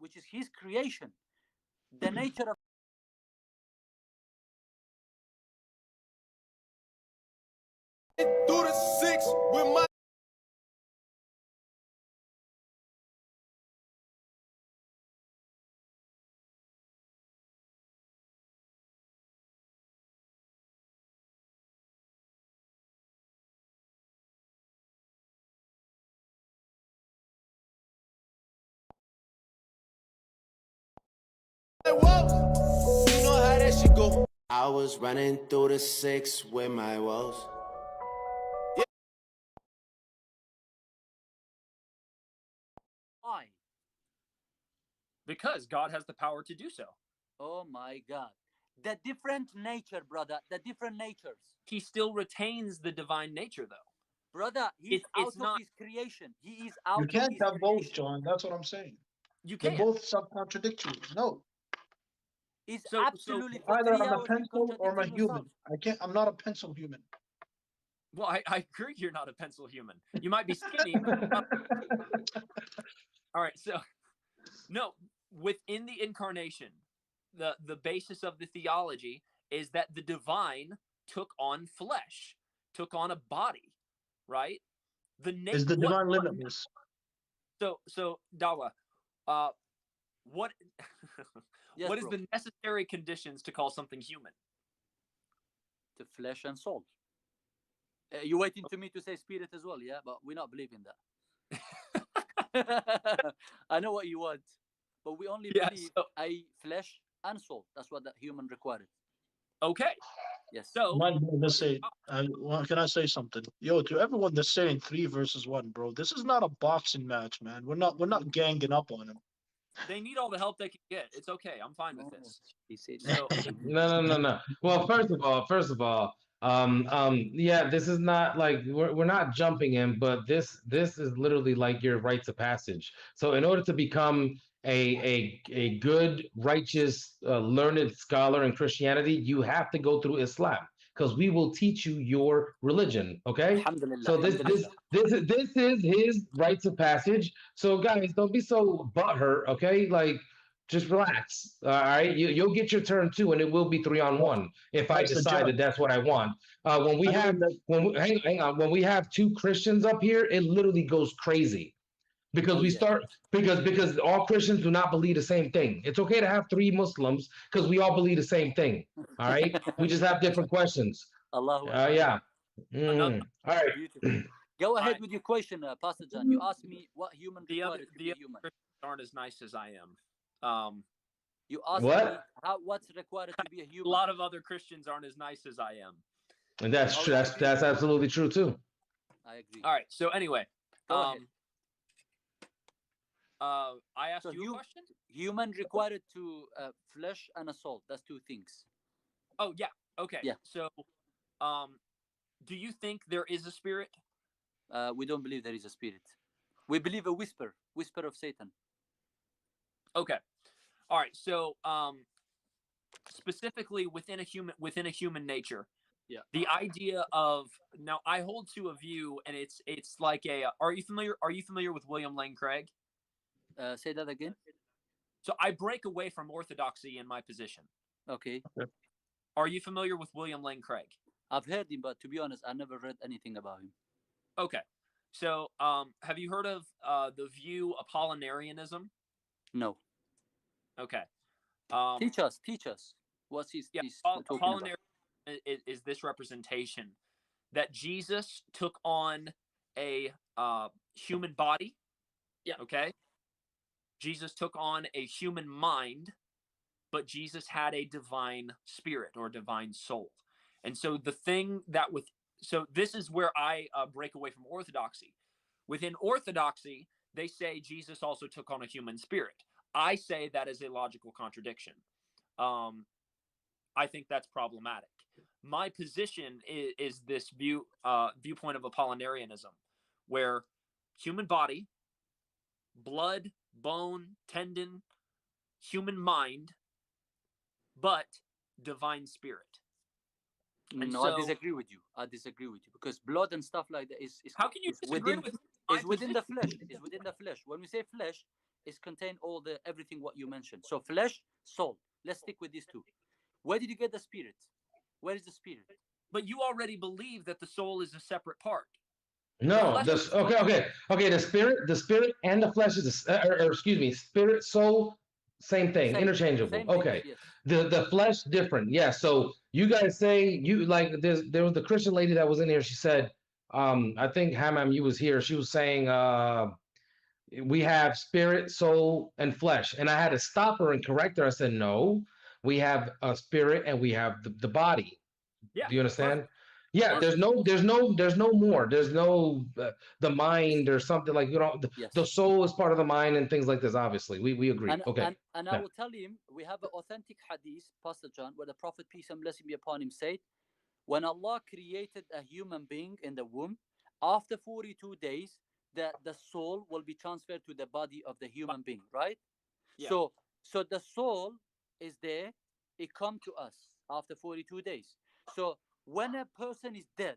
which is his creation, the nature of through the six with my whoa, you know how that shit go. I was running through the six with my woes. why? Because God has the power to do so. Oh my God. The different nature, brother. The different natures. He still retains the divine nature, though. Brother, he's out of his creation. He is out You of can't his have both, creation. John. That's what I'm saying. You They're can't. both self-contradictory. No. It's So absolutely for Either 3 I'm a hours pencil or I'm a contradicting human. yourself. I'm not a pencil human. Well, I agree you're not a pencil human. You might be skinny. But all right, so no, within the incarnation, the basis of the theology is that the divine took on flesh, took on a body, right? Is the divine limitless? So Dawa, what Yes, what is bro. the necessary conditions to call something human? The flesh and soul. You waiting to me to say spirit as well, yeah? But we not believing that. I know what you want, but we only believe a flesh and soul. That's what that human required. Okay. Yes. So Let's say, can I say something? Yo, to everyone that's saying 3 versus 1, bro, this is not a boxing match, man. We're not ganging up on him. they need all the help they can get. It's okay. I'm fine with this. He said So No. Well, first of all, yeah, this is not like we're not jumping in, but this is literally like your rites of passage. So in order to become a good, righteous, learned scholar in Christianity, you have to go through Islam because we will teach you your religion. Okay. Alhamdulillah, So this is his rites of passage. So guys, don't be so butthurt. Okay, like just relax. All right, you'll get your turn too, and it will be 3-on-1 if I decide that that's what I want. When we hang on, when we have 2 Christians up here, it literally goes crazy because because all Christians do not believe the same thing. It's okay to have 3 Muslims because we all believe the same thing. All right, we just have different questions. Allahu Yeah. Another, all right. Beautiful. Go ahead with your question, Pastor John. You asked me what human required to be human. Christians aren't as nice as I am. You asked What? me what's required to be a human. A lot of other Christians aren't as nice as I am. And that's true. That's absolutely true too. I agree. All right. So anyway, Go ahead. I asked you a question. Human required to flesh and a soul. That's 2 things. Oh yeah. Okay. Yeah. So, do you think there is a spirit? We don't believe there is a spirit. We believe a whisper of Satan. Okay. All right. So, specifically within a human nature, yeah. The idea of now I hold to a view, and it's like a. Are you familiar with William Lane Craig? Say that again. So I break away from orthodoxy in my position. Okay. Are you familiar with William Lane Craig? I've heard him, but to be honest, I never read anything about him. Okay. So, have you heard of the view Apollinarianism? No. Okay. Teach us. What's his Apollinarianism is this representation that Jesus took on a human body. Yeah. Okay. Jesus took on a human mind, but Jesus had a divine spirit or divine soul. And so so this is where I break away from orthodoxy. Within orthodoxy, they say Jesus also took on a human spirit. I say that is a logical contradiction. I think that's problematic. My position is this viewpoint of Apollinarianism, where human body, blood, bone, tendon, human mind, but divine spirit. No, I disagree with you. Because blood and stuff like that is how can you disagree with is within the flesh. It's within the flesh. When we say flesh, is contain all the everything what you mentioned. So flesh, soul. Let's stick with these two. Where did you get the spirit? Where is the spirit? But you already believe that the soul is a separate part. No, flesh this okay. The spirit and the flesh is, or excuse me, spirit, soul, same thing, Same, interchangeable. same thing. Okay, Yes. the flesh different. Yeah. So you guys say you like there was the Christian lady that was in here. She said, I think Hammam, you was here. She was saying, we have spirit, soul, and flesh, and I had to stop her and correct her. I said, no, we have a spirit and we have the body. Yeah. Do you understand? Perfect. Yeah, there's no more. There's no the mind or something like Yes. the soul is part of the mind and things like this. Obviously, we agree. And, Okay. and I will tell him, we have an authentic hadith, Pastor John, where the Prophet, peace and blessing be upon him, said, when Allah created a human being in the womb, after 42 days, the soul will be transferred to the body of the human being, right? Yeah. So the soul is there, it come to us after 42 days. So when a person is dead,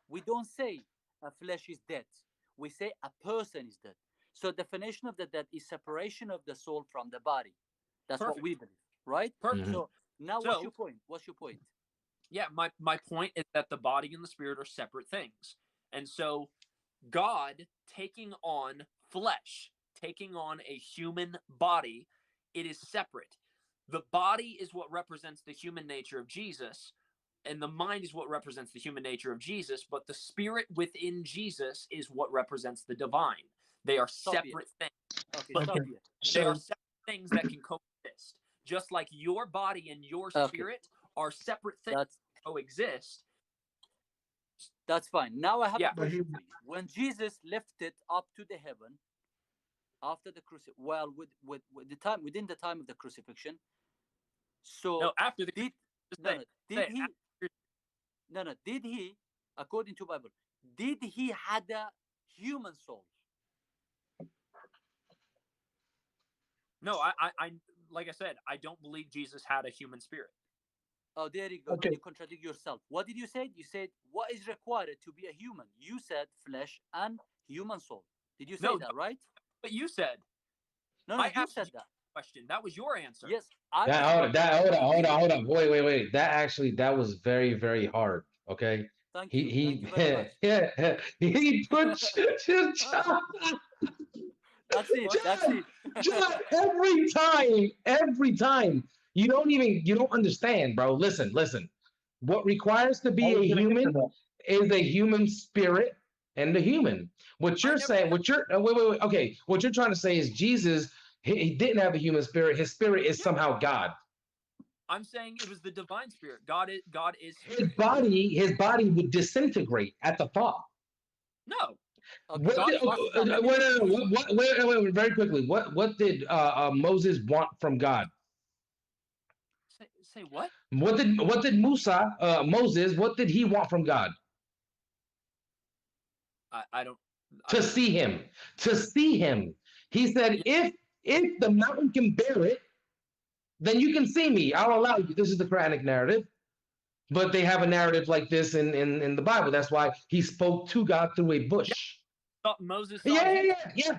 we don't say a flesh is dead. We say a person is dead. So definition of the dead is separation of the soul from the body. That's Perfect. what we believe, right? Perfect. So now what's your point? What's your point? Yeah, my point is that the body and the spirit are separate things. And so God taking on flesh, taking on a human body, it is separate. The body is what represents the human nature of Jesus, and the mind is what represents the human nature of Jesus, but the spirit within Jesus is what represents the divine. They are separate things. Okay, But stop Okay. here. they are So separate things that can coexist. Just like your body and your Okay. spirit are separate things That's that coexist. That's fine. Now I have Yeah. a question for you. When Jesus lifted up to the heaven after the crucifixion, well, with the time within the time of the crucifixion, so No, after the did just no, say- no, say did he did he, according to Bible, did he had a human soul? No, I like I said, I don't believe Jesus had a human spirit. Oh, there you go. Okay. Then you contradict yourself. What did you say? You said what is required to be a human? You said flesh and human soul. Did you say No, that right? But you said No, I you asked said you that. question. That was your answer. Yes, I Hold on. Wait. That was very, very hard. Okay. Thank you. Thank you very much. He put That's it. That's it. John, every time. You don't understand, bro. Listen. What requires to I be a was gonna get to human that. is a human spirit and a human. What you're never saying, said- wait. Okay. What you're trying to say is Jesus, he didn't have a human spirit. His spirit is Yeah. somehow God. I'm saying it was the divine spirit. God is His body would disintegrate at the thought. No. Okay, What God- did, God- Pastor John, let me wait, very quickly. What did Moses want from God? say what? What did Moses, what did he want from God? I don't To see him. To see him. He said, if the mountain can bear it, then you can see me. I'll allow you. This is the Quranic narrative. But they have a narrative like this in the Bible. That's why he spoke to God through a bush. Moses saw Yeah.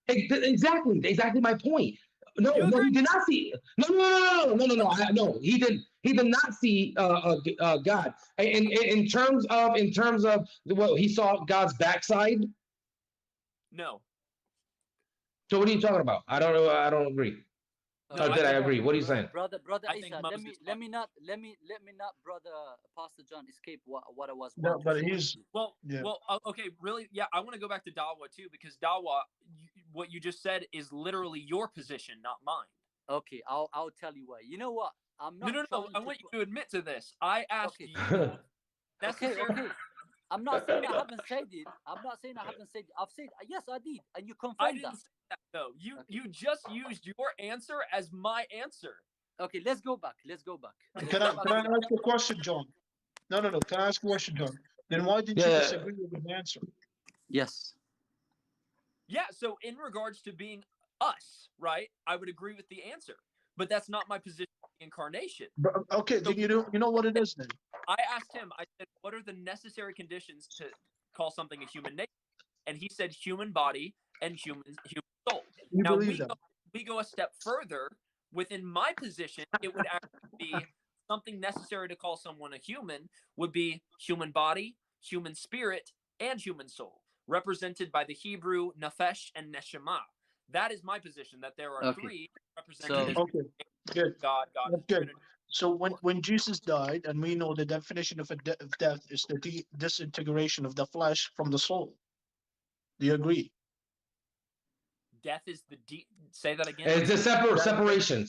Exactly my point. No, You agree? he did not see. No. He did not see God. In terms of well, he saw God's backside. No. So what are you talking about? I don't know. I don't agree. No, Or did I agree? What are you saying? brother I Isa, think let Moses me not, brother Pastor John, escape what I was. No, want to but say. he's Well, Yeah. Okay, really, yeah. I want to go back to Dawa too because Dawa, what you just said is literally your position, not mine. Okay, I'll tell you why. You know what? I'm not. No. I want you to admit to this. I asked Okay. you. Okay. I'm not saying I haven't said it. I'm not saying I haven't said it. I've said yes, I did, and you I confirmed didn't that. say that though. You Okay. you just used your answer as my answer. Okay, let's go back. Can I ask you a question, John? No. Can I ask a question, John? Then why did you Yeah. disagree with the answer? Yes. Yeah. So in regards to being us, right? I would agree with the answer, but that's not my position on the incarnation. But, okay, then you know what it is then. I asked him. I said, "What are the necessary conditions to call something a human nature?" And he said, "Human body and human soul." You Now believe that? we go a step further. Within my position, it would actually be something necessary to call someone a human would be human body, human spirit, and human soul, represented by the Hebrew nefesh and neshama. That is my position, that there are Okay. three represented as Okay, good. God, That's good. Trinity. So when Jesus died, and we know the definition of of death is the disintegration of the flesh from the soul. Do you agree? Death is say that again. It's a separation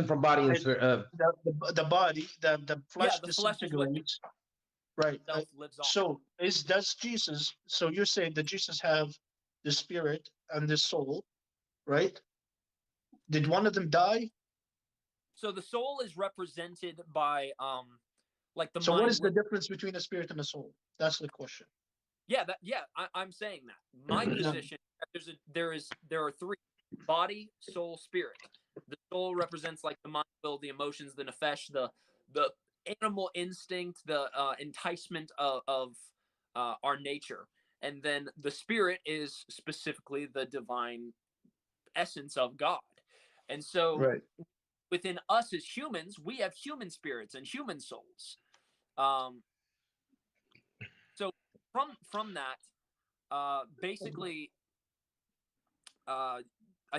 from body and Right. spirit. The body, the flesh the flesh is what disintegrates. Right. self lives on. So does Jesus? So you're saying that Jesus have the spirit and the soul, right? Did one of them die? So the soul is represented by like the So mind. what is the difference between the spirit and the soul? That's the question. I'm saying that my position there are three: body, soul, spirit. The soul represents like the mind, will, the emotions, the nefesh, the animal instinct, the enticement of our nature, and then the spirit is specifically the divine essence of God. And so Right. within us as humans, we have human spirits and human souls. So from that, basically, I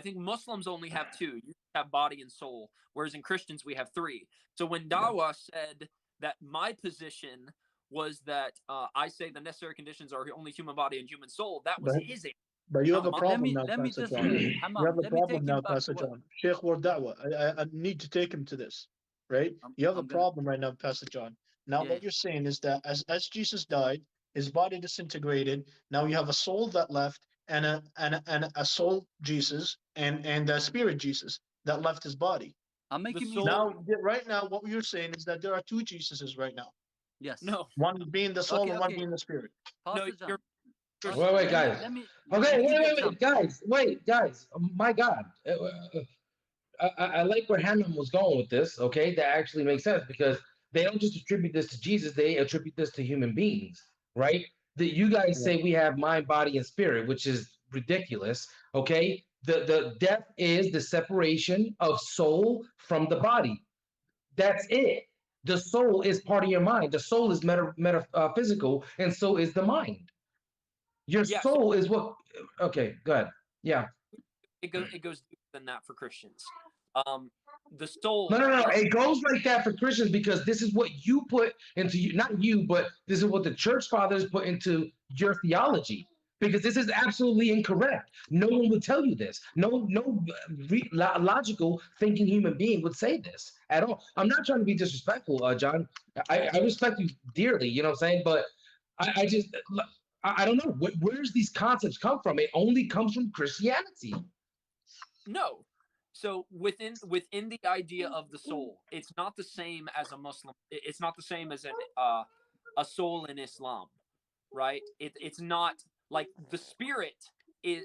think Muslims only have two. You have body and soul, whereas in Christians we have three. So when Dawa said that my position was that I say the necessary conditions are only human body and human soul, that was Right. his answer. But you have a Let problem now, let me Pastor just John. You Hamam, have a let me problem take now, him back Pastor to what John. Sheikh War Da'wah. I need to take him to this, right? You have a I'm gonna. problem right now, Pastor John. Now, Yeah. what you're saying is that as Jesus died, his body disintegrated. Now you have a soul that left, and a soul Jesus, and a spirit Jesus that left his body. I'm The making me. soul. Now, right now, what you're saying is that there are two Jesuses right now. Yes. No, One being the soul Okay. and one Okay. being the spirit. no, Pastor John. you're Okay. Wait, guys. Let me. Okay, Let me give you wait, example. guys. My God, I like where Hammond was going with this. Okay, that actually makes sense because they don't just attribute this to Jesus; they attribute this to human beings, right? That you guys say we have mind, body, and spirit, which is ridiculous. Okay, the death is the separation of soul from the body. That's it. The soul is part of your mind. The soul is metaphysical, and so is the mind. Your yeah. So soul is what. Okay, go ahead. Yeah. it goes deeper than that for Christians. The soul. No. It goes like that for Christians because this is what you put into you, not you, but this is what the church fathers put into your theology. Because this is absolutely incorrect. No one would tell you this. No logical thinking human being would say this at all. I'm not trying to be disrespectful, John. I respect you dearly. You know what I'm saying? But I just I don't know where's these concepts come from. It only comes from Christianity. No. So within the idea of the soul, it's not the same as a Muslim. It's not the same as a soul in Islam, right? It's not like the spirit is.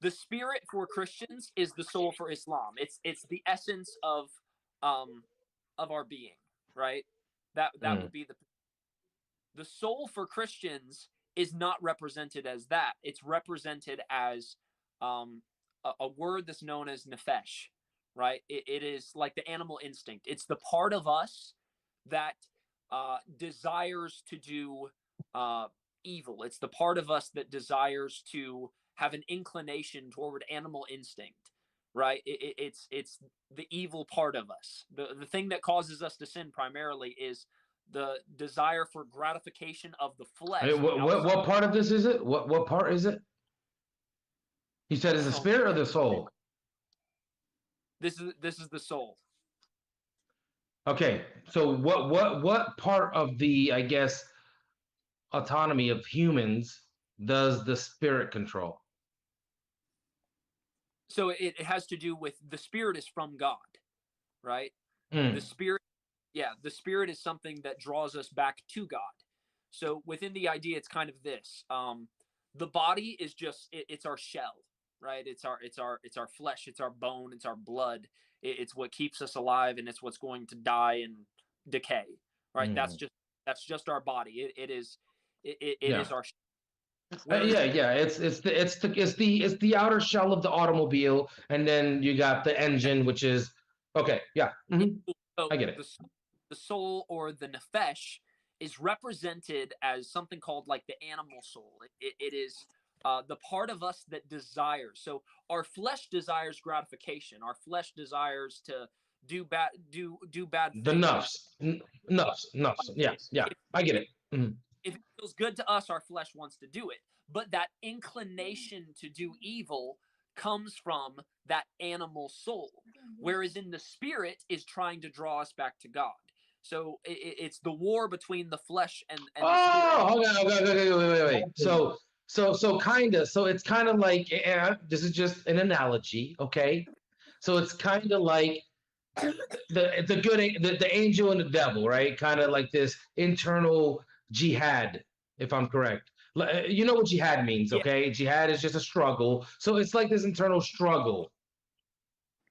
The spirit for Christians is the soul for Islam. It's the essence of our being, right? That would be the soul for Christians is not represented as that. It's represented as a word that's known as nefesh, right? It is like the animal instinct. It's the part of us that desires to do evil. It's the part of us that desires to have an inclination toward animal instinct, right? It's the evil part of us. The thing that causes us to sin primarily is the desire for gratification of the flesh. Hey, what part of this is it? What part is it? He said, "Is the spirit or the soul?" This is the soul. Okay, so what part of the, I guess, autonomy of humans does the spirit control? So it has to do with the spirit is from God, right? Mm. The spirit, the spirit is something that draws us back to God. So within the idea, it's kind of this: the body is just it's our shell, right? It's our flesh, it's our bone, it's our blood. It's what keeps us alive, and it's what's going to die and decay, right? That's just our body. It is our. Whereas yeah. It's the outer shell of the automobile, and then you got the engine, which is okay. Yeah, so I get it. the soul or the nefesh is represented as something called like the animal soul. It is the part of us that desires. So our flesh desires gratification. Our flesh desires to do bad The things. nuffs. Yeah. I get it. If it feels good to us, our flesh wants to do it. But that inclination to do evil comes from that animal soul, whereas in the spirit is trying to draw us back to God. So it's the war between the flesh and the spirit. Oh, okay, wait. So kind of. So it's kind of like this is just an analogy, okay? So it's kind of like the angel and the devil, right? Kind of like this internal jihad, if I'm correct. You know what jihad means, Yeah, okay? Jihad is just a struggle. So it's like this internal struggle.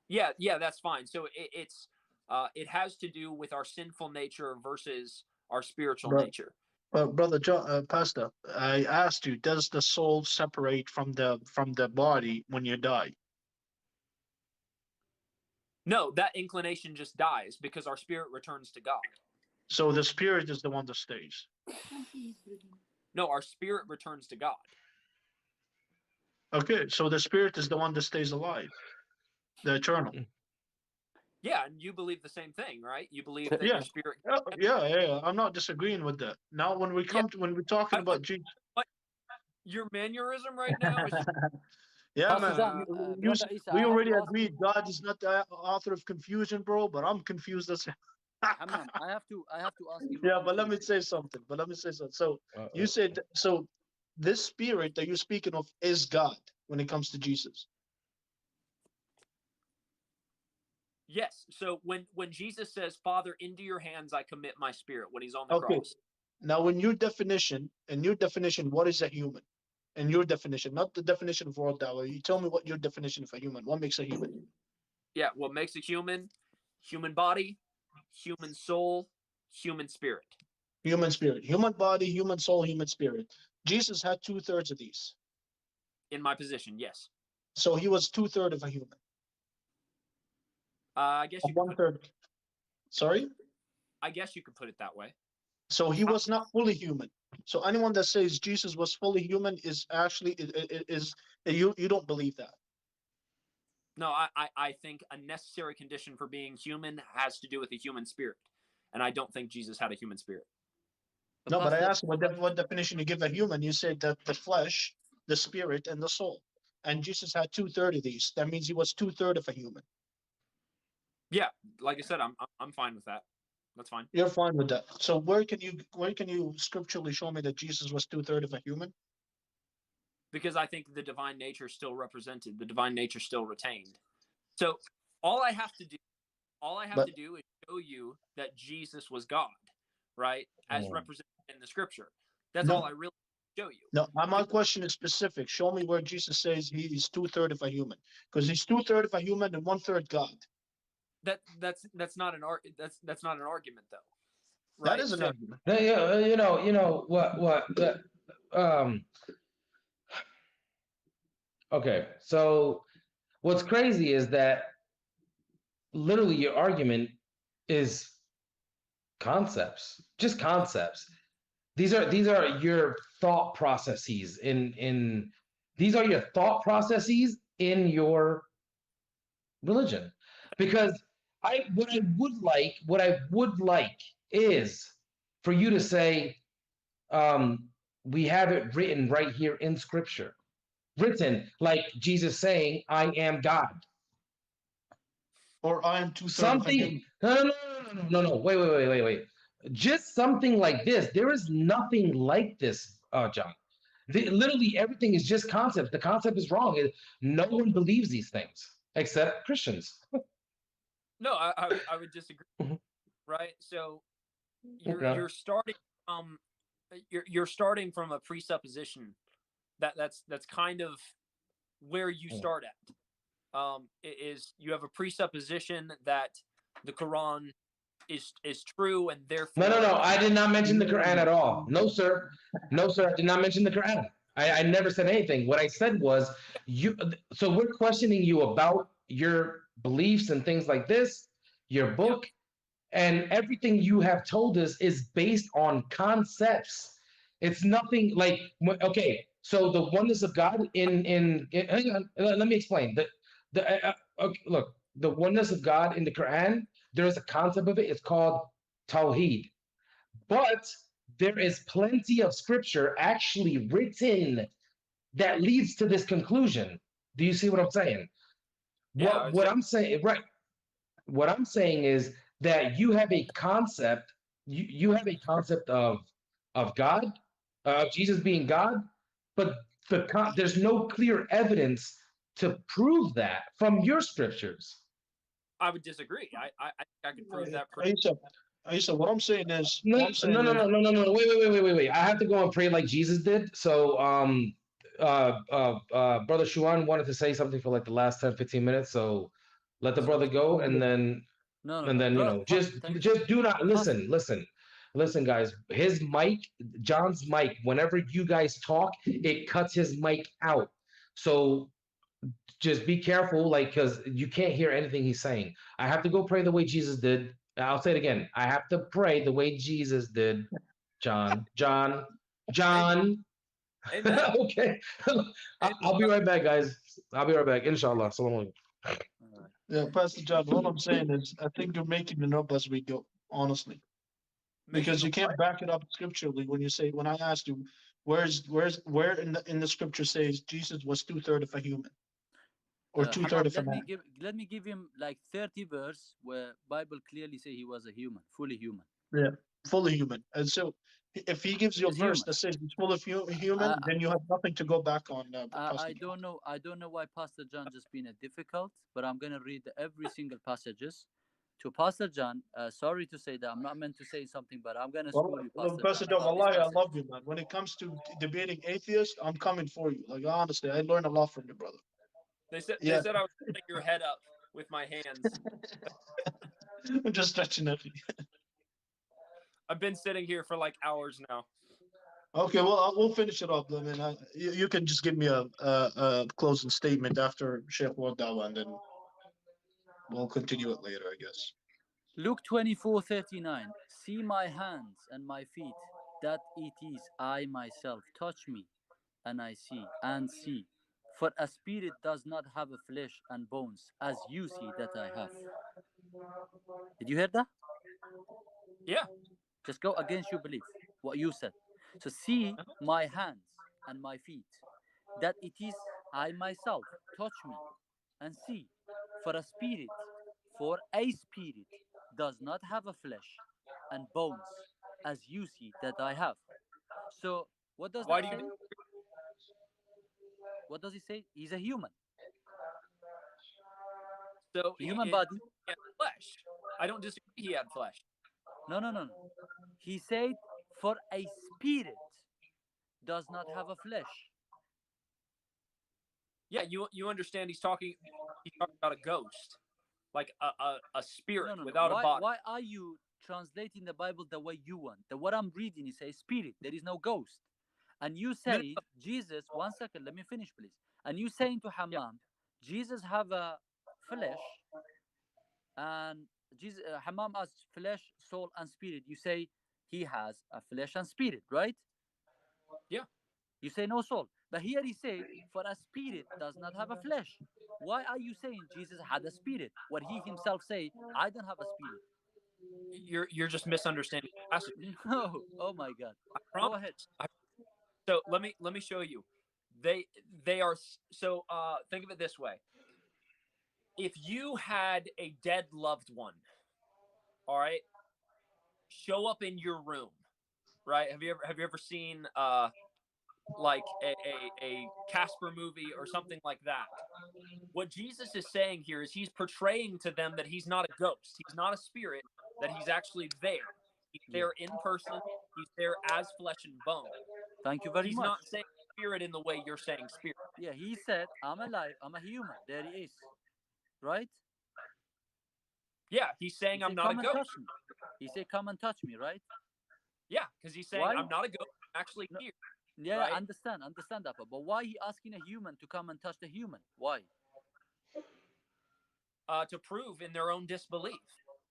yeah, that's fine. So it has to do with our sinful nature versus our spiritual Bro, nature. brother John, Pastor, I asked you, does the soul separate from the body when you die? No, that inclination just dies because our spirit returns to God. So the spirit is the one that stays. No, our spirit returns to God. Okay, so the spirit is the one that stays alive, the eternal. Yeah, and you believe the same thing, right? You believe that Yeah. your spirit. Yeah. I'm not disagreeing with that. Now, when we come to when we're talking about Jesus, What your mannerism right now is just yeah, Pastor man, John, Brother Isa, we I have already to ask you, agreed God is not the author of confusion, bro. But I'm confused as Hammam, I have to ask you yeah. one But let me thing. say something. So you Uh-oh. said so. This spirit that you're speaking of is God when it comes to Jesus. yes. So when Jesus says, "Father, into your hands I commit my spirit," when he's on the Okay. cross. Now, in your definition, what is a human? In your definition, not the definition of world Dawah. You tell me what your definition of a human. What makes a human? Yeah, what makes a human? Human body, human soul, human spirit. Human spirit, human body, human soul, human spirit. Jesus had 2/3 of these. In my position, yes. So he was 2/3 of a human. I guess you could One put. third. Sorry? I guess you could put it that way. So he was not fully human. So anyone that says Jesus was fully human is actually is you don't believe that. No, I think a necessary condition for being human has to do with a human spirit, and I don't think Jesus had a human spirit. No, but I Pastor, asked what definition you give a human. You said that the flesh, the spirit, and the soul. And Jesus had 2/3 of these. That means he was 2/3 of a human. Yeah, like I said, I'm fine with that. That's fine. You're fine with that. So where can you scripturally show me that Jesus was 2/3 of a human? Because I think the divine nature is still represented, the divine nature still retained. So all I have to do, But is show you that Jesus was God, right? As represented in the scripture. That's all no, I really show you. no. My question is specific. Show me where Jesus says he is 2/3 of a human, because he's 2/3 of a human and 1/3 God. That's not an that's not an argument though, That right? is an So argument. Yeah, you know what? Um. Okay, so what's crazy is that literally your argument is concepts, just concepts. These are your thought processes in these are your thought processes in your religion. Because what I would like is for you to say, we have it written right here in scripture. Written like Jesus saying, I am God. Or I am 2/3 of a Something. human. No. Wait. Just something like this. There is nothing like this, John. Literally everything is just concepts. The concept is wrong. No one believes these things except Christians. no, I would disagree, Mhm. right? So Okay. you're starting from a presupposition that's kind of where you start at. Is you have a presupposition that the Quran is true and No. therefore I did not mention the Quran at all. No, sir. I did not mention the Quran. I never said anything. What I said was you. So we're questioning you about your beliefs and things like this, your Yep. book, and everything you have told us is based on concepts. It's nothing like okay. So the oneness of God in hang on, let me explain. Okay, look, the oneness of God in the Quran. There is a concept of it. It's called Tawheed. But there is plenty of scripture actually written that leads to this conclusion. Do you see what I'm saying? Yeah, I would What say I'm saying, right? What I'm saying is that you have a concept, you have a concept of God, of Jesus being God, but there's no clear evidence to prove that from your scriptures. I would disagree. I could prove that pretty. Aisha, what I'm saying is, No, what I'm no, saying no, is, no, no, no, no. Wait. I have to go and pray like Jesus did. So, brother Shuan wanted to say something for like the last 10, 15 minutes. So let the brother go, No, no, and no, then bro. Thank you. just do not Pastor, listen, guys. His mic, John's mic. Whenever you guys talk, it cuts his mic out. So just be careful, like, because you can't hear anything he's saying. I have to go pray the way Jesus did. I'll say it again. I have to pray the way Jesus did. John. Amen. Amen. Okay. I'll be Brother. right back, guys. I'll be right back. Inshallah. Assalamu alaikum. all right. yeah, Pastor John, what I'm saying is, I think you're making it up as we go, honestly, Making because the you can't back it up scripturally when you say, when I asked you, where in the scripture says Jesus was 2/3 of a human or 2/3 Hammam, of a man? let me give him like 30 verse where Bible clearly say he was a human, fully human. Yeah, fully human. And so, if he gives you a He's verse human. that says he's full of human, I, then you have nothing to go back on, I Pastor John. don't know. I don't know why Pastor John just been a difficult, but I'm gonna read every single passages to Pastor John. Sorry to say that I'm not meant to say something, but I'm gonna Well, school you, Pastor Pastor John, John, about this wallahi, I passage. love you, man. When it comes to debating atheists, I'm coming for you. Like, honestly, I learned a lot from you, brother. They Yeah, said I was holding your head up with my hands. I'm just stretching it. I've been sitting here for like hours now. Okay, well, we'll finish it up then. And you can just give me a closing statement after Sheikh Wadawa, and then we'll continue it later, I guess. Luke 24:39. See my hands and my feet, that it is I myself. Touch me, and I see, and see. For a spirit does not have a flesh and bones, as you see that I have. Did you hear that? Yeah. Just go against your belief, what you said. So see my hands and my feet, that it is I myself. Touch me and see. For a spirit, for a spirit does not have a flesh and bones, as you see that I have. So what does Why that do you? say? What does it say? He's a human. So Human he body. had flesh. I don't disagree. He had flesh. No, no, no, no. He said, for a spirit does not have a flesh. Yeah, you understand? He's talking. He's talking about a ghost, like a spirit No, no, no. without a body. Why are you translating the Bible the way you want? The what I'm reading is a spirit. There is no ghost. And you No, say Jesus. 1 second. Let me finish, please. And you saying to yeah, Hammam, Jesus have a flesh, and Jesus Hammam has flesh, soul, and spirit. You say he has a flesh and spirit, right? yeah. You say no soul. But here he said, for a spirit does not have a flesh. Why are you saying Jesus had a spirit? What he himself say, I don't have a spirit. You're just misunderstanding the passage. No. Oh my God. I Go promise. ahead. So let me show you. They are so. Think of it this way. If you had a dead loved one, all right, show up in your room, right? Have you ever seen like a Casper movie or something like that? What Jesus is saying here is he's portraying to them that he's not a ghost, he's not a spirit, that he's actually there. He's Yeah. there in person. He's there as flesh and bone. Thank you very He's much. not saying spirit in the way you're saying spirit. Yeah, he said, I'm alive, I'm a human. There he is. Right? Yeah, he's He saying I'm said, not a come and ghost. touch me. He said, come and touch me, right? Yeah, because he's saying Why? I'm not a ghost. I'm actually No, here. Yeah, right? understand that. But why he asking a human to come and touch the human? Why? To prove in their own disbelief.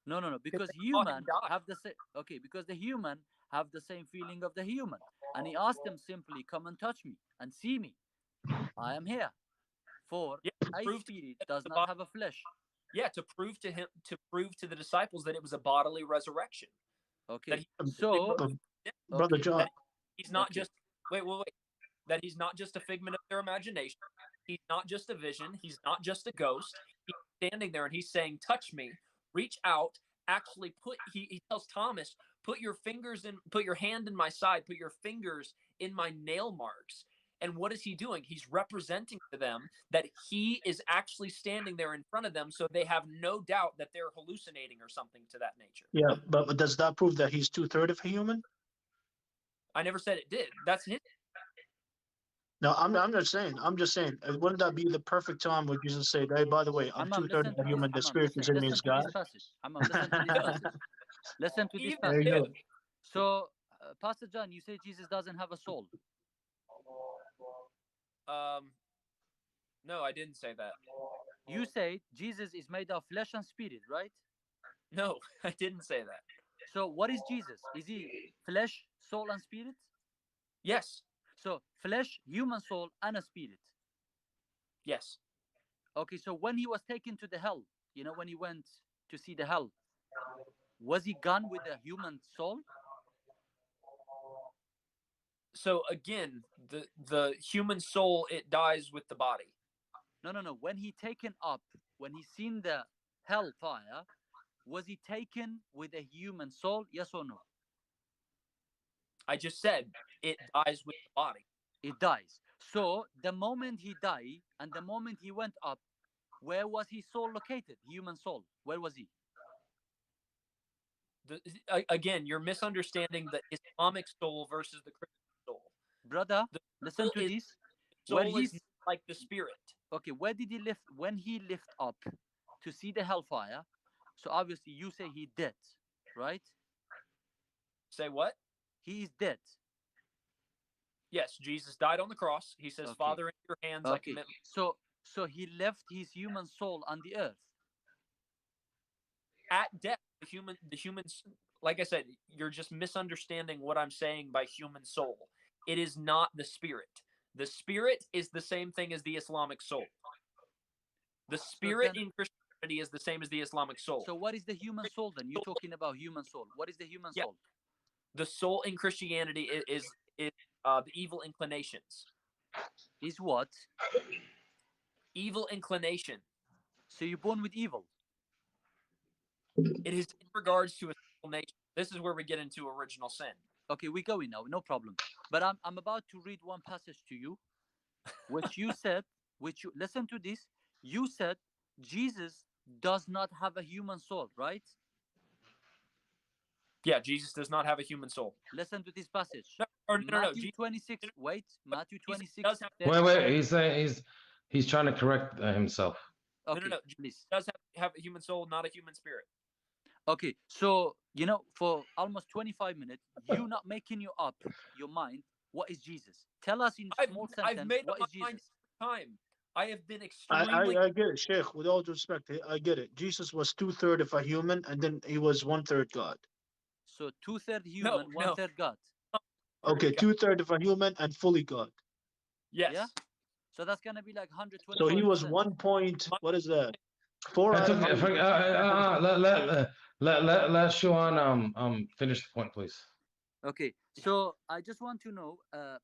No. Because Because they saw him human die. have the same. Okay, because the human have the same feeling of the human, and he asked them simply, "Come and touch me and see me. I am here." For Yeah, a prove to spirit that does the not body, have a flesh. yeah, to prove to him, to prove to the disciples that it was a bodily resurrection. That Okay, he really so rose But from the dead. brother okay, John, That he's not okay, just wait. That he's not just a figment of their imagination. He's not just a vision. He's not just a ghost. He's standing there and he's saying, "Touch me, reach out." Actually, he tells Thomas, "Put your fingers in, put your hand in my side, put your fingers in my nail marks." And what is he doing? He's representing to them that he is actually standing there in front of them, so they have no doubt that they're hallucinating or something to that nature. yeah, but does that prove that he's 2/3 of a human? I never said it did. That's his. No, I'm just saying. Wouldn't that be the perfect time where Jesus said, "Hey, by the way, I'm Hammam, 2/3 listen of to a this. human. The Hammam, spirit listen, is in me listen as to this God." passage. Hammam, listen to this passage. Listen to this Even There passage. you if go. So, Pastor John, you say Jesus doesn't have a soul. no, I didn't say that. You say Jesus is made of flesh and spirit, right? No, I didn't say that. So, what is Jesus? Is he flesh, soul, and spirit? Yes. So, flesh, human soul, and a spirit. Yes. Okay, so when he was taken to the hell, when he went to see the hell, was he gone with a human soul? So again, the human soul, it dies with the body. No. When he taken up, when he seen the hellfire, was he taken with a human soul? Yes or no? I just said it dies with the body. It dies. So the moment he died and the moment he went up, where was his soul located? Human soul. Where was he? Again, you're misunderstanding the Islamic soul versus the Christian soul. Brother, The listen soul to is, this. When soul is he's like the spirit. okay, where did he lift when he lift up to see the hellfire? So obviously you say he dead, right? Say what? He is dead. Yes, Jesus died on the cross. He says, Okay. "Father, into your hands I Okay. commit." So he left his human soul on the earth. At death, the humans, like I said, you're just misunderstanding what I'm saying by human soul. It is not the spirit. The spirit is the same thing as the Islamic soul. The spirit in Christianity is the same as the Islamic soul. So what is the human soul then? You're talking about human soul. What is the human soul? The soul in Christianity is the evil inclinations. Is what? Evil inclination. So you're born with evil. It is in regards to a sinful nature. This is where we get into original sin. Okay, we're going now, no problem. But I'm about to read one passage to you, which you said, listen to this. You said Jesus does not have a human soul, right? Yeah, Jesus does not have a human soul. Listen to this passage. No. Matthew 26. Wait, Matthew 26. Does have, Wait. He's saying he's trying to correct himself. Okay, no. please. Does have a human soul, not a human spirit. Okay, so for almost 25 minutes, you not making up your mind. What is Jesus? Tell us in small sentence. I've made what up is my Jesus? mind every time. I have been I, extremely. I get it, Sheikh. With all due respect, I get it. Jesus was 2/3 of a human, and then he was 1/3 God. So 2/3 human, No. 1/3 God. Okay, 2/3 of a human and fully God. Yes. Yeah. So that's gonna be like So he was 125%. 1 point. What is that? 4 That's out of okay. 100. Let Shuan finish the point, please. Okay. So I just want to know,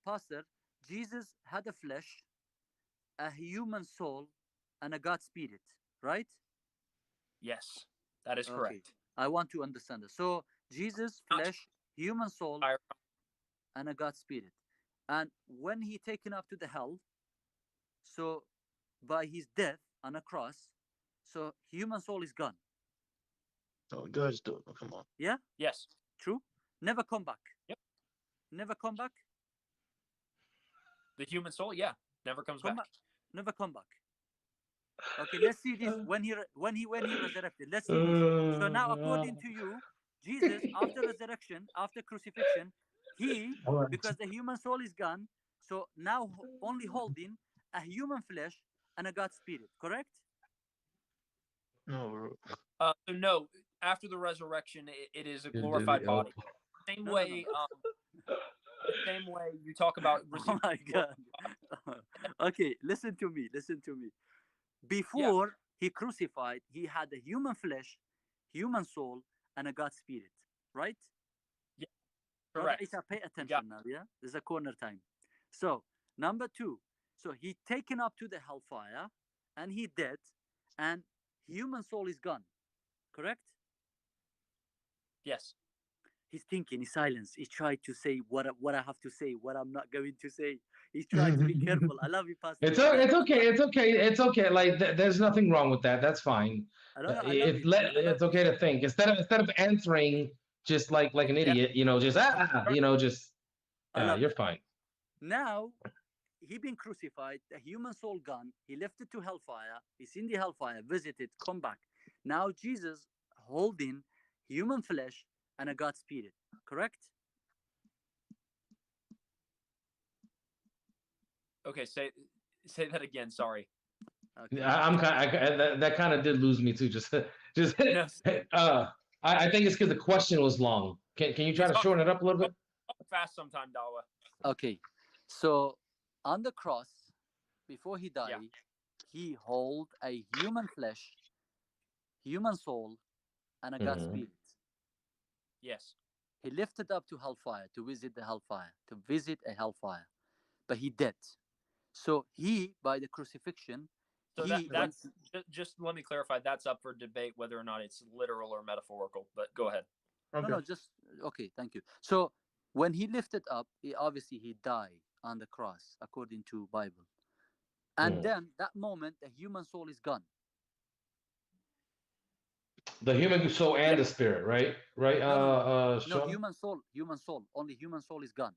Pastor, Jesus had a flesh, a human soul, and a God spirit, right? Yes, that is Okay. correct. I want to understand this. So Jesus, flesh, human soul, and a God spirit. And when he taken up to the hell, so by his death on a cross, so human soul is gone. Oh, guys, dude, come on. Yeah? Yes. True? Never come back. Yep. Never come back? The human soul, yeah, never comes back. Never come back. Okay, let's see this when he resurrected. Let's see this. So now, according to you, Jesus, after resurrection, after crucifixion, he, All right. because the human soul is gone, so now only holding a human flesh and a God spirit, correct? No, bro. So no, after the resurrection, it is a You're glorified daily body. up. Same No, no, way, the same way you talk about Oh receiving. my God. Okay, listen to me. Listen to me. Yeah, Before he crucified, he had a human flesh, human soul, and a God spirit, right? yeah, Brother correct. Isa, pay You got attention now, yeah? This is a corner time. So, number two. So he taken up to the hellfire and he dead, and human soul is gone, correct? yes. He's thinking, he's silence. He's trying to say what I have to say, what I'm not going to say. He's trying to be careful. I love you, Pastor. It's okay. It's okay. It's okay. It's okay. Like there's nothing wrong with that. That's fine. I don't know. I love it. I love It's okay to think instead of answering just like an Yeah. idiot. Just just I love you're that. fine. Now he been crucified, the human soul gone. He left it to hellfire. He's in the hellfire, visited, come back. Now Jesus holding human flesh and a God spirit. Correct? Okay, say that again. Sorry. Okay. I'm kind. That kind of did lose me too. Just. No, I think it's because the question was long. Can you try to talk, shorten it up a little bit? talk fast sometime, Dawa. Okay. So on the cross, before he died, Yeah. he hold a human flesh, human soul, and a God Mhm. spirit. Yes. He lifted up to hellfire to visit the hellfire, to visit a hellfire. But he dead. So he, by the crucifixion, So he went. that's just let me clarify. That's up for debate whether or not it's literal or metaphorical. But go ahead. No, Okay. no, just okay. Thank you. So when he lifted up, obviously he died on the cross according to Bible. And Mm. then that moment, the human soul is gone. The human soul Yeah. and the spirit, right? Right. No, no, no, Sean? human soul. Only human soul is gone.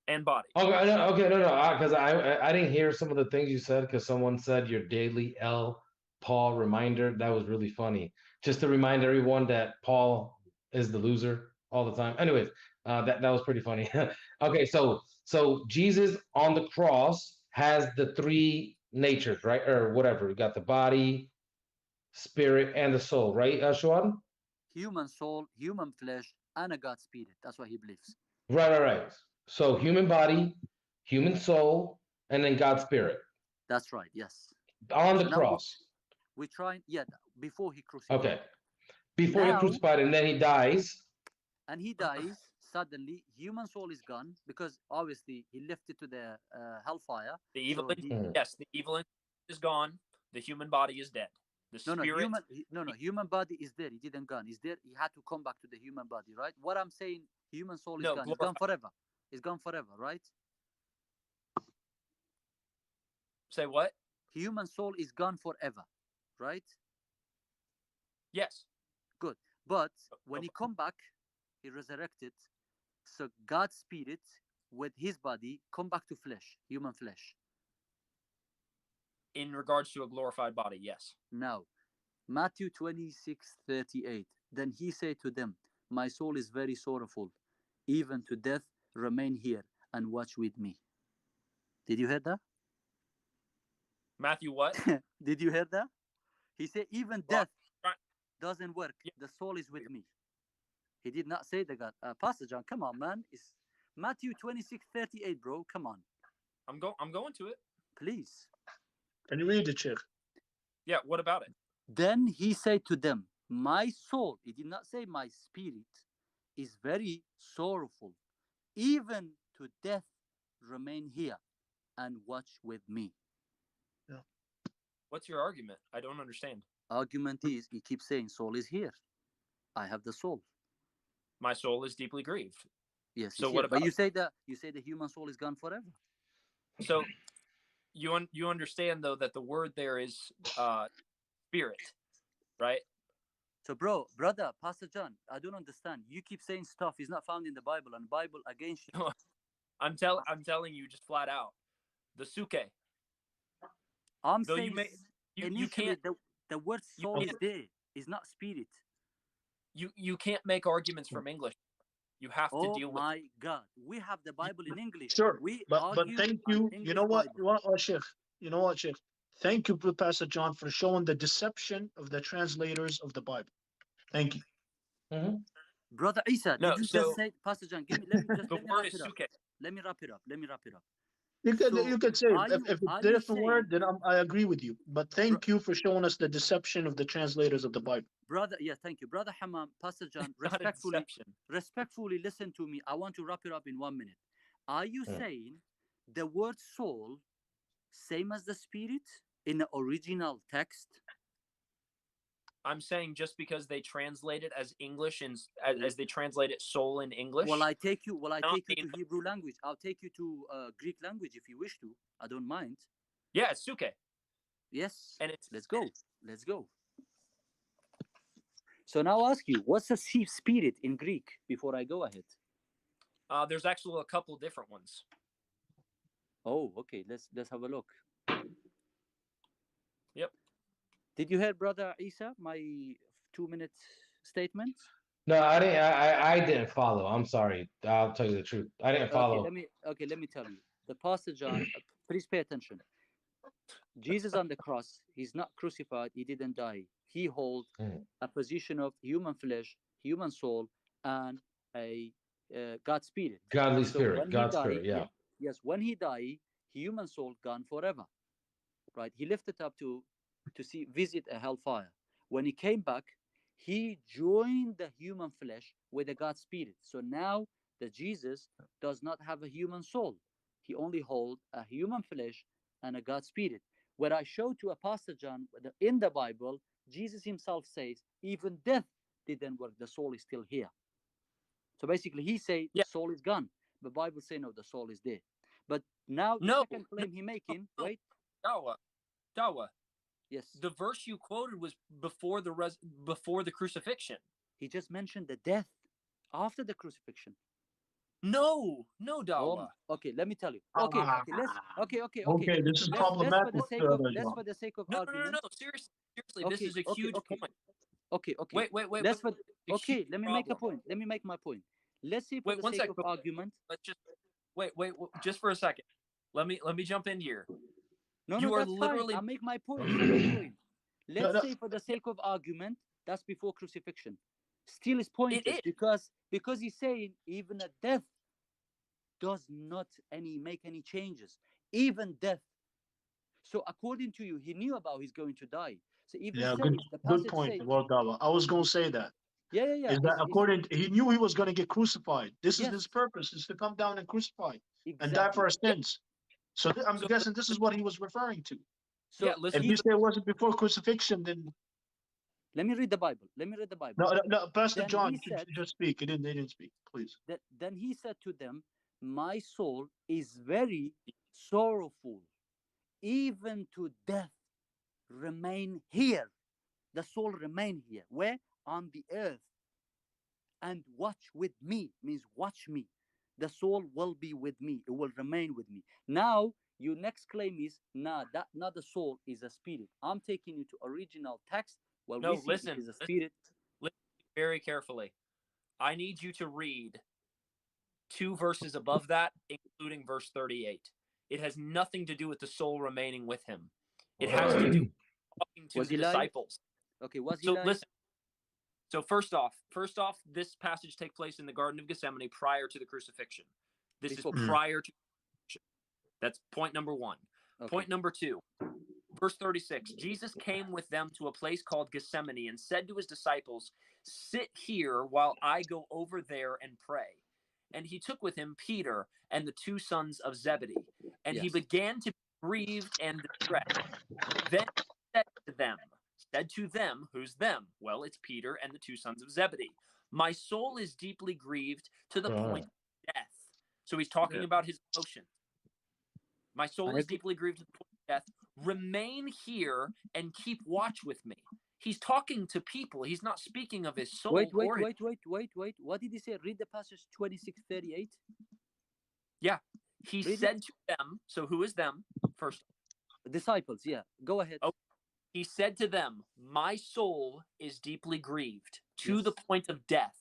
And body. Okay, no, because I didn't hear some of the things you said because someone said your daily L Paul reminder. That was really funny. Just to remind everyone that Paul is the loser all the time. Anyways, that was pretty funny. Okay, so Jesus on the cross has the three natures, right? Or whatever. You got the body, spirit, and the soul, right, Shuan? Human soul, human flesh, and a God spirit. That's what he believes. Right. So human body, human soul, and then God's spirit That's right. Yes. on the So now cross. we try. Yeah, before he crucified. Okay. Before he Now, crucified and then he dies. and he dies suddenly. Human soul is gone because obviously he left it to the hellfire. The evil. So he Mm. Yes, the evil is gone. The human body is dead. The no spirit. human body is there. He didn't gone. He's there. He had to come back to the human body, right? What I'm saying, human soul is No, gone. It's gone glorified. forever. It's gone forever, right? Say what? Human soul is gone forever, right? Yes. Good. But Go when he for it. come back, he resurrected. So God's spirit with his body come back to flesh, human flesh. In regards to a glorified body, yes. Now, Matthew 26:38. Then he said to them, my soul is very sorrowful, even to death. Remain here and watch with me. Did you hear that? Matthew, what? Did you hear that? He said, even Well, death doesn't work. Yeah. The soul is with me. He did not say the God. Pastor John, come on, man. It's Matthew 26:38, bro. Come on, I'm going to it. please. Can you read it, Sheikh? Yeah. What about it? Then he said to them, my soul, he did not say my spirit, is very sorrowful, even to death. Remain here and watch with me. What's your argument? I don't understand. Argument is, he keeps saying, soul is here. I have the soul. My soul is deeply grieved. Yes, So he's what here. But about? you say the human soul is gone forever. So you understand though that the word there is spirit, right? So, brother, Pastor John, I don't understand. You keep saying stuff is not found in the Bible, and the Bible against you. I'm telling you just flat out. The suke. I'm Though saying you initially can't the word you soul is can't there. It's not spirit. you can't make arguments from English. You have to Oh deal with. my God, we have the Bible in English. Sure, We but argue thank on you. You English know what? Bible. You know what, Sheikh? You know what, Sheikh? Thank you, Pastor John, for showing the deception of the translators of the Bible. Thank you. Mhm. Brother Isa, No, did you so just say, Pastor John? Let me the word wrap is it up. suke. Let me wrap it up. Let me wrap it up. You So could say if it's are a you different saying, word, then I agree with you. But bro, thank you for showing us the deception of the translators of the Bible. brother? Yeah, thank you, brother Hammam, Pastor John. Not a deception. Respectfully, listen to me. I want to wrap it up in 1 minute. Are you Mm. saying the word soul same as the spirit in the original text? I'm saying just because they translate it as English and as they translate it soul in English. Will I take you not to mean- Hebrew language? I'll take you to Greek language if you wish to. I don't mind. Yeah, it's suke. Yes. And it's Let's go. Let's go. So now I'll ask you, what's the spirit in Greek before I go ahead? There's actually a couple different ones. Oh, okay. Let's have a look. Yep. Did you hear, brother Isa, my 2-minute statement? No, I didn't. I didn't follow. I'm sorry. I'll tell you the truth. I didn't follow. Let me tell you. The Pastor John, please pay attention. Jesus on the cross, he's not crucified, he didn't die. He holds Mm. a position of human flesh, human soul, and a God spirit. Godly So spirit. when he God's died, spirit. Yeah. yes, when he died, human soul gone forever. Right? He lifted up to visit a hellfire. When he came back, he joined the human flesh with the God spirit. So now the Jesus does not have a human soul. He only holds a human flesh and a God spirit. Where I show to a Pastor John in the Bible, Jesus himself says, even death didn't work. The soul is still here. So basically, he said Yeah. soul is gone. The Bible say no, the soul is there. But now the No, second claim he making, no. wait, Dawa. yes, The verse you quoted was before the crucifixion. he just mentioned the death after the crucifixion. No, Dawa. Okay, let me tell you. Okay, okay. Okay, this is Let's problematic. for the sake of No. argument. Seriously, Okay, this is a huge point. Okay. Wait. Okay, let me make a problem. point. Let me make my point. Let's say for Wait, the one sake sec. of argument. Let's just wait, just for a second. Let me jump in here. No, You are that's literally- fine. I make my point. It's not my point. Let's No. say for the sake of argument, that's before crucifixion. Still is pointless is. because he's saying even a death does not make any changes. Even death. So according to you, he knew about he's going to die. So even Yeah, says the good passage point. says, Well, Dawa. I was going to say that. yeah. Is that he knew he was going to get crucified. This is Yes. his purpose, is to come down and crucify and die Exactly. for our sins. So I'm So- guessing this is what he was referring to. So Yeah, listen If to you say it wasn't before crucifixion, then let me read the Bible. no. Pastor Then John, he said, just speak. They didn't speak. Please. then he said to them, my soul is very sorrowful, even to death. Remain here. The soul remain here. Where? On the earth. And watch with me means watch me. The soul will be with me. It will remain with me. Now, your next claim is, nah, that not the soul is a spirit. I'm taking you to original text where we No, see listen. it is a spirit. Listen very carefully. I need you to read 2 verses above that, including verse 38. It has nothing to do with the soul remaining with him. It has to do with talking to Was the he lying? disciples. Okay, was he So lying? listen. So first off, this passage takes place in the Garden of Gethsemane prior to the crucifixion. This Before- is prior to. That's point number 1. Okay. Point number 2. Verse 36, Jesus came with them to a place called Gethsemane and said to his disciples, sit here while I go over there and pray. And he took with him Peter and the 2 sons of Zebedee. And he Yes. began to be grieved and distressed. Then he said to them, who's them? Well, it's Peter and the 2 sons of Zebedee. My soul is deeply grieved to the point of death. So he's talking about his emotion. My soul is deeply grieved to the point of death. Remain here and keep watch with me. He's talking to people. He's not speaking of his soul. Wait. What did he say? Read the passage 26:38. Yeah. He Read said to them, so who is them? First. Disciples, yeah. Go ahead. Oh, he said to them, my soul is deeply grieved to the point of death.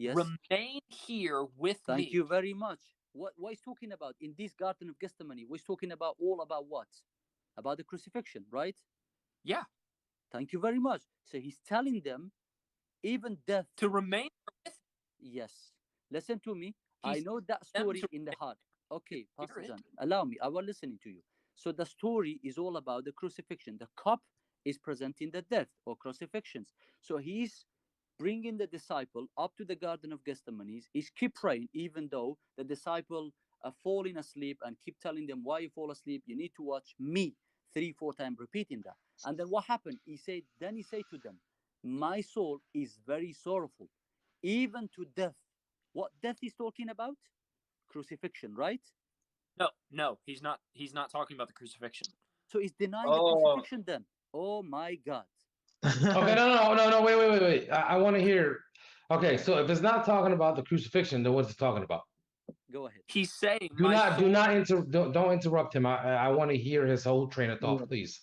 Yes. Remain here with me. Thank you very much. What is talking about in this Garden of Gethsemane? We're talking about all about what? About the crucifixion, right? Yeah. Thank you very much. So he's telling them, even death. To remain with. Yes. Listen to me. I He's know that story in the heart. Okay, Pastor Spirit. Jan, allow me. I was listening to you. So the story is all about the crucifixion. The cup is presenting the death or crucifixions. So he's bringing the disciple up to the Garden of Gethsemane. He's keep praying, even though the disciple are falling asleep, and keep telling them, why you fall asleep? You need to watch me. 3-4 times repeating that. And then what happened? He said to them, my soul is very sorrowful, even to death. What death is talking about? Crucifixion, right? No, he's not talking about the crucifixion. So he's denying the crucifixion then. Oh my God. Okay, no, wait. I want to hear. Okay, so if it's not talking about the crucifixion, then what's it talking about? Go ahead. He's saying, don't interrupt him. I want to hear his whole train of thought, please.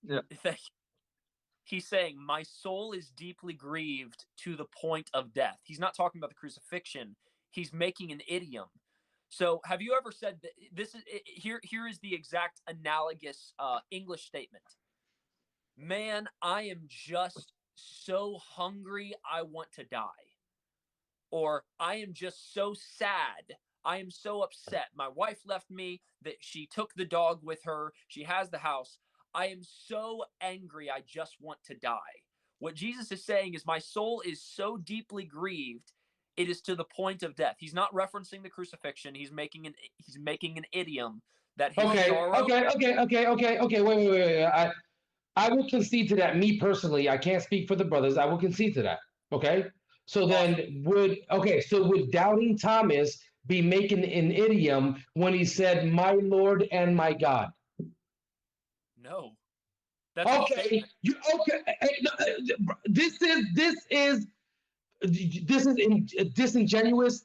Yeah. He's saying, my soul is deeply grieved to the point of death. He's not talking about the crucifixion. He's making an idiom. So have you ever said that here is the exact analogous English statement. Man, I am just so hungry, I want to die. Or I am just so sad, I am so upset. My wife left me, that she took the dog with her. She has the house. I am so angry, I just want to die. What Jesus is saying is, my soul is so deeply grieved, it is to the point of death. He's not referencing the crucifixion. He's making an idiom that his sorrow. Okay. Wait. I will concede to that. Me personally, I can't speak for the brothers. I will concede to that. Okay. So then would doubting Thomas be making an idiom when he said, my Lord and my God? No. That's okay. This is disingenuous.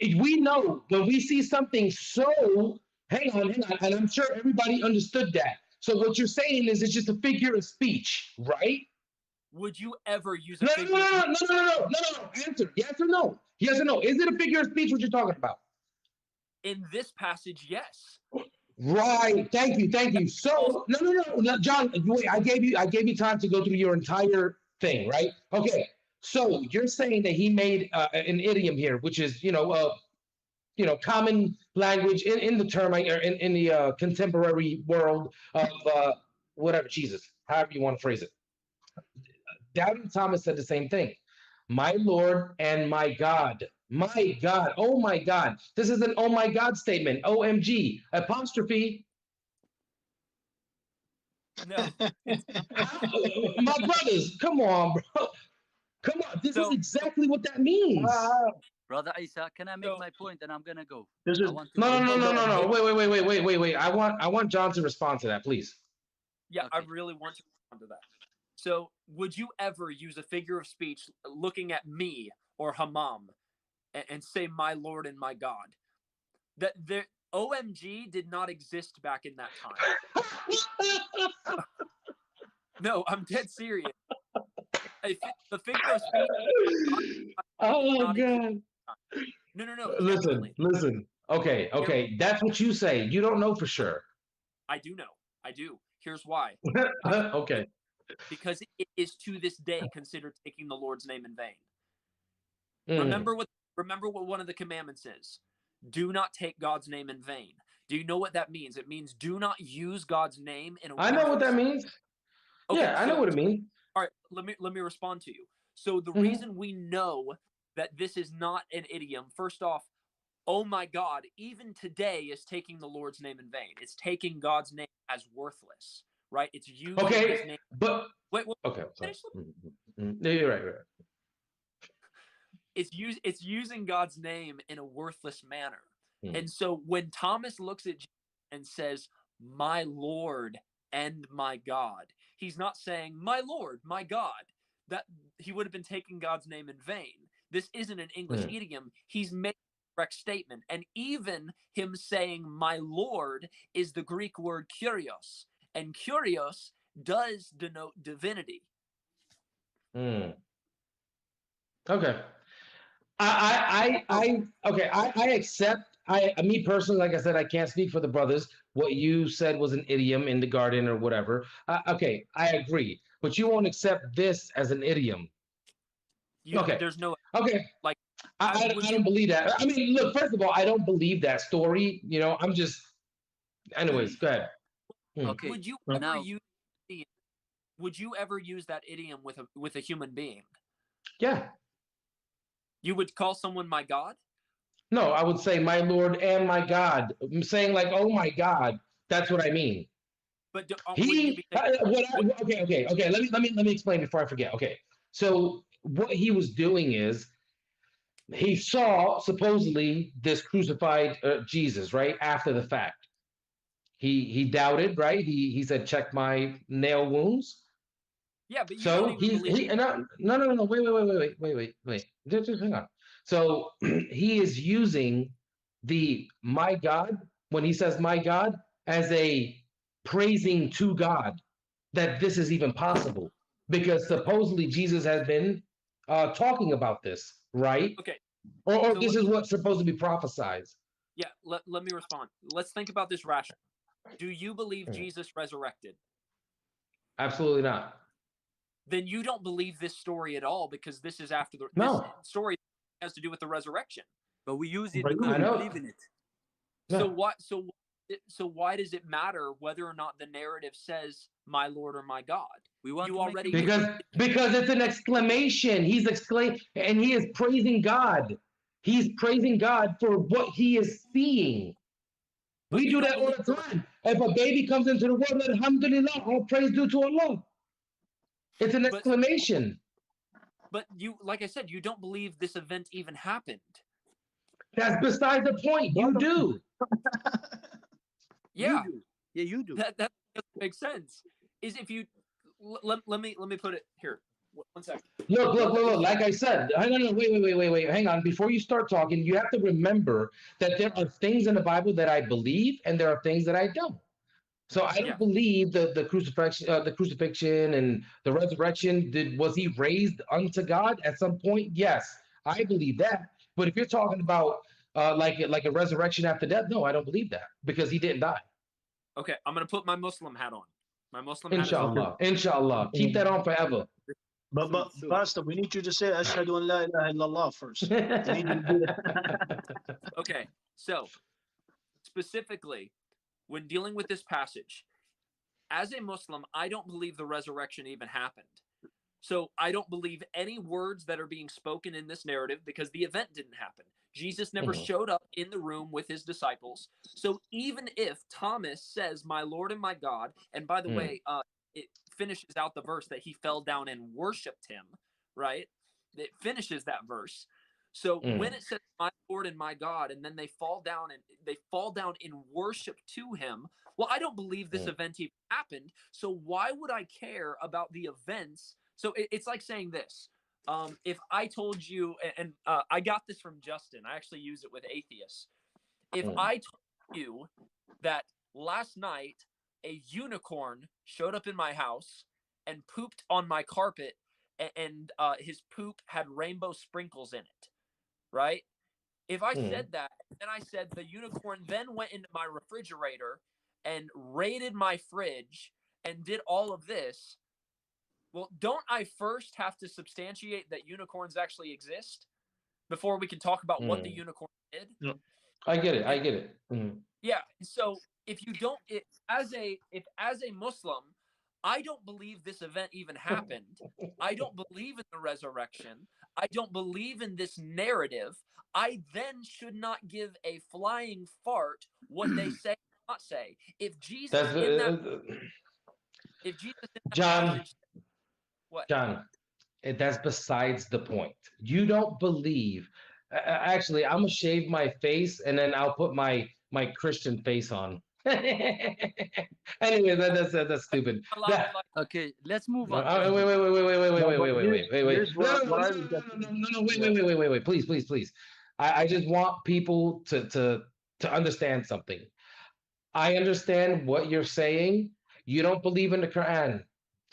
We know when we see something so, hang on, and I'm sure everybody understood that. So what you're saying is it's just a figure of speech, right? Would you ever use a No. figure? No. Answer. Yes or no? Yes or no? Is it a figure of speech what you're talking about? In this passage, yes. Right. Thank you. So no, John. Wait, I gave you time to go through your entire thing, right? Okay. So you're saying that he made an idiom here, which is common language in the term or in the contemporary world of whatever, Jesus, however you want to phrase it. Doubting Thomas said the same thing. My Lord and my God. My God. Oh my God. This is an oh my God statement. OMG. Apostrophe. No. My brothers, come on, bro. Come on. This is exactly what that means. Brother Isa, can I make my point? And I'm gonna go. No. Wait. I want John to respond to that, please. Yeah, okay. I really want to respond to that. So, would you ever use a figure of speech looking at me or Hammam and say, my Lord and my God? That the OMG did not exist back in that time. No, I'm dead serious. The figure of speech. Oh, God. No. Listen. Okay. That's what you say. You don't know for sure. I do know. I do. Here's why. Okay. Because it is to this day considered taking the Lord's name in vain. Remember what one of the commandments is. Do not take God's name in vain. Do you know what that means? It means do not use God's name in a way. I know what that means. Okay, yeah, I know what it means. All right, let me respond to you. So the reason we know that this is not an idiom, first off, oh my God, even today is taking the Lord's name in vain. It's taking God's name as worthless, right? It's using his name. But wait. Okay. No, you're right. It's using God's name in a worthless manner. And so when Thomas looks at Jesus and says, my Lord and my God, he's not saying, my Lord, my God. That he would have been taking God's name in vain. This isn't an English idiom. He's making a correct statement. And even him saying, my Lord, is the Greek word kurios. And kurios does denote divinity. Okay. Okay. I accept. Me personally, like I said, I can't speak for the brothers. What you said was an idiom in the garden or whatever. Okay, I agree, but you won't accept this as an idiom. Okay. There's no, Okay. like, I would don't you, believe that. I mean, look. First of all, I don't believe that story. I'm just. Anyways, go ahead. Okay, would you Well, ever now use, would you ever use that idiom with a human being? Yeah. You would call someone my God? No, I would say my Lord and my God. I'm saying like, oh my God. That's what I mean. But wouldn't you be He saying, okay. Let me explain before I forget. Okay, so what he was doing is he saw supposedly this crucified Jesus right after the fact. He doubted, right? He said, check my nail wounds. yeah, but you don't So even believe. no, wait. Just hang on. So he is using the my God when he says my God as a praising to God that this is even possible because supposedly Jesus has been talking about this, right? Okay, Or so this is what's supposed to be prophesied. yeah, let me respond. Let's think about this rationally. Do you believe Hmm. Jesus resurrected? Absolutely not. Then you don't believe this story at all because this is after this No, story has to do with the resurrection. but we use it but because I we know. believe in it. So No. what? So why does it matter whether or not the narrative says "my Lord" or "my God"? We want You to make a already Because difference. because it's an exclamation. He's exclaiming and he is praising God. He's praising God for what he is seeing. but We you do don't that all believe the time. If a baby comes into the world, alhamdulillah, all praise due to Allah. It's an but exclamation. you, like I said, you don't believe this event even happened. That's beside the point. You brother, do. You Yeah, do. Yeah, you do. that doesn't make sense. Is if you let me put it here. One second. Look. Like I said, hang on, wait. Hang on. Before you start talking, you have to remember that there are things in the Bible that I believe, and there are things that I don't. So I Yeah, don't believe the crucifixion and the resurrection. Was he raised unto God at some point? Yes, I believe that. But if you're talking about like a resurrection after death, no, I don't believe that because he didn't die. okay. I'm gonna put my Muslim hat on. My Muslim hat is on. okay. Inshallah, keep that on forever. But Sure. Pastor, we need you to say Ashhadu an la ilaha illallah first. I need you to do that. Okay, so specifically, when dealing with this passage, as a Muslim, I don't believe the resurrection even happened. So I don't believe any words that are being spoken in this narrative because the event didn't happen. Jesus never Mhm, showed up in the room with his disciples. So even if Thomas says, "My Lord and my God," and by the mhm, way, it finishes out the verse that he fell down and worshipped him, right? It finishes that verse. So when mhm, it says "my Lord and my God," and then they fall down in worship to him, well, I don't believe this mhm, event even happened. So why would I care about the events? So it's like saying this. If I told you, and I got this from Justin, I actually use it with atheists. If mhm, I told you that last night a unicorn showed up in my house and pooped on my carpet, and his poop had rainbow sprinkles in it, right? If I mhm, said that, then I said the unicorn then went into my refrigerator and raided my fridge and did all of this, well, don't I first have to substantiate that unicorns actually exist before we can talk about what the mhm. unicorn did? No. I get it. I And get it. Mhm, yeah, so if you don't, if as a Muslim, I don't believe this event even happened. I don't believe in the resurrection. I don't believe in this narrative. I then should not give a flying fart what they say or not say. That's If Jesus in that John. passage, what? John. That's besides the point. You don't believe. Actually, I'm gonna shave my face and then I'll put my Christian face on. Anyway, that's stupid. Allowed That to like. Okay, let's move no, on. Let's wait, move wait, on. wait, wait, wait, wait, wait, No, wait, but wait, wait, here's wait, wait, wait. here's No, what I no, would get. wait, Yeah. wait. Please. I just want people to understand something. I understand what you're saying. You don't believe in the Quran,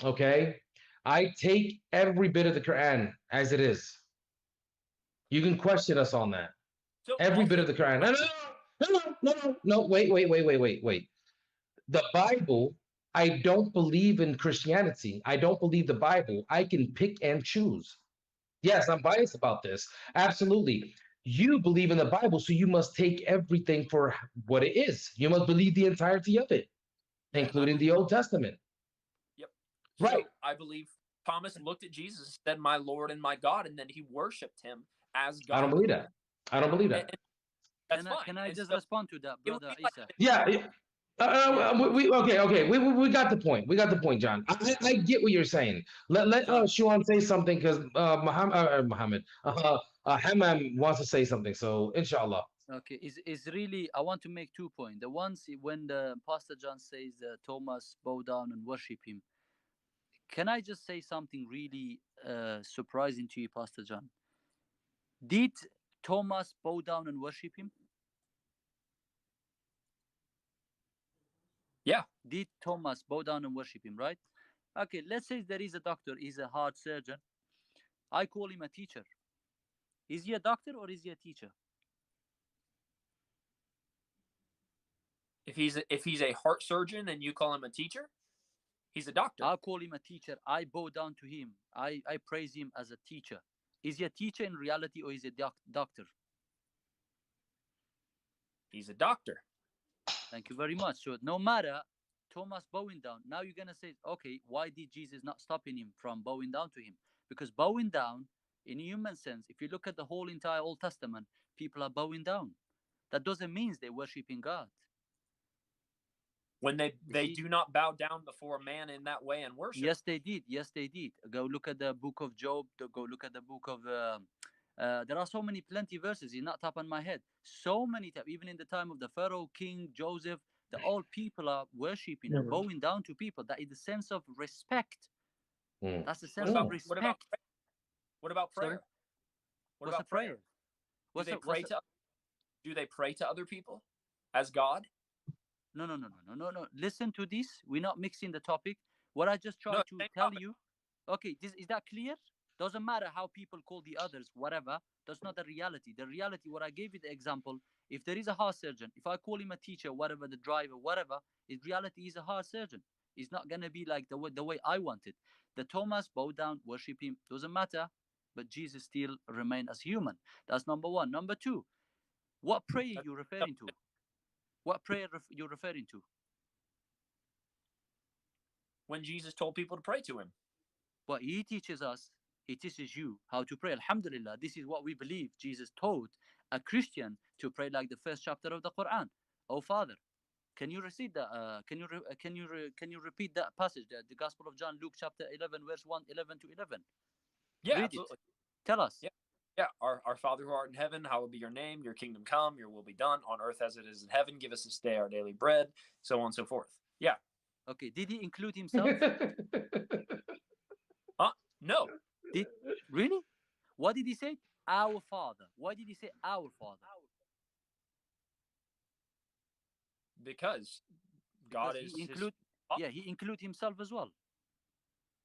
okay? I take every bit of the Quran as it is. You can question us on that. So Every bit also, of the Quran. No. Wait. The Bible, I don't believe in Christianity. I don't believe the Bible. I can pick and choose. Yes, I'm biased about this. Absolutely. You believe in the Bible, so you must take everything for what it is. You must believe the entirety of it, yeah, and I including believe. the Old Testament. Yep. Right. So I believe Thomas looked at Jesus and said, "My Lord and my God," and then he worshipped him as I don't God. believe that. I don't believe that. And that's fine. Can I And just so respond to that, it would brother be like Isa? Yeah. Yeah. Okay. We got the point. We got the point, John. I get what you're saying. Let John. Shuan say something because Hammam wants to say something. So inshallah. Okay, is really I want to make 2 points. The ones when the Pastor John says Thomas bow down and worship him. Can I just say something really surprising to you, Pastor John? Did Thomas bow down and worship him? Yeah. Did Thomas bow down and worship him, right? Okay, let's say there is a doctor, he's a heart surgeon. I call him a teacher. Is he a doctor or is he a teacher? If he's a heart surgeon and you call him a teacher, he's a doctor. I call him a teacher. I bow down to him. I praise him as a teacher. Is he a teacher in reality or is he a doctor? He's a doctor. Thank you very much. So no matter Thomas bowing down, now you're gonna say, okay, why did Jesus not stopping him from bowing down to him? Because bowing down, in human sense, if you look at the whole entire Old Testament, people are bowing down. That doesn't mean they're worshiping God. When they see, do not bow down before man in that way and worship. Yes, they did. Yes, they did. Go look at the book of Job. Go look at the book of. There are so many, plenty verses. It's not top on my head. So many times, even in the time of the Pharaoh, King Joseph, the old people are worshiping and bowing down to people. That is the sense of respect. Mm. That's the What sense about of respect. what about prayer? Sorry? What What's about a prayer? Do they pray to other people as God? No. Listen to this. We're not mixing the topic. What I just tried to tell you. Okay, is that clear? Doesn't matter how people call the others, whatever. That's not the reality. The reality, what I gave you the example, if there is a heart surgeon, if I call him a teacher, whatever, the driver, whatever, in reality, he's a heart surgeon. It's not going to be like the way I want it. The Thomas bow down, worship him, doesn't matter. But Jesus still remain as human. That's number one. Number two, what prayer you referring to? What prayer you're referring to? When Jesus told people to pray to him. But he teaches us, he teaches you how to pray. Alhamdulillah, this is what we believe. Jesus taught a Christian to pray like the first chapter of the Quran. Oh Father, can you recite that? Can you repeat that passage? The Gospel of John, Luke chapter 11, verse 11 to 11. Yeah, Read absolutely. It. Tell us. Yeah. Yeah, our Father who art in heaven, hallowed be your name. Your kingdom come, your will be done on earth as it is in heaven. Give us this day our daily bread, so on and so forth. Yeah. Okay. Did he include himself? No. Really? What did he say? Our Father. Why did he say our Father? Because God is he include himself as well.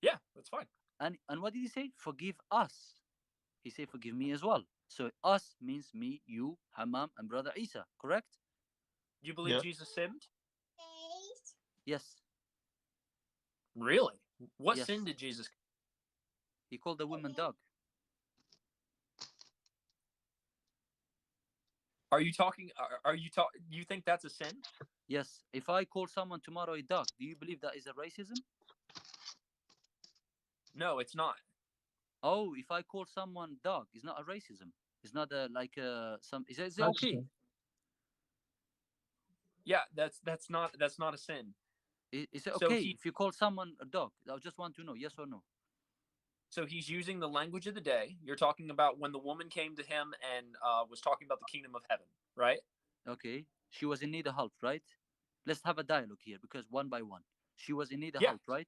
Yeah, that's fine. And what did he say? Forgive us. He said, forgive me as well. So us means me, you, Hammam, and brother Isa, correct? You believe Jesus sinned? Yes. Really? What Yes. sin did Jesus? He called the woman dog. Are you talking? You think that's a sin? Yes. If I call someone tomorrow a dog, do you believe that is a racism? No, it's not. Oh, if I call someone dog, it's not a racism. It's not some. Is it okay? Yeah, that's not a sin. Is it okay if you call someone a dog? I just want to know, yes or no. So he's using the language of the day. You're talking about when the woman came to him and was talking about the kingdom of heaven, right? Okay. She was in need of help, right? Let's have a dialogue here because one by one. She was in need of help, right?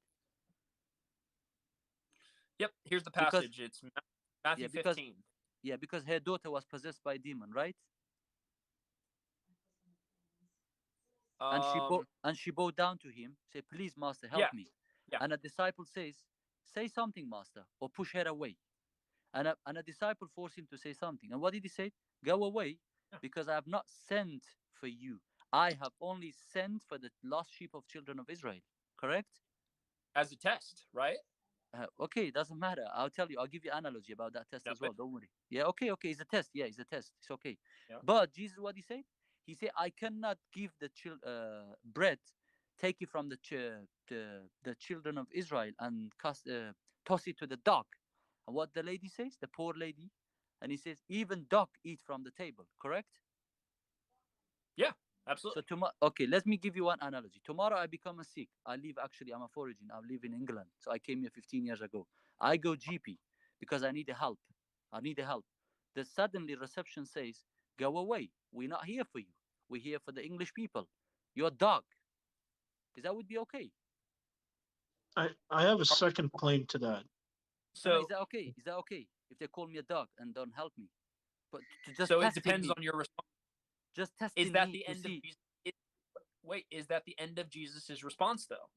Yep. Here's the passage. It's Matthew 15. Yeah, because her daughter was possessed by a demon, right? And she bowed down to him, say, please, master, help me. Yeah. And a disciple says, say something, master, or push her away. And a disciple forced him to say something. And what did he say? Go away, because I have not sent for you. I have only sent for the lost sheep of children of Israel. Correct? As a test, right? Okay, it doesn't matter. I'll tell you. I'll give you analogy about that test Yeah, as well. Don't worry. Yeah, okay, okay. It's a test. Yeah, it's a test. It's okay. yeah. But Jesus, what he said? He said, I cannot give the bread, take it from the children of Israel and toss it to the dog. And what the lady says, the poor lady, and he says, even dog eat from the table. Correct? Yeah, absolutely. So tomorrow, okay, let me give you one analogy. Tomorrow I become a Sikh. I live, actually, I'm a foreigner. I live in England. So I came here 15 years ago. I go GP because I need a help. I need a help. Then suddenly reception says, go away. We're not here for you. We're here for the English people. You're a dog. Is that would be okay? I have a second claim to that. No, So is that okay? Is that okay if they call me a dog and don't help me? But to just so it testing depends me, on your response. just testing Is that me the to end of see. Jesus? Wait, is that the end of Jesus's response though?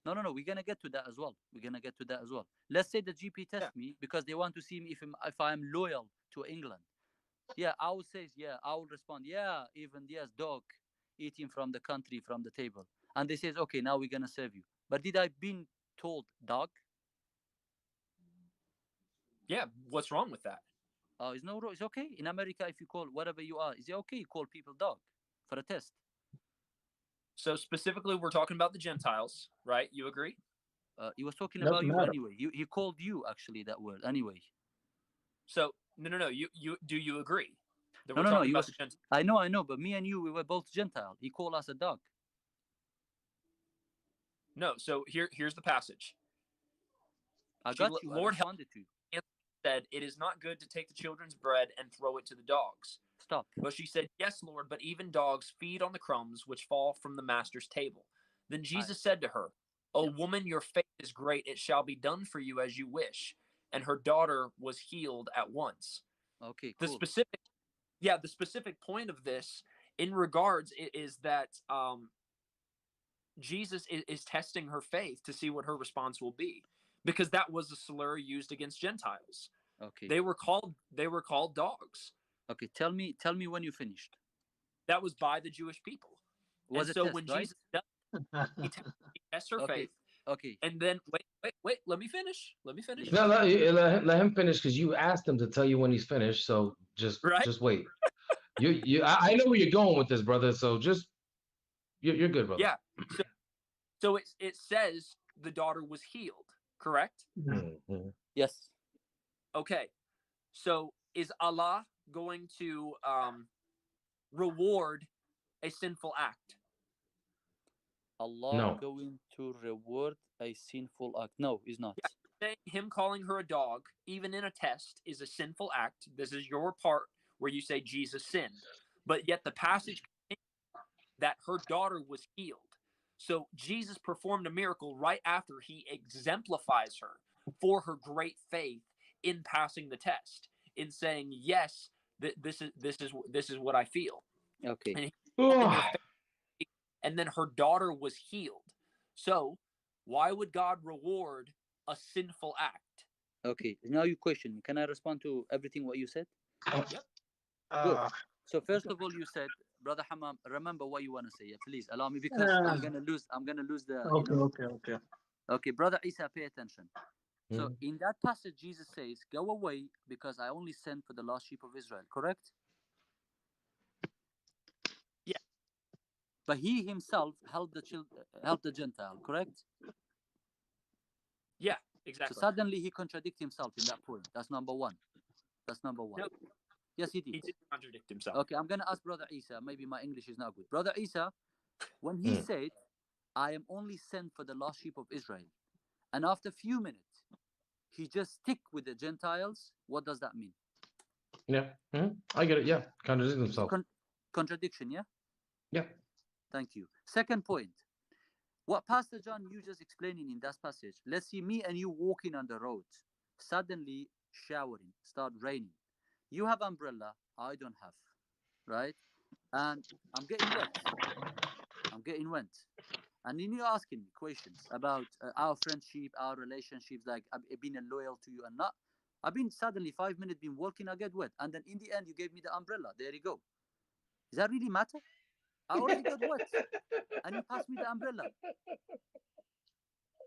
No, no, no. We're gonna get to that as well. We're gonna get to that as well. Let's say the GP Yeah. test me because they want to see me if I'm loyal to England. Yeah, I will say yeah. I will respond yeah. Even yes, dog eating from the country from the table, and they says okay. Now we're gonna serve you. But did I been told dog? Yeah, what's wrong with that? It's no. It's okay in America. If you call whatever you are, is it okay? You call people dog for a test. So specifically, we're talking about the Gentiles, right? You agree? He was talking about Doesn't you matter. anyway. He called you actually that word anyway. So no. You do you agree that No, we're no, no. talking He about was. the Gentiles? I know. But me and you, we were both Gentile. He called us a dog. No. So here's the passage. I got you. I Lord help responded to you. said, "It is not good to take the children's bread and throw it to the dogs." Stop. But she said, "Yes, Lord, but even dogs feed on the crumbs which fall from the master's table." Then Jesus said to her, "O Yeah. woman, your faith is great. It shall be done for you as you wish." And her daughter was healed at once. Okay, The cool. specific point of this in regards is that Jesus is testing her faith to see what her response will be, because that was a slur used against Gentiles. Okay. They were called dogs. Okay. Tell me when you finished. That was by the Jewish people. Was And a so test, when right? Jesus does, he tests her Okay. faith. Okay. And then wait, let me finish. Let me finish. Please. No, let him finish because you asked him to tell you when he's finished. So Right? just wait. I know where you're going with this, brother. So just you're good, brother. Yeah. So it says the daughter was healed, correct? Mhm. Yes. Okay. So is Allah going to reward a sinful act? Allah No. going to reward a sinful act? No, he's not. Yeah. Saying him calling her a dog, even in a test, is a sinful act. This is your part where you say Jesus sinned. But yet the passage that her daughter was healed. So Jesus performed a miracle right after he exemplifies her for her great faith in passing the test, in saying, yes, this is what I feel. Okay. And he in her faith, and then her daughter was healed. So why would God reward a sinful act? Okay. Now you question me. Can I respond to everything what you said? Yep. Good. Uh, So first of all, you said, brother Hammam, remember what you want to say. Yeah, please allow me because I'm gonna lose. I'm gonna lose the. okay. Okay, brother Isa, pay attention. So Mhm. in that passage, Jesus says, "Go away, because I only sent for the lost sheep of Israel." Correct? Yeah. But he himself helped helped the Gentile. Correct? Yeah, So exactly. suddenly he contradicts himself in that point. That's number one. That's number one. No, Yes, he did. he did contradict himself. Okay, I'm gonna ask brother Isa. Maybe my English is not good. Brother Isa, when he Mm. said, "I am only sent for the lost sheep of Israel," and after a few minutes, he just stick with the Gentiles. What does that mean? Yeah. I get it. Yeah. Contradict It's himself. contradiction, yeah? Yeah. Thank you. Second point. What Pastor John you just explaining in that passage. Let's see me and you walking on the road. Suddenly showering, start raining. You have umbrella, I don't have, right? And I'm getting wet. I'm getting wet. And then you're asking me questions about our friendship, our relationships, like being loyal to you and not. I've been suddenly 5 minutes been walking, I get wet, and then in the end you gave me the umbrella. There you go. Does that really matter? I already got wet, and you passed me the umbrella.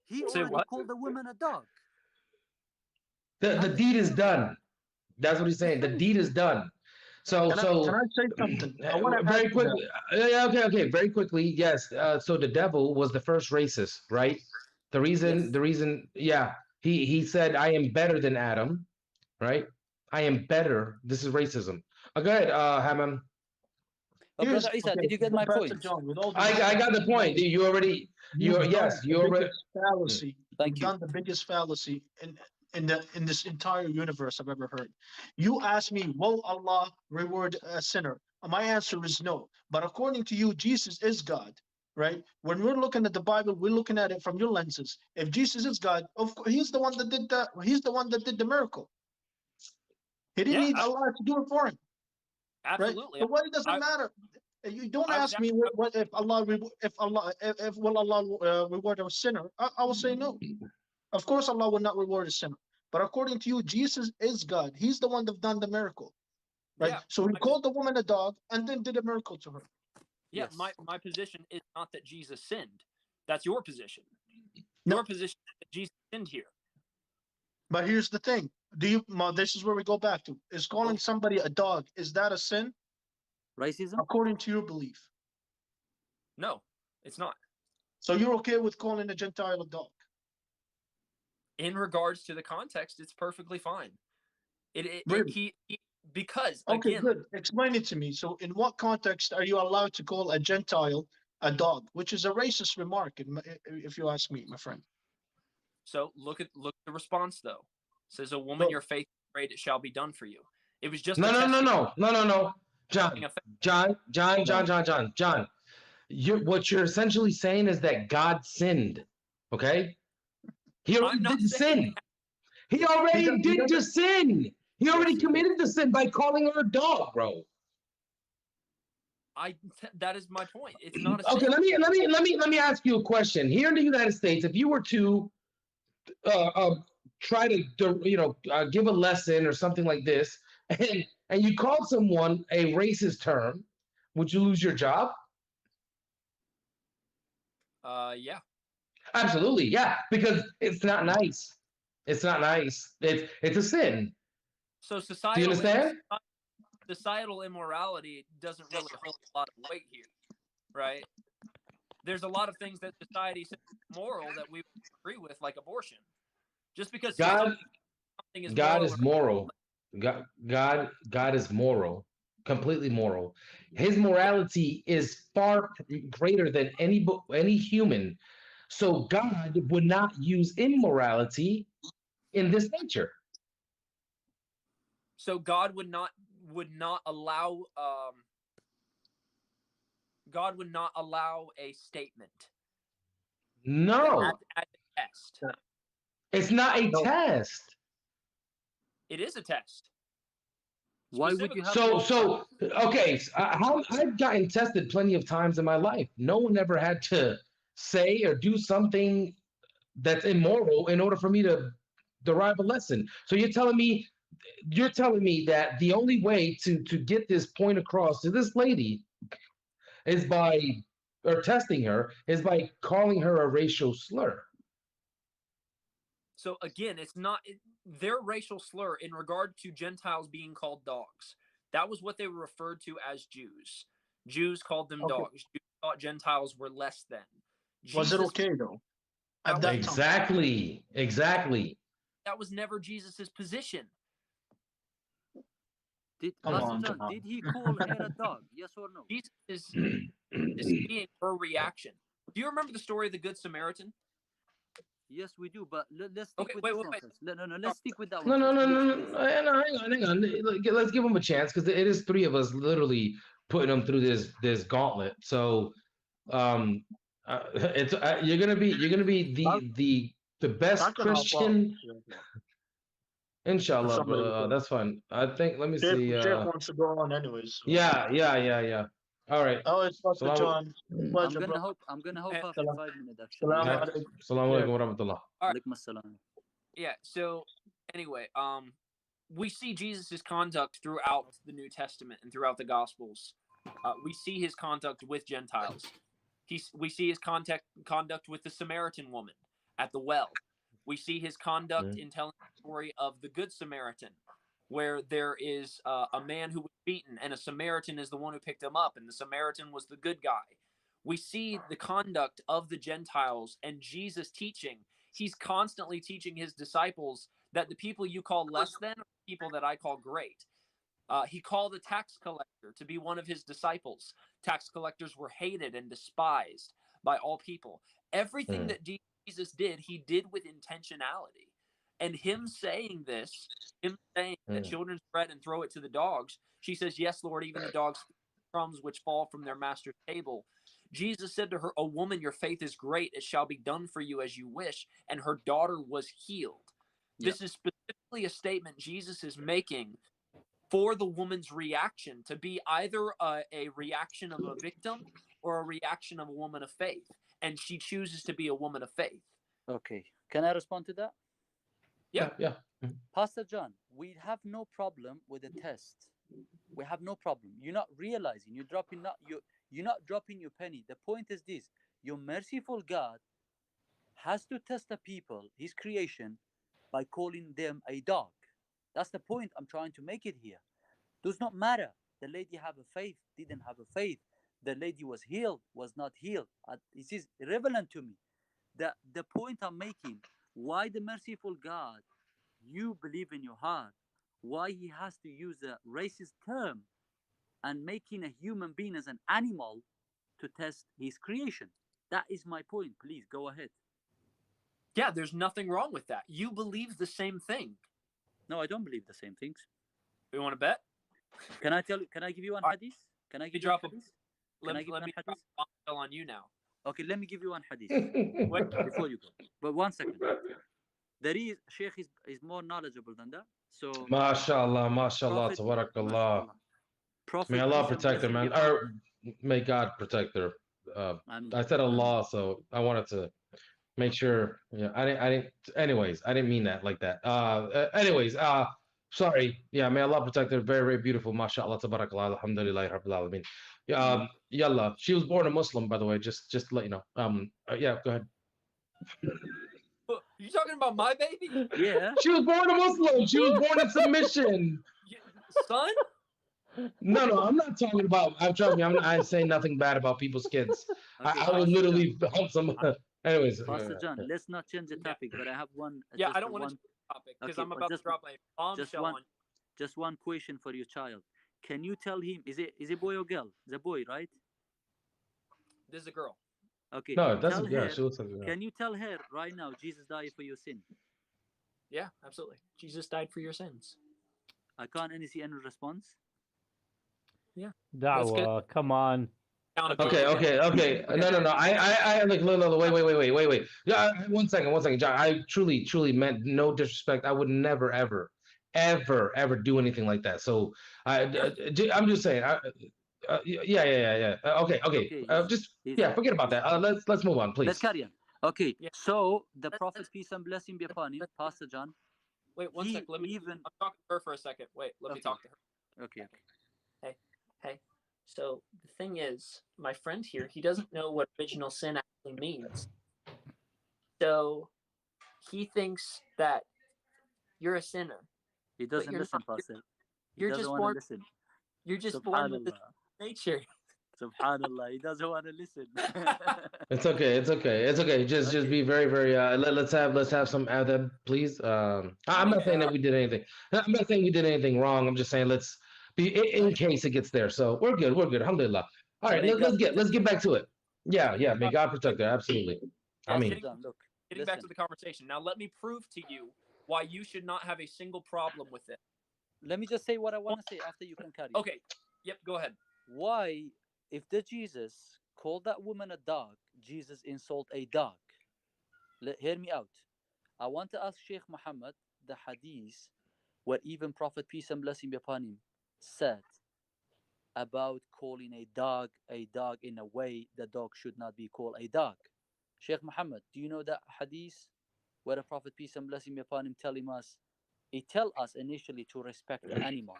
He Say already what? called the woman a dog. The deed is done. That's what he's saying. The finished. deed is done. So Can I say something? I want to very add to quickly. Yeah, okay. Very quickly. Yes. So the devil was the first racist, right? The Yes. reason. Yeah. He said, "I am better than Adam," right? I am better. This is racism. Go ahead, Hammam. Brother Isa, did you get my Pastor point? John, with all due I respect, got the point. You already. you've done Yes. the You already. biggest fallacy. Thank You've you. done the biggest fallacy in this entire universe I've ever heard. You asked me, will Allah reward a sinner? My answer is no. But according to you, Jesus is God, right? When we're looking at the Bible, we're looking at it from your lenses. If Jesus is God, of course, he's the one that did that. He's the one that did the miracle. He didn't Yeah, need Allah to do it for him, right? absolutely. So what, it doesn't I- matter. You don't I was ask me what if will Allah reward a sinner? I will say no. Of course, Allah will not reward a sinner. But according to you, Jesus is God. He's the one that done the miracle, right? Yeah, So he called the woman a dog and then did a miracle to her. Yeah, Yes. my position is not that Jesus sinned. That's your position. No. Your position is that Jesus sinned here. But here's the thing: this is where we go back to: is calling somebody a dog, is that a sin Racism? according to your belief? No, it's not. So you're okay with calling a Gentile a dog? In regards to the context, it's perfectly fine. Really? He because Okay, again, good. Explain it to me. So in what context are you allowed to call a Gentile a dog, which is a racist remark, if you ask me, my friend? so look at the response though. It says, "A woman, your faith is great; it shall be done for you." It was just No. John. What you're essentially saying is that God sinned. Okay. He already did the sin. He already did the sin. He already committed the sin by calling her a dog, bro. That is my point. It's not a Okay, sin. let me ask you a question. Here in the United States, if you were to try to give a lesson or something like this, and you called someone a racist term, would you lose your job? Yeah. Absolutely, yeah, because it's not nice. It's not nice. It's a sin. So Do you understand? societal immorality doesn't really hold a lot of weight here, right? There's a lot of things that society says moral that we agree with, like abortion. Just because something is God moral is moral. God is moral, completely moral. His morality is far greater than any human. So God would not use immorality in this nature. So God would not allow God would not allow a statement. No, As a test. it's not a test. It is a test. Why would you have Okay, I've gotten tested plenty of times in my life. No one ever had to say or do something that's immoral in order for me to derive a lesson. So you're telling me that the only way to get this point across to this lady is testing her is by calling her a racial slur. So again, it's not their racial slur in regard to Gentiles being called dogs. That was what they were referred to as Jews. Jews called them dogs. Jews thought Gentiles were less than. Was it okay though? At that Exactly. time? Exactly. That was never Jesus's position. Did he call her a dog? Yes or no? Jesus is seeing her reaction. Do you remember the story of the Good Samaritan? Yes, we do, but let's stick with wait. this one first. No, let's stick with that No, one. hang on. Let's give them a chance because it is three of us literally putting them through this gauntlet. So, you're gonna be the best Christian. Inshallah, brother. That's fine. I think. Let me see. Sheikh wants to go on anyways. So. Yeah. All right. Oh, it's Pastor John. Pleasure, I'm gonna hope after 5 minutes. Assalamu alaikum wa rahmatullah. Yeah. So, anyway, we see Jesus's conduct throughout the New Testament and throughout the Gospels. We see his conduct with Gentiles. We see his conduct with the Samaritan woman at the well. We see his conduct in telling the story of the Good Samaritan, where there is a man who was beaten, and a Samaritan is the one who picked him up, and the Samaritan was the good guy. We see the conduct of the Gentiles and Jesus teaching. He's constantly teaching his disciples that the people you call less than are people that I call great. He called a tax collector to be one of his disciples. Tax collectors were hated and despised by all people. Everything that Jesus did, he did with intentionality. And him saying this, him saying that children's bread and throw it to the dogs, she says, yes, Lord, even the dogs crumbs which fall from their master's table. Jesus said to her, "O woman, your faith is great. It shall be done for you as you wish." And her daughter was healed. Yep. This is specifically a statement Jesus is making for the woman's reaction to be either a reaction of a victim or a reaction of a woman of faith. And she chooses to be a woman of faith. Okay. Can I respond to that? Yeah. Pastor John, we have no problem with the test. We have no problem. You're not realizing you're not dropping your penny. The point is this: your merciful God has to test the people, his creation, by calling them a dog. That's the point I'm trying to make it here. Does not matter. The lady have a faith, didn't have a faith. The lady was healed, was not healed. It is irrelevant to me. The point I'm making, why the merciful God, you believe in your heart, why he has to use a racist term and making a human being as an animal to test his creation. That is my point. Please go ahead. Yeah, there's nothing wrong with that. You believe the same thing. No, I don't believe the same things. You want to bet? Can I give you one hadith? Can I give you one hadith? Let me drop on you now. Okay, let me give you one hadith before you go. But 1 second. There is Sheikh is more knowledgeable than that. So MashaAllah, tabarakallah. May Allah protect her, man. Or may God protect her. I said Allah, so I wanted to make sure. Yeah, I didn't. Anyways, I didn't mean that like that. Sorry. Yeah, may Allah protect her. Very, very beautiful. MashaAllah, tabarakallah. Alhamdulillah, rabbil alameen. Yalla. She was born a Muslim, by the way. Just to let you know. Yeah, go ahead. You talking about my baby? Yeah. She was born a Muslim. She was born in submission. Son? No, I'm not talking about. I'm telling you, I'm saying nothing bad about people's kids. Okay, I would literally help some. Anyways, Pastor John, let's not change the topic. But I have one. Yeah, I don't want to change the topic because I'm about to drop a bombshell on. Just one question for your child. Can you tell him? Is it boy or girl? It's a boy, right? This is a girl. Okay. No, it doesn't. Yeah, she looks like a girl. Can you tell her right now, Jesus died for your sin? Yeah, absolutely. Jesus died for your sins. I can't see any response. Yeah. Dawah, come on. Okay. No. I like no. Wait. Yeah, 1 second, John. I truly meant no disrespect. I would never, ever do anything like that. So I'm just saying. Yeah. Okay. Forget about that. Let's move on, please. Let's carry on. Okay. Yeah. So the Prophet, peace and blessing be upon him, Pastor John. Wait 1 second. I'm talking to her for a second. Wait, let me talk to her. Okay. Hey. So the thing is, my friend here, he doesn't know what original sin actually means. So he thinks that you're a sinner. He doesn't listen, Pastor. You're just born. Listen. You're just born with this nature. Subhanallah, he doesn't want to listen. It's okay. Just be very, very. Let's have some adab, please. I'm not saying that we did anything. I'm not saying we did anything wrong. I'm just saying let's be in case it gets there. So we're good. Alhamdulillah. All right, let's get back to it. Yeah. May God protect her. Absolutely. I mean, getting back to the conversation now. Let me prove to you why you should not have a single problem with it. Let me just say what I want to say after you can carry. Okay. Yep. Go ahead. Why, if the Jesus called that woman a dog, Jesus insult a dog? Hear me out. I want to ask Sheikh Muhammad the hadith where even Prophet peace and blessing be upon him said about calling a dog in a way the dog should not be called a dog. Sheikh Muhammad, do you know that hadith where the Prophet peace and blessing be upon him telling us it tell us initially to respect the animal.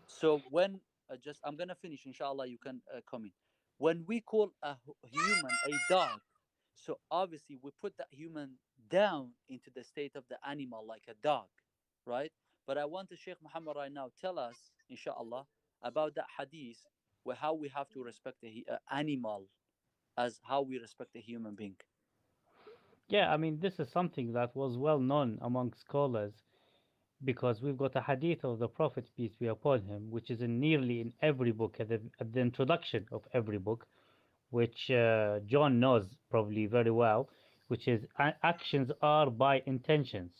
So when just I'm gonna finish, inshallah, you can come in. When we call a human a dog, so obviously we put that human down into the state of the animal like a dog, right? But I want the Sheikh Muhammad right now tell us, inshallah, about that hadith where how we have to respect the animal as how we respect a human being. Yeah, I mean, this is something that was well known among scholars because we've got a hadith of the Prophet, peace be upon him, which is in nearly in every book, at the introduction of every book, which John knows probably very well, which is actions are by intentions.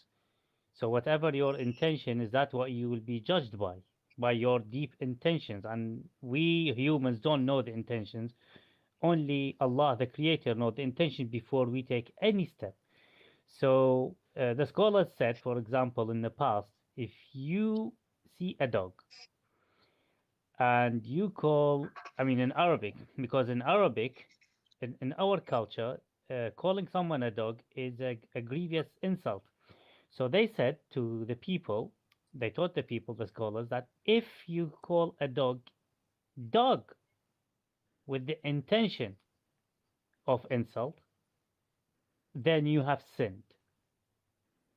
So whatever your intention is, that what you will be judged by your deep intentions. And we humans don't know the intentions. Only Allah, the Creator, knows the intention before we take any step. So the scholars said, for example, in the past, if you see a dog and you call, I mean, in Arabic, because in Arabic, in our culture, calling someone a dog is a grievous insult. So they said to the people, they taught the people, the scholars, that if you call a dog dog with the intention of insult, then you have sinned.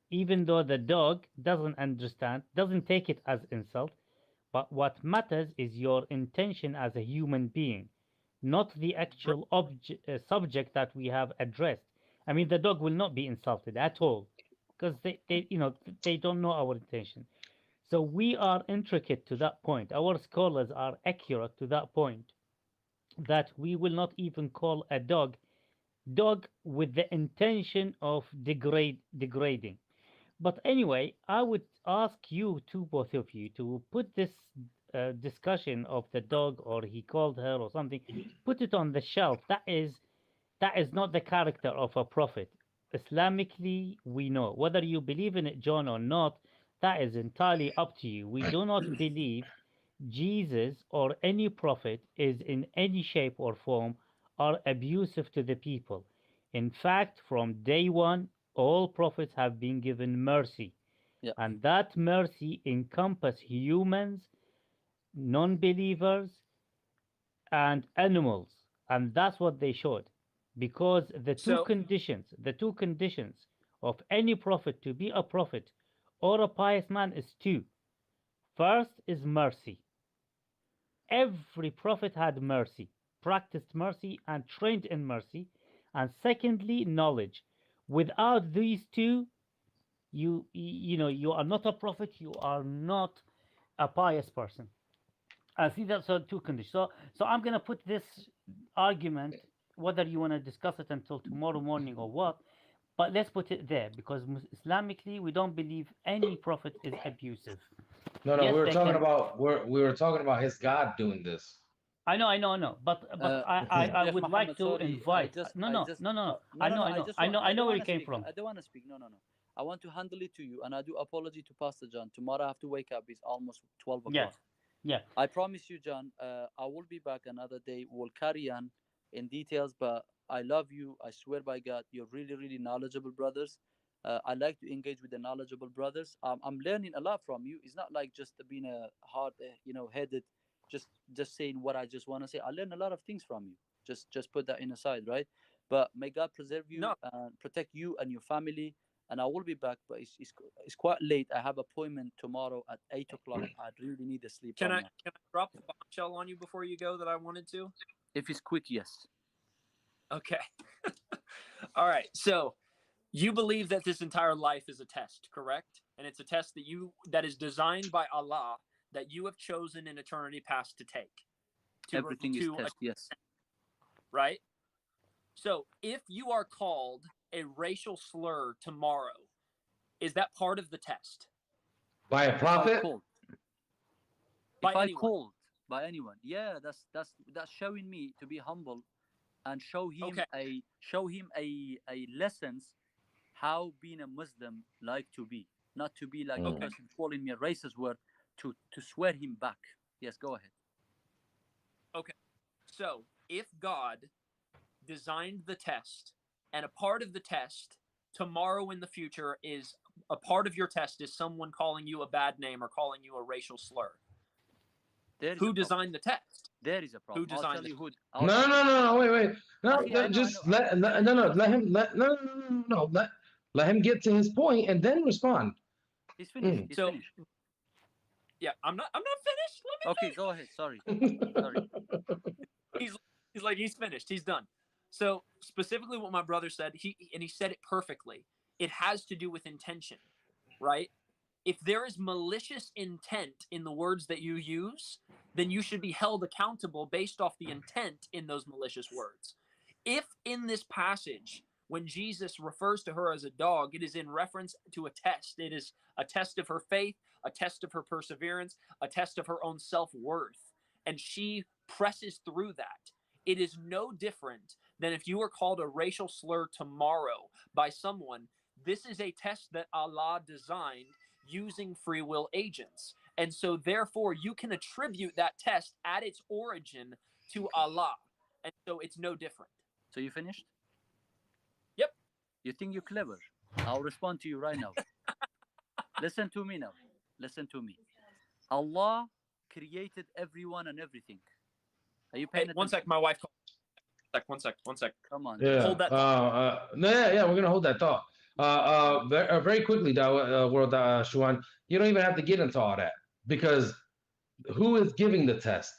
Even though the dog doesn't understand, doesn't take it as insult, but what matters is your intention as a human being, not the actual subject that we have addressed. I mean, the dog will not be insulted at all because they don't know our intention. So we are intricate to that point. Our scholars are accurate to that point that we will not even call a dog with the intention of degrading. But anyway, I would ask you to both of you to put this discussion of the dog or he called her or something, put it on the shelf. That is not the character of a prophet. Islamically, we know whether you believe in it, John, or not. That is entirely up to you. We do not believe Jesus or any prophet is in any shape or form are abusive to the people. In fact, from day one, all prophets have been given mercy, Yeah. and that mercy encompass humans, non-believers, and animals, and that's what they showed. Because So the two conditions of any prophet to be a prophet or a pious man is two. First is mercy. Every prophet had mercy, practiced mercy, and trained in mercy. And secondly, knowledge. Without these two, you are not a prophet. You are not a pious person. I see that's two conditions. So I'm gonna put this argument, whether you want to discuss it until tomorrow morning or what, but let's put it there because Islamically we don't believe any prophet is abusive. No, no, Yes, we were they talking can. about we were talking about his God doing this. I know, but I Sheikh would like Muhammad, to sorry, I invite. just, No, I no, just, no, no, no. no, no, no. I I know don't where want it to came speak. from. I don't want to speak. No, no, no. I want to handle it to you, and I do apology to Pastor John. Tomorrow I have to wake up. It's almost 12 o'clock. Yes, yeah. I promise you, John. I will be back another day. We'll carry on in details, but I love you. I swear by God, you're really, really knowledgeable brothers. I like to engage with the knowledgeable brothers. I'm learning a lot from you. It's not like just being a hard, headed, just saying what I just want to say. I learn a lot of things from you. Just put that in aside, right? But may God preserve you no, and protect you and your family. And I will be back, but it's quite late. I have appointment tomorrow at 8 o'clock. I really need to sleep can right I now. can I drop the bombshell on you before you go that I wanted to? If it's quick, yes. Okay. All right. So you believe that this entire life is a test, correct? And it's a test that is designed by Allah that you have chosen in eternity past to take. Everything is test, yes. Right? So if you are called a racial slur tomorrow, is that part of the test? By a If I prophet? called, By if I anyone? called by anyone, yeah, that's showing me to be humble and Okay. show him a lessons how being a Muslim like to be, not to be like a Okay. person calling me a racist word to swear him back. Yes, go ahead. Okay. So if God designed the test and a part of the test tomorrow in the future is a part of your test is someone calling you a bad name or calling you a racial slur. There is Who a problem. designed the test? There is a problem. Who designed I'll tell you it? who. No, wait. No, Okay, I know, just I know. let him get to his point and then respond. He's finished. He's So, finished. yeah, I'm not finished. Let me Okay, finish. go ahead. Sorry. Sorry. He's like, he's finished. He's done. So specifically what my brother said, he said it perfectly. It has to do with intention, right? If there is malicious intent in the words that you use, then you should be held accountable based off the intent in those malicious words. If in this passage, when Jesus refers to her as a dog, it is in reference to a test. It is a test of her faith, a test of her perseverance, a test of her own self-worth. And she presses through that. It is no different than if you were called a racial slur tomorrow by someone. This is a test that Allah designed using free will agents. And so therefore you can attribute that test at its origin to Allah. And so it's no different. So you finished? Yep. You think you're clever? I'll respond to you right now. Listen to me now. Listen to me. Allah created everyone and everything. Are you paying Hey, attention? one sec, my wife called. One sec. Come on. Yeah. Hold that Yeah, we're gonna hold that thought. Very quickly, world Shuan, you don't even have to get into all that because who is giving the test?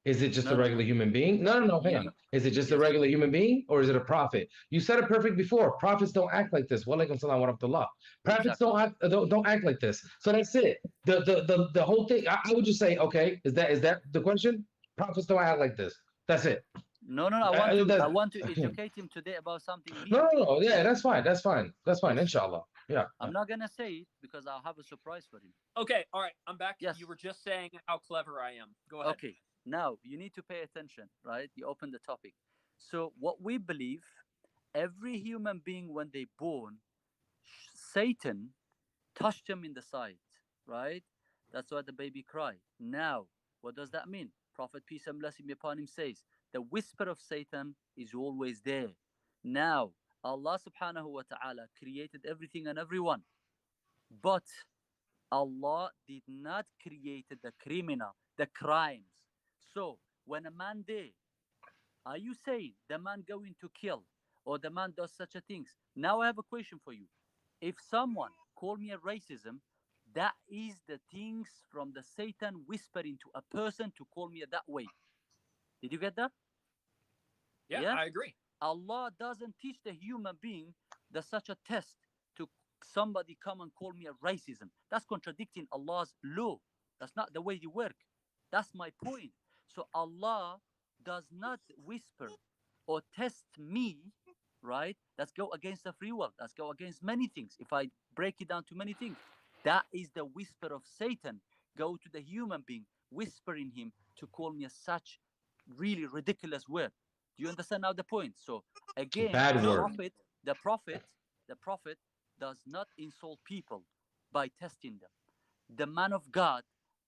Is it just a regular human being? No, hang on. Is it just a regular human being or is it a prophet? You said it perfect before. Prophets don't act like this. Walaikum salam wa rahmatullah. Prophets don't act like this. So that's it. The whole thing. I would just say, okay, is that the question? Prophets don't act like this. That's it. No. I want to educate him today about something new. No. Yeah, that's fine. Inshallah. Yeah. I'm not gonna say it because I'll have a surprise for him. Okay, all right, I'm back. Yes. You were just saying how clever I am. Go ahead. Okay. Now you need to pay attention, right? You open the topic. So what we believe, every human being when they born, Satan touched him in the side, right? That's why the baby cried. Now, what does that mean? Prophet peace and blessing be upon him says, the whisper of Satan is always there. Now, Allah subhanahu wa ta'ala created everything and everyone. But Allah did not create the criminal, the crimes. So when a man there, are you saying the man going to kill or the man does such a things? Now I have a question for you. If someone call me a racism, that is the things from the Satan whispering to a person to call me that way. Did you get that? Yeah, I agree. Allah doesn't teach the human being that such a test to somebody come and call me a racism. That's contradicting Allah's law. That's not the way you work. That's my point. So Allah does not whisper or test me, right? Let's go against the free will. Let's go against many things. If I break it down to many things, that is the whisper of Satan. Go to the human being, whispering him to call me a such really ridiculous word. Do you understand now the point? So again, the prophet does not insult people by testing them. The man of God,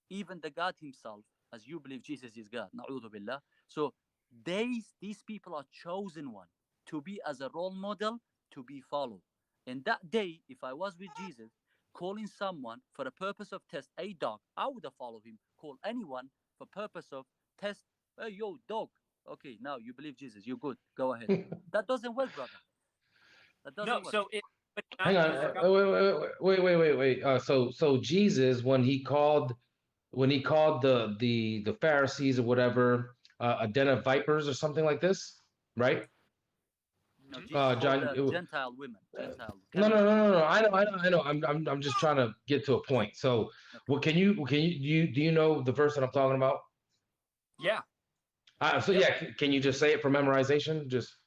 even the God himself, as you believe Jesus is God, na'udhu billah. So these people are chosen one to be as a role model, to be followed. And that day, if I was with Jesus, calling someone for the purpose of test a dog, I would have followed him. Call anyone for purpose of test, hey, yo, dog. Okay, now you believe Jesus, you're good. Go ahead. That doesn't work, brother. That doesn't work. So hang on. Wait. So Jesus, when he called the Pharisees or whatever, a den of vipers or something like this, right? No, John, Gentile women. No. I know. I'm just trying to get to a point. So, what do you know the verse that I'm talking about? Yeah. Can you just say it for memorization? Just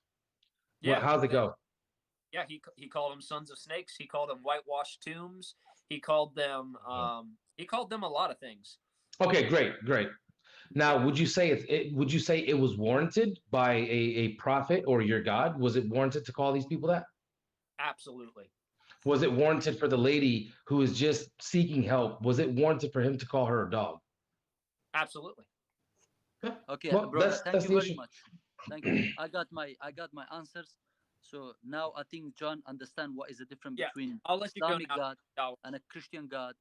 how's it go? Yeah, he called them sons of snakes. He called them whitewashed tombs. He called them a lot of things. Okay, great. Now, would you say it was warranted by a prophet or your God? Was it warranted to call these people that? Absolutely. Was it warranted for the lady who is just seeking help? Was it warranted for him to call her a dog? Absolutely. Okay, well, brother, thank you very much. Thank you. I got my answers. So now I think John understand what is the difference Yeah, between I'll let you go Islamic now. God Yahweh. and a Christian God.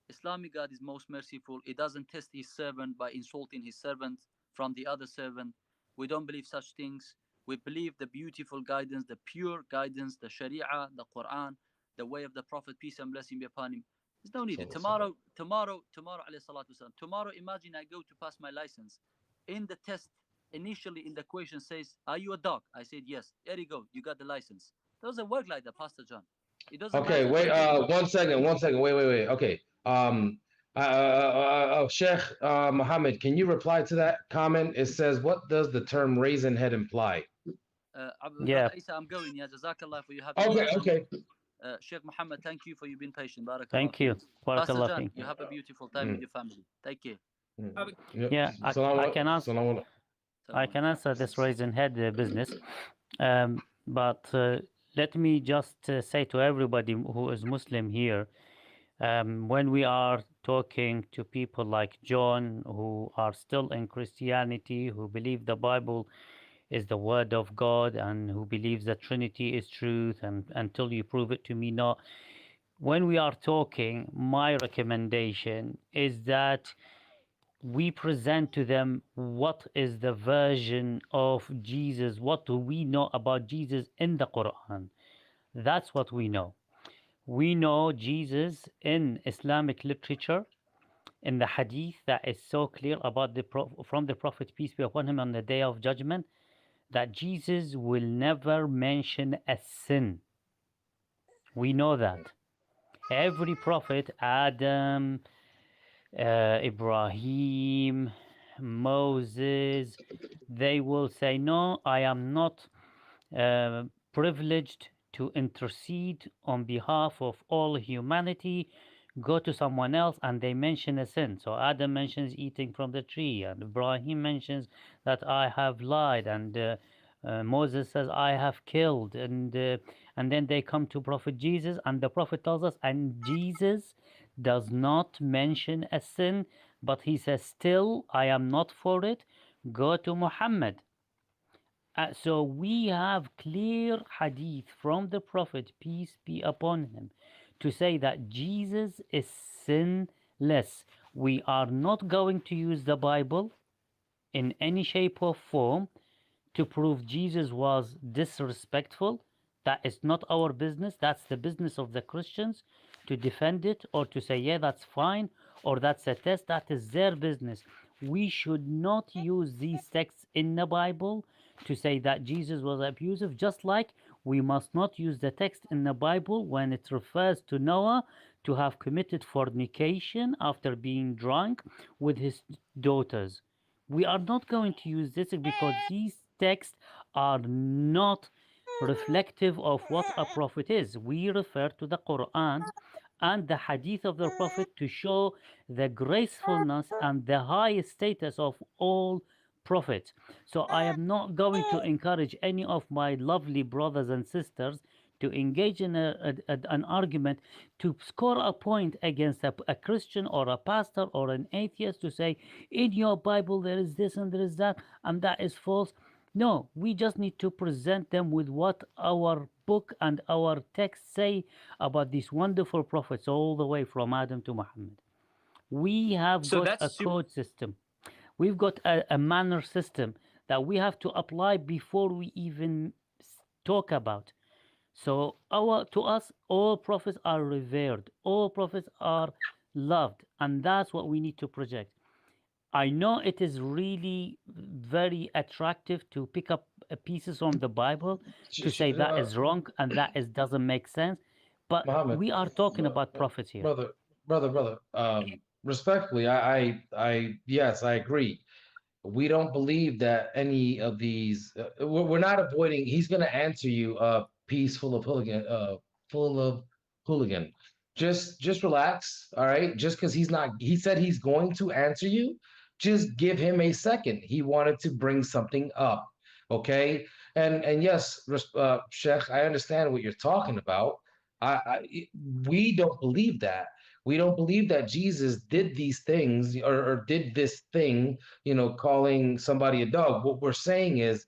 Islamic God is most merciful. He doesn't test his servant by insulting his servant from the other servant. We don't believe such things. We believe the beautiful guidance, the pure guidance, the Sharia, the Quran, the way of the Prophet, peace and blessing be upon him. There's no need. Tomorrow, alayhi salatu wasalam, tomorrow, imagine I go to pass my license. In the test, initially in the question says, "Are you a dog?" I said yes. There you go. You got the license. Doesn't work like that, Pastor John. It doesn't Okay, matter. wait. 1 second. Wait. Okay. Sheikh Mohammed, can you reply to that comment? It says, "What does the term raisin head imply?" Yeah. Brother Isa, I'm going. Yeah, Jazakallah for you have been Okay. patient. Okay. Sheikh Muhammad, thank you for you being patient. Barakallah Thank for you. you. Pastor Barakallah John, fiik. you have a beautiful time with Mm, your family. Take care. mm. Yep. Yeah, I can answer. Salam. I can answer this raisin head business. But let me just say to everybody who is Muslim here, when we are talking to people like John, who are still in Christianity, who believe the Bible is the word of God, and who believes that Trinity is truth, and until you prove it to me, not. When we are talking, my recommendation is that we present to them what is the version of Jesus, what do we know about Jesus in the Quran. That's what we know. We know Jesus in Islamic literature, in the hadith that is so clear about from the Prophet, peace be upon him, on the day of judgment, that Jesus will never mention a sin. We know that. Every prophet, Adam, Ibrahim, Moses, they will say, "No, I am not privileged to intercede on behalf of all humanity. Go to someone else," and they mention a sin. So Adam mentions eating from the tree, and Ibrahim mentions that I have lied, and Moses says I have killed, and then they come to Prophet Jesus, and the Prophet tells us, and Jesus does not mention a sin, but he says, "Still, I am not for it. Go to Muhammad." So we have clear hadith from the Prophet, peace be upon him, to say that Jesus is sinless. We are not going to use the Bible in any shape or form to prove Jesus was disrespectful. That is not our business. That's the business of the Christians to defend it, or to say, yeah, that's fine, or that's a test. That is their business. We should not use these texts in the Bible to say that Jesus was abusive, just like we must not use the text in the Bible when it refers to Noah to have committed fornication after being drunk with his daughters. We are not going to use this because these texts are not reflective of what a prophet is. We refer to the Quran and the hadith of the prophet to show the gracefulness and the high status of all prophets. So I am not going to encourage any of my lovely brothers and sisters to engage in an argument to score a point against a Christian or a pastor or an atheist to say, in your Bible there is this and there is that, and that is false. No, we just need to present them with what our book and our text say about these wonderful prophets, all the way from Adam to Muhammad. We have So got that's a super. code system. We've got a manner system that we have to apply before we even talk about. So to us, all prophets are revered, all prophets are loved, and that's what we need to project. I know it is really very attractive to pick up pieces from the Bible to say that is wrong and that is doesn't make sense, but Muhammad, we are talking about prophets here. brother. Respectfully, yes, I agree. We don't believe that any of these. We're not avoiding. He's going to answer you. Piece full of hooligan. Full of hooligan. Just relax. All right. Just because he's not. He said he's going to answer you. Just give him a second. He wanted to bring something up. Okay. And yes, Sheikh, I understand what you're talking about. We don't believe that. We don't believe that Jesus did these things or did this thing, calling somebody a dog. What we're saying is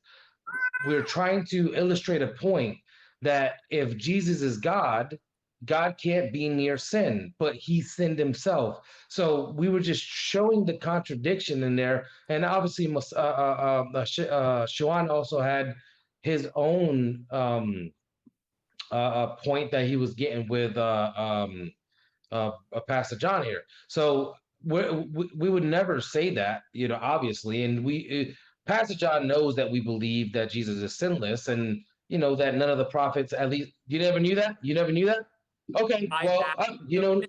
we're trying to illustrate a point that if Jesus is God, God can't be near sin, but he sinned himself. So we were just showing the contradiction in there. And obviously, Shawan also had his own point that he was getting with Pastor John here. So we would never say that, obviously. And Pastor John knows that we believe that Jesus is sinless, and that none of the prophets, at least, you never knew that. You never knew that. Okay, I well, asked, so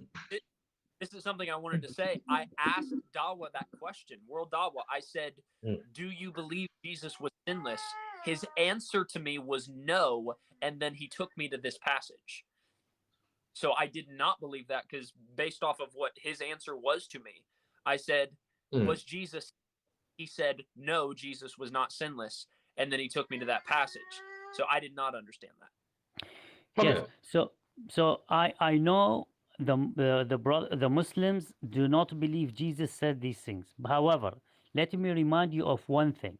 this is something I wanted to say. I asked Dawa that question, World Dawa. I said, do you believe Jesus was sinless? His answer to me was no, and then he took me to this passage. So I did not believe that, because based off of what his answer was to me, I said, was Jesus? He said, no, Jesus was not sinless. And then he took me to that passage. So I did not understand that. Yes. So I know the Muslims do not believe Jesus said these things. However, let me remind you of one thing.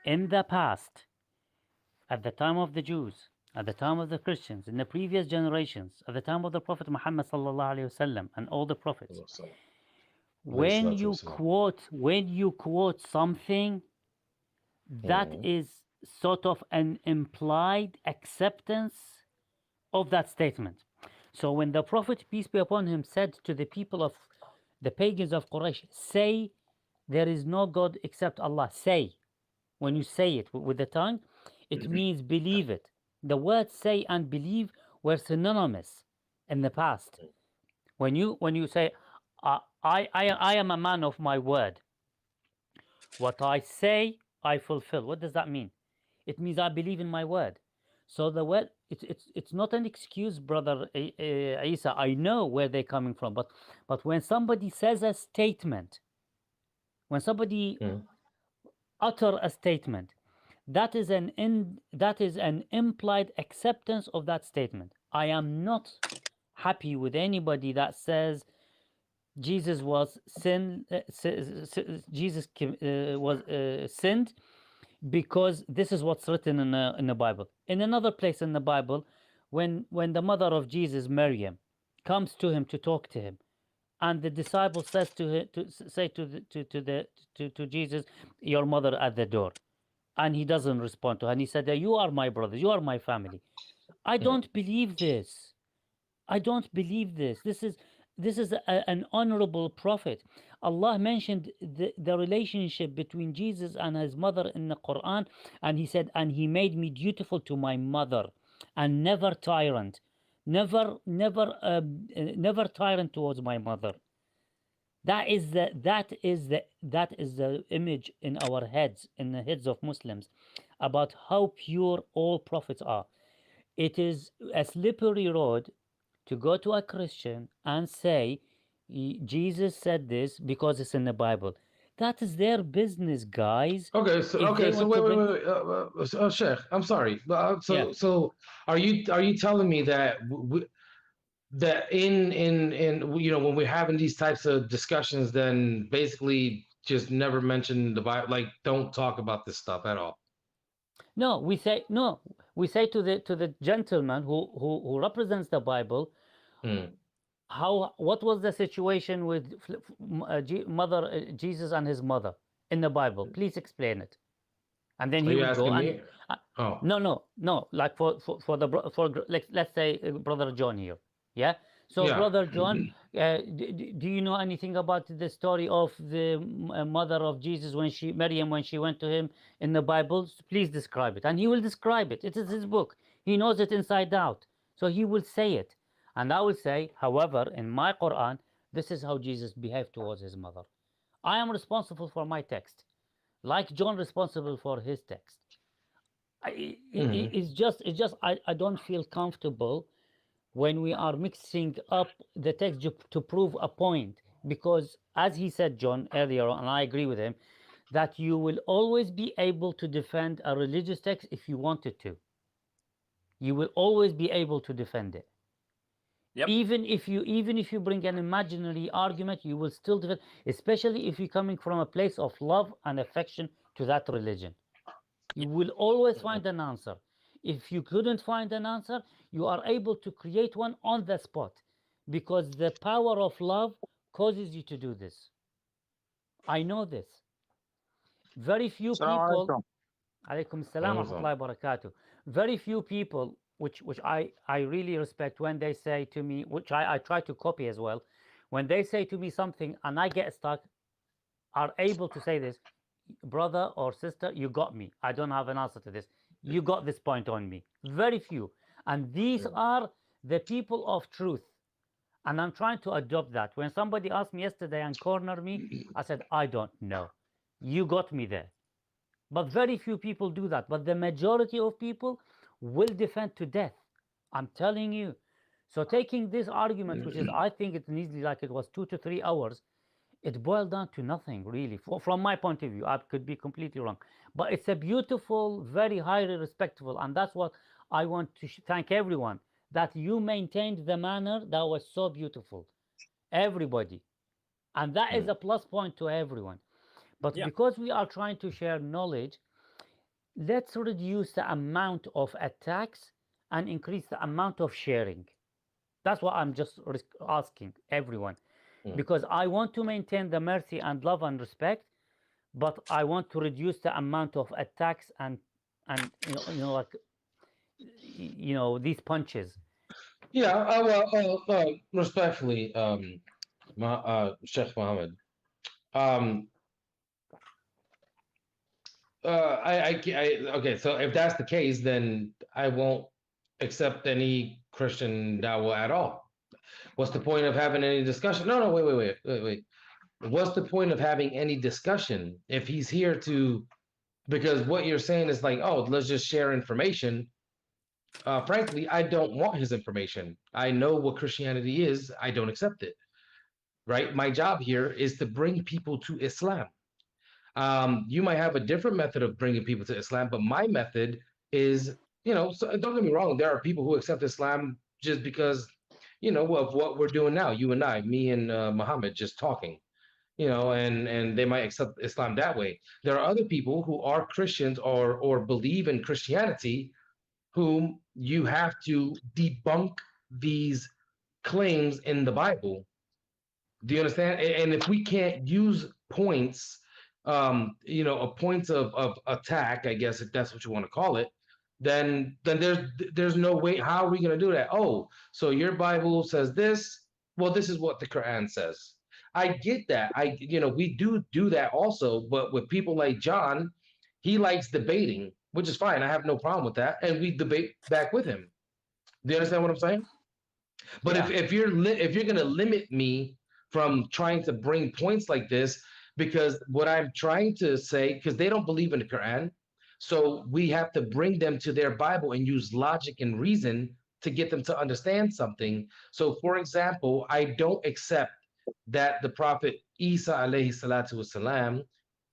In the past, at the time of the Jews, at the time of the Christians, in the previous generations, at the time of the Prophet Muhammad sallallahu alaihi wasallam and all the prophets, when you quote something, that is sort of an implied acceptance of that statement. So when the Prophet, peace be upon him, said to the people of the pagans of Quraysh, say there is no God except Allah, say, when you say it with the tongue, it means believe it. The words say and believe were synonymous in the past. When you say, I am a man of my word, what I say, I fulfill. What does that mean? It means I believe in my word. So the word, it's not an excuse, brother Isa. I know where they're coming from, but when somebody says a statement, when somebody utter a statement, that is an implied acceptance of that statement. I am not happy with anybody that says Jesus was sinned, because this is what's written in the Bible. In another place in the Bible, when the mother of Jesus, Maryam, comes to him to talk to him, and the disciple says to Jesus, your mother at the door, and he doesn't respond to her, and he said, you are my brothers, you are my family. I don't believe this. I don't believe this. This is an honorable prophet. Allah mentioned the relationship between Jesus and his mother in the Quran, and he said, and he made me dutiful to my mother, and never tyrant, never tyrant towards my mother. That is the image in our heads, in the heads of Muslims, about how pure all prophets are. It is a slippery road to go to a Christian and say, Jesus said this because it's in the Bible. That is their business, guys. Okay, so wait, Sheikh, I'm sorry. So are you telling me that that in when we're having these types of discussions, then basically just never mention the Bible, like don't talk about this stuff at all? No, we say to the gentleman who represents the Bible, what was the situation with Jesus and his mother in the Bible? Please explain it. And then he would go and no, like let's say Brother John here, yeah. So Brother John, do you know anything about the story of the mother of Jesus Maryam, when she went to him in the Bible? Please describe it, and he will describe it. It is his book. He knows it inside out, so he will say it. And I will say, however, in my Quran, this is how Jesus behaved towards his mother. I am responsible for my text, like John responsible for his text. It's just I don't feel comfortable when we are mixing up the text to prove a point, because as he said, John, earlier on, and I agree with him, that you will always be able to defend a religious text if you wanted to. You will always be able to defend it. Yep. Even if you bring an imaginary argument, you will still defend, especially if you're coming from a place of love and affection to that religion. You will always find an answer. If you couldn't find an answer, you are able to create one on the spot, because the power of love causes you to do this. I know this. Very few Assalamu people, alaikum. alaykum salam wa rahmatullahi wa barakatuh. Very few people, which I really respect, when they say to me, which I try to copy as well, when they say to me something and I get stuck, are able to say this: brother or sister, you got me. I don't have an answer to this. You got this point on me. Very few. And these are the people of truth. And I'm trying to adopt that. When somebody asked me yesterday and cornered me, I said, I don't know. You got me there. But very few people do that. But the majority of people will defend to death. I'm telling you. So taking this argument, which is, I think it's easily like it was 2 to 3 hours, it boiled down to nothing really, from my point of view. I could be completely wrong, but it's a beautiful, very highly respectful, and that's what I want to thank everyone, that you maintained the manner that was so beautiful, everybody, and that is a plus point to everyone. But Yeah. because we are trying to share knowledge, let's reduce the amount of attacks and increase the amount of sharing. That's what I'm just asking everyone, because I want to maintain the mercy and love and respect, but I want to reduce the amount of attacks and like these punches. Yeah, respectfully, Sheikh Mohammed. Um, okay. So if that's the case, then I won't accept any Christian dawah at all. What's the point of having any discussion? No, no, wait. What's the point of having any discussion if he's here to? Because what you're saying is like, oh, let's just share information. Frankly, I don't want his information. I know what Christianity is. I don't accept it. Right? My job here is to bring people to Islam. You might have a different method of bringing people to Islam, but my method is, so don't get me wrong. There are people who accept Islam just because, of what we're doing now. You and I, me and Muhammad, just talking. And they might accept Islam that way. There are other people who are Christians or believe in Christianity, whom you have to debunk these claims in the Bible. Do you understand? And if we can't use points, a points of attack, I guess if that's what you want to call it, then there's no way. How are we going to do that? Oh, so your Bible says this. Well, this is what the Quran says. I get that. We do that also, but with people like John, he likes debating, which is fine. I have no problem with that, and we debate back with him. Do you understand what I'm saying? But Yeah. if you're going to limit me from trying to bring points like this, because what I'm trying to say, because they don't believe in the Quran, so we have to bring them to their Bible and use logic and reason to get them to understand something. So, for example, I don't accept that the Prophet Isa alayhi salatu wasalam,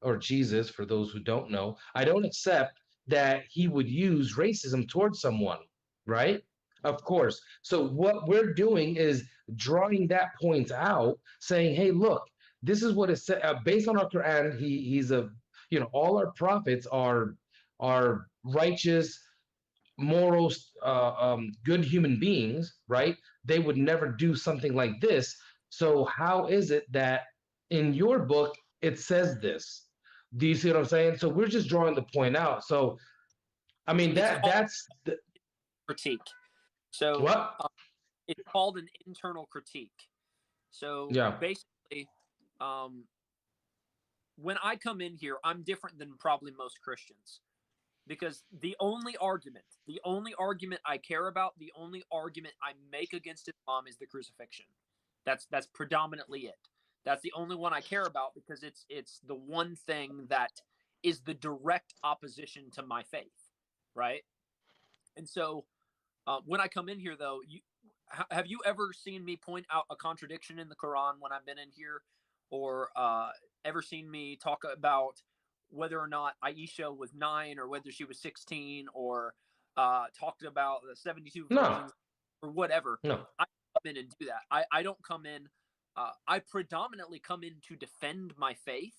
or Jesus, for those who don't know, I don't accept that he would use racism towards someone, right? Of course. So what we're doing is drawing that point out, saying, "Hey, look, this is what it said based on our Quran. He's a, all our prophets are righteous, moral, good human beings, right? They would never do something like this. So how is it that in your book it says this? Do you see what I'm saying? So we're just drawing the point out. So I mean that's the, Critique. So what? it's called an internal critique. So Yeah. basically, when I come in here, I'm different than probably most Christians, because the only argument I care about, the only argument I make against Islam is the crucifixion. That's predominantly it. That's the only one I care about, because it's the one thing that is the direct opposition to my faith, right? And so when I come in here, though, have you ever seen me point out a contradiction in the Quran when I've been in here, or ever seen me talk about whether or not Aisha was 9 or whether she was 16, or talked about the 72 virgins or whatever? No. I come in and do that. I don't come in. I predominantly come in to defend my faith,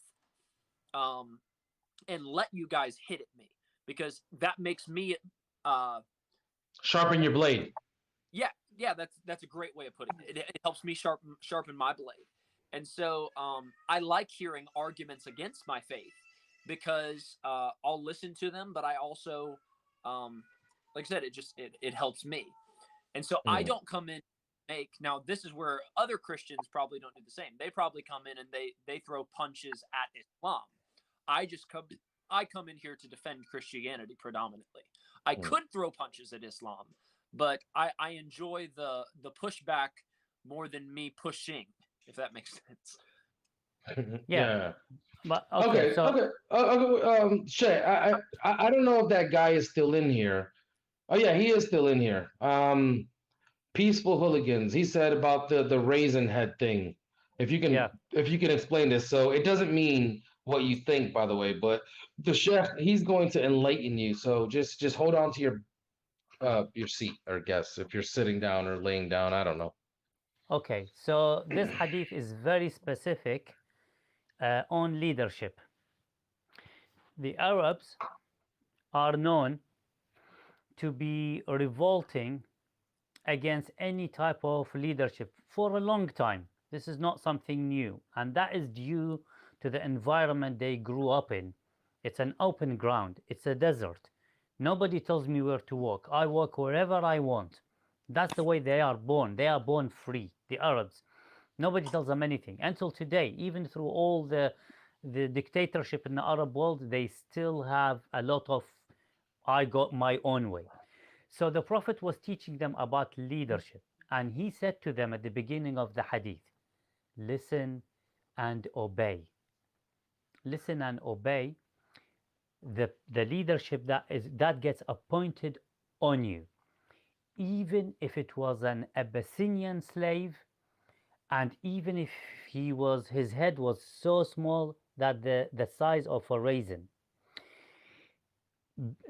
and let you guys hit at me, because that makes me uh, Sharpen your blade. yeah, that's a great way of putting it. It helps me sharpen my blade. And so I like hearing arguments against my faith because I'll listen to them, but I also, like I said, it helps me. And so I don't come in now this is where other Christians probably don't do the same. They probably come in and they throw punches at Islam. I come in here to defend Christianity predominantly. I could throw punches at Islam, but I enjoy the pushback more than me pushing, if that makes sense. Yeah. But Okay. so Shay, I don't know if that guy is still in here. Oh yeah, he is still in here. Peaceful Hooligans. He said about the raisin head thing. If you can explain this, so it doesn't mean what you think, by the way, but the chef, he's going to enlighten you. So just hold on to your seat, or guess if you're sitting down or laying down. I don't know. okay, so this hadith is very specific on leadership. The Arabs are known to be revolting against any type of leadership for a long time. This is not something new, and that is due to the environment they grew up in. It's an open ground, it's a desert. Nobody tells me where to walk. I walk wherever I want. That's the way they are born. They are born free, the Arabs. Nobody tells them anything. Until today, even through all the dictatorship in the Arab world, they still have a lot of I got my own way. So the Prophet was teaching them about leadership, and he said to them at the beginning of the hadith, listen and obey. Listen and obey the leadership that gets appointed on you, even if it was an Abyssinian slave, and even if his head was so small that the size of a raisin,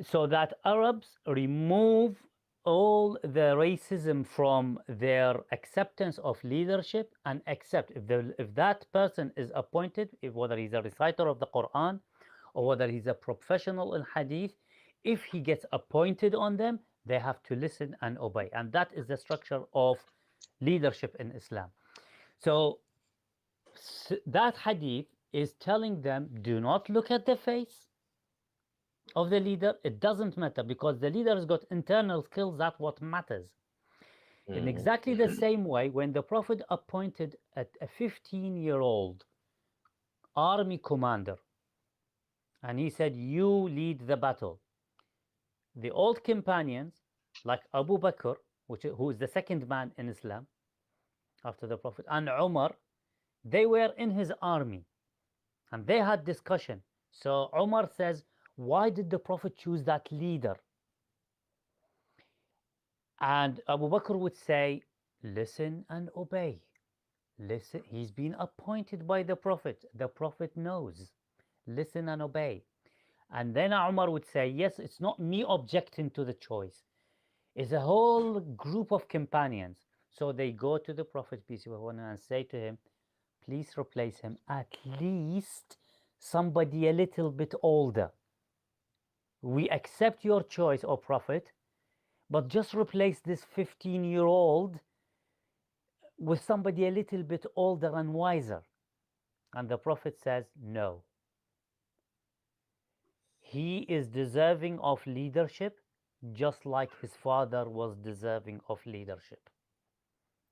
so that Arabs remove all the racism from their acceptance of leadership and accept if that person is appointed, whether he's a reciter of the Quran or whether he's a professional in hadith, if he gets appointed on them, they have to listen and obey. And that is the structure of leadership in Islam. So that hadith is telling them, do not look at the face of the leader. It doesn't matter, because the leader has got internal skills. That's what matters. In exactly the same way, when the Prophet appointed a 15-year-old army commander, and he said, you lead the battle, the old companions, like Abu Bakr, who is the second man in Islam after the Prophet, and Umar, they were in his army, and they had discussion. So Umar says, why did the Prophet choose that leader? And Abu Bakr would say, listen and obey. Listen, he's been appointed by the Prophet. The Prophet knows. Listen and obey. And then Umar would say, yes, it's not me objecting to the choice. It's a whole group of companions. So they go to the Prophet, peace be upon him, and say to him, please replace him. At least somebody a little bit older. We accept your choice, O Prophet, but just replace this 15-year-old with somebody a little bit older and wiser. And the Prophet says, no. He is deserving of leadership just like his father was deserving of leadership.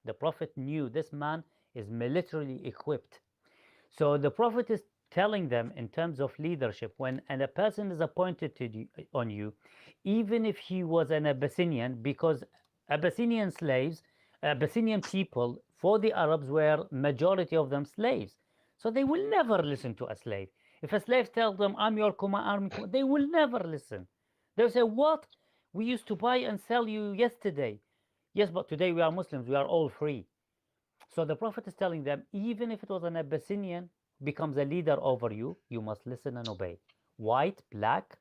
The Prophet knew this man is militarily equipped. So the Prophet is telling them in terms of leadership, when a person is appointed on you, even if he was an Abyssinian, because Abyssinian slaves, Abyssinian people, for the Arabs were majority of them slaves. So they will never listen to a slave. If a slave tells them, I'm your army commander, they will never listen. They'll say, what? We used to buy and sell you yesterday. Yes, but today we are Muslims, we are all free. So the Prophet is telling them, even if it was an Abyssinian becomes a leader over you, you must listen and obey. White, black,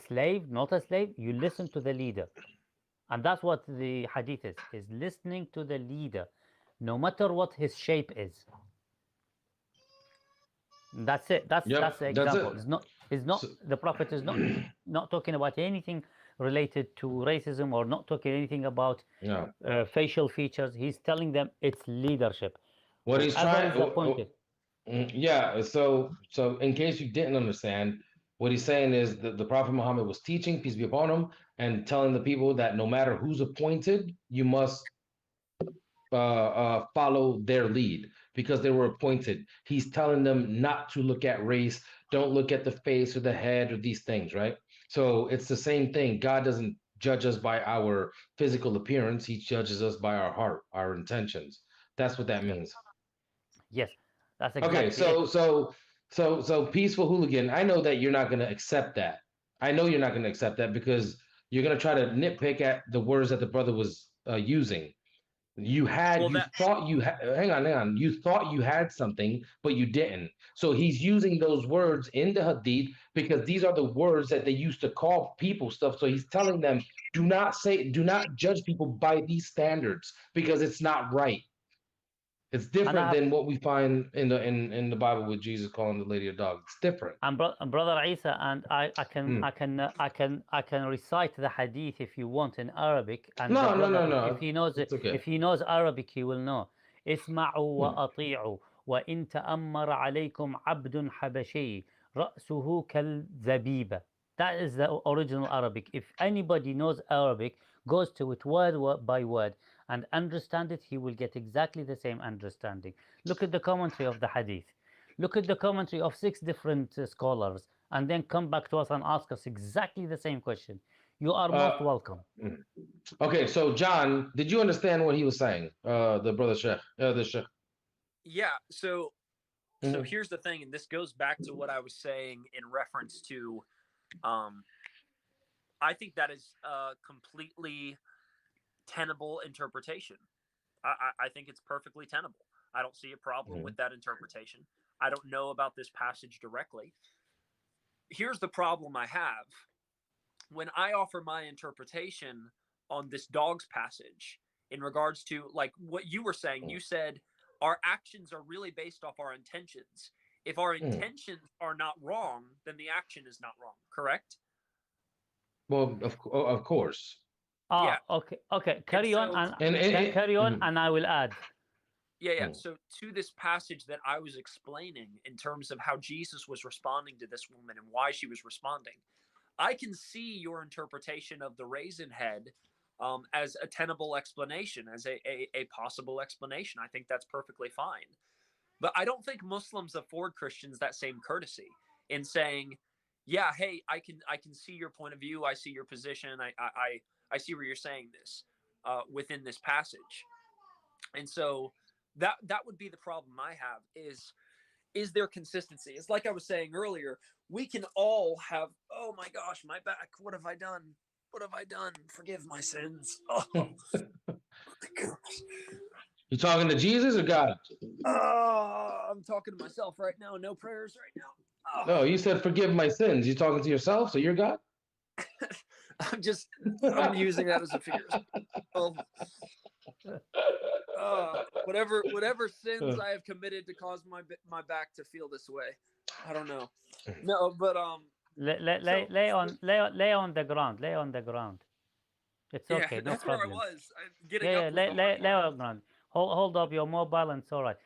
slave, not a slave, you listen to the leader. And that's what the hadith is listening to the leader, no matter what his shape is. That's it. That's the example. It's not the Prophet is not talking about anything related to racism or not talking anything about No. facial features. He's telling them it's leadership. What he's Whoever trying, is appointed. yeah. So in case you didn't understand, what he's saying is that the Prophet Muhammad was teaching, peace be upon him, and telling the people that no matter who's appointed, you must follow their lead because they were appointed. He's telling them not to look at race, don't look at the face or the head or these things, right? So it's the same thing. God doesn't judge us by our physical appearance, He judges us by our heart, our intentions. That's what that means. Yes, that's Okay, exactly it. so peaceful hooligan. I know that you're not going to accept that. I know you're not going to accept that because you're going to try to nitpick at the words that the brother was using. Well, You that thought hang on, you thought you had something, but you didn't. So he's using those words in the hadith because these are the words that they used to call people stuff. So he's telling them, do not judge people by these standards because it's not right. It's And I different have than what we find in the Bible with Jesus calling the lady a dog. It's different. and brother Isa, and Hmm. I can recite the hadith if you want in Arabic, and the No, no, brother, no, if no. he knows It's okay. if he knows Arabic, he will know. اسمعوا Hmm. وأطيعوا وإن تأمر عليكم عبد حبشي رأسه كالزبيبة. That is the original Arabic. If anybody knows Arabic, goes to it word by word and understand it, he will get exactly the same understanding. Look at the commentary of the hadith. Look at the commentary of 6 different scholars, and then come back to us and ask us exactly the same question. You are most Uh, welcome. hmm. Okay, so John, did you understand what he was saying? The brother Sheikh, the Sheikh. yeah. So Mhm. here's the thing, and this goes back to what I was saying in reference to. Um, I think that is a completely tenable interpretation. I think it's perfectly tenable. I don't see a problem Mhm. with that interpretation. I don't know about this passage directly. Here's the problem I have when I offer my interpretation on this dog's passage in regards to like what you were saying. You said our actions are really based off our intentions. If our Mhm. intentions are not wrong, then the action is not wrong, correct? Well, of course, Yeah. Okay, okay. And Carry on so and and carry on, mhm. and I will add. yeah. Mhm. So to this passage that I was explaining in terms of how Jesus was responding to this woman and why she was responding, I can see your interpretation of the raisin head as a tenable explanation, as a possible explanation. I think that's perfectly fine. But I don't think Muslims afford Christians that same courtesy in saying, "Yeah, hey, I can see your point of view. I see your position. I see where you're saying this within this passage." And so that would be the problem I have is there consistency. It's like I was saying earlier, we can all have, oh my gosh, my back, what have I done? What have I done? Forgive my sins. Oh my gosh. You talking to Jesus or God? Oh, I'm talking to myself right now. No prayers right now. No, you said forgive my sins. You talking to yourself, so you're God. Oh, I'm using that as a figure. Oh, whatever sins I have committed to cause my back to feel this way. I don't know. No, but so Lay on the ground. Lay on the ground. It's yeah, okay, no that's where I problem. was. Getting Yeah, up yeah. was the hard Lay part. on the ground. Hold up your mobile, and it's all right.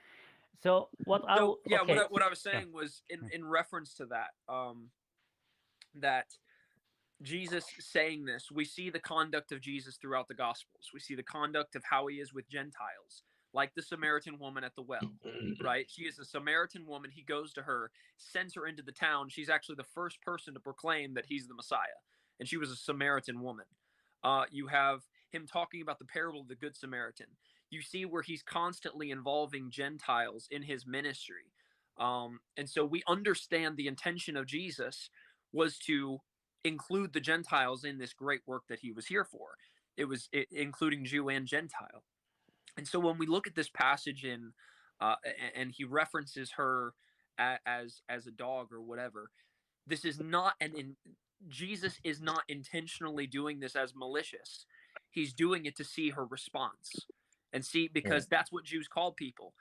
So So yeah, okay. what I was Yeah. saying was in reference to that, that Jesus saying this, we see the conduct of Jesus throughout the Gospels. We see the conduct of how he is with Gentiles, like the Samaritan woman at the well, right? She is a Samaritan woman. He goes to her, sends her into the town. She's actually the first person to proclaim that he's the Messiah, and she was a Samaritan woman. You have him talking about the parable of the Good Samaritan. You see where he's constantly involving Gentiles in his ministry. And so we understand the intention of Jesus was to include the Gentiles in this great work that he was here for. Including Jew and Gentile. And so when we look at this passage uh, and he references her as a dog or whatever, this is not Jesus is not intentionally doing this as malicious. He's doing it to see her response and see, because that's what Jews call people.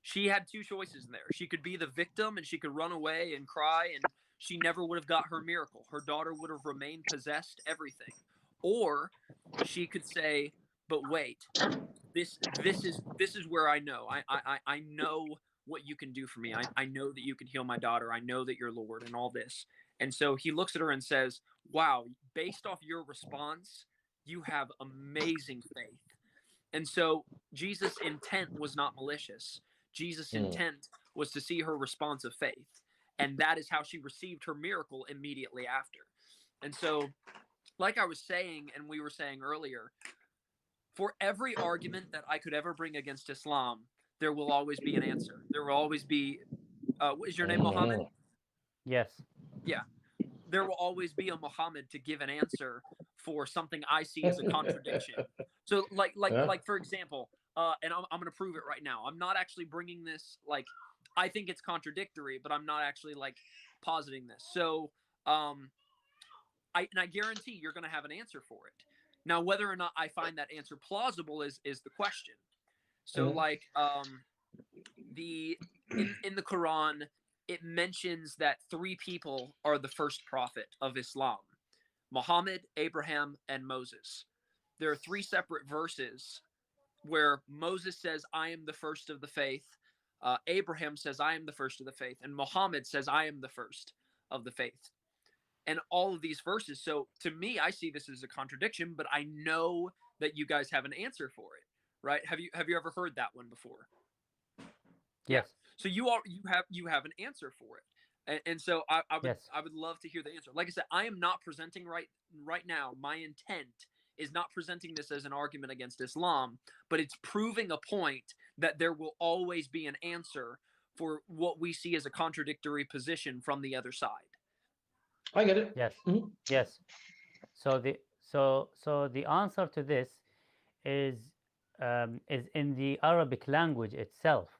She had 2 choices in there. She could be the victim and she could run away and cry and she never would have got her miracle. Her daughter would have remained possessed, everything. Or she could say, but wait, this is where I know. I know what you can do for me. I know that you can heal my daughter. I know that you're Lord and all this. And so he looks at her and says, wow, based off your response, you have amazing faith. And so Jesus' intent was not malicious. Jesus' intent was to see her response of faith. And that is how she received her miracle immediately after. And so, like I was saying, and we were saying earlier, for every argument that I could ever bring against Islam, there will always be an answer. There will always be, is your name Muhammad? Yes. Yeah. There will always be a Muhammad to give an answer for something I see as a contradiction. So, like for example, and I'm going to prove it right now. I'm not actually bringing this, like, I think it's contradictory, but I'm not actually, like, positing this. So, I guarantee you're going to have an answer for it. Now, whether or not I find that answer plausible is the question. So, like, in the Quran, it mentions that 3 people are the first prophet of Islam: Muhammad, Abraham, and Moses. There are 3 separate verses where Moses says, I am the first of the faith. Abraham says, I am the first of the faith. And Muhammad says, I am the first of the faith. And all of these verses. So to me, I see this as a contradiction, but I know that you guys have an answer for it, right? Have you ever heard that one before? Yes. So you have an answer for it, and so I would love to hear the answer. Like I said, I am not presenting right now. My intent is not presenting this as an argument against Islam, but it's proving a point that there will always be an answer for what we see as a contradictory position from the other side. I get it. Yes. Yes. So the answer to this is in the Arabic language itself.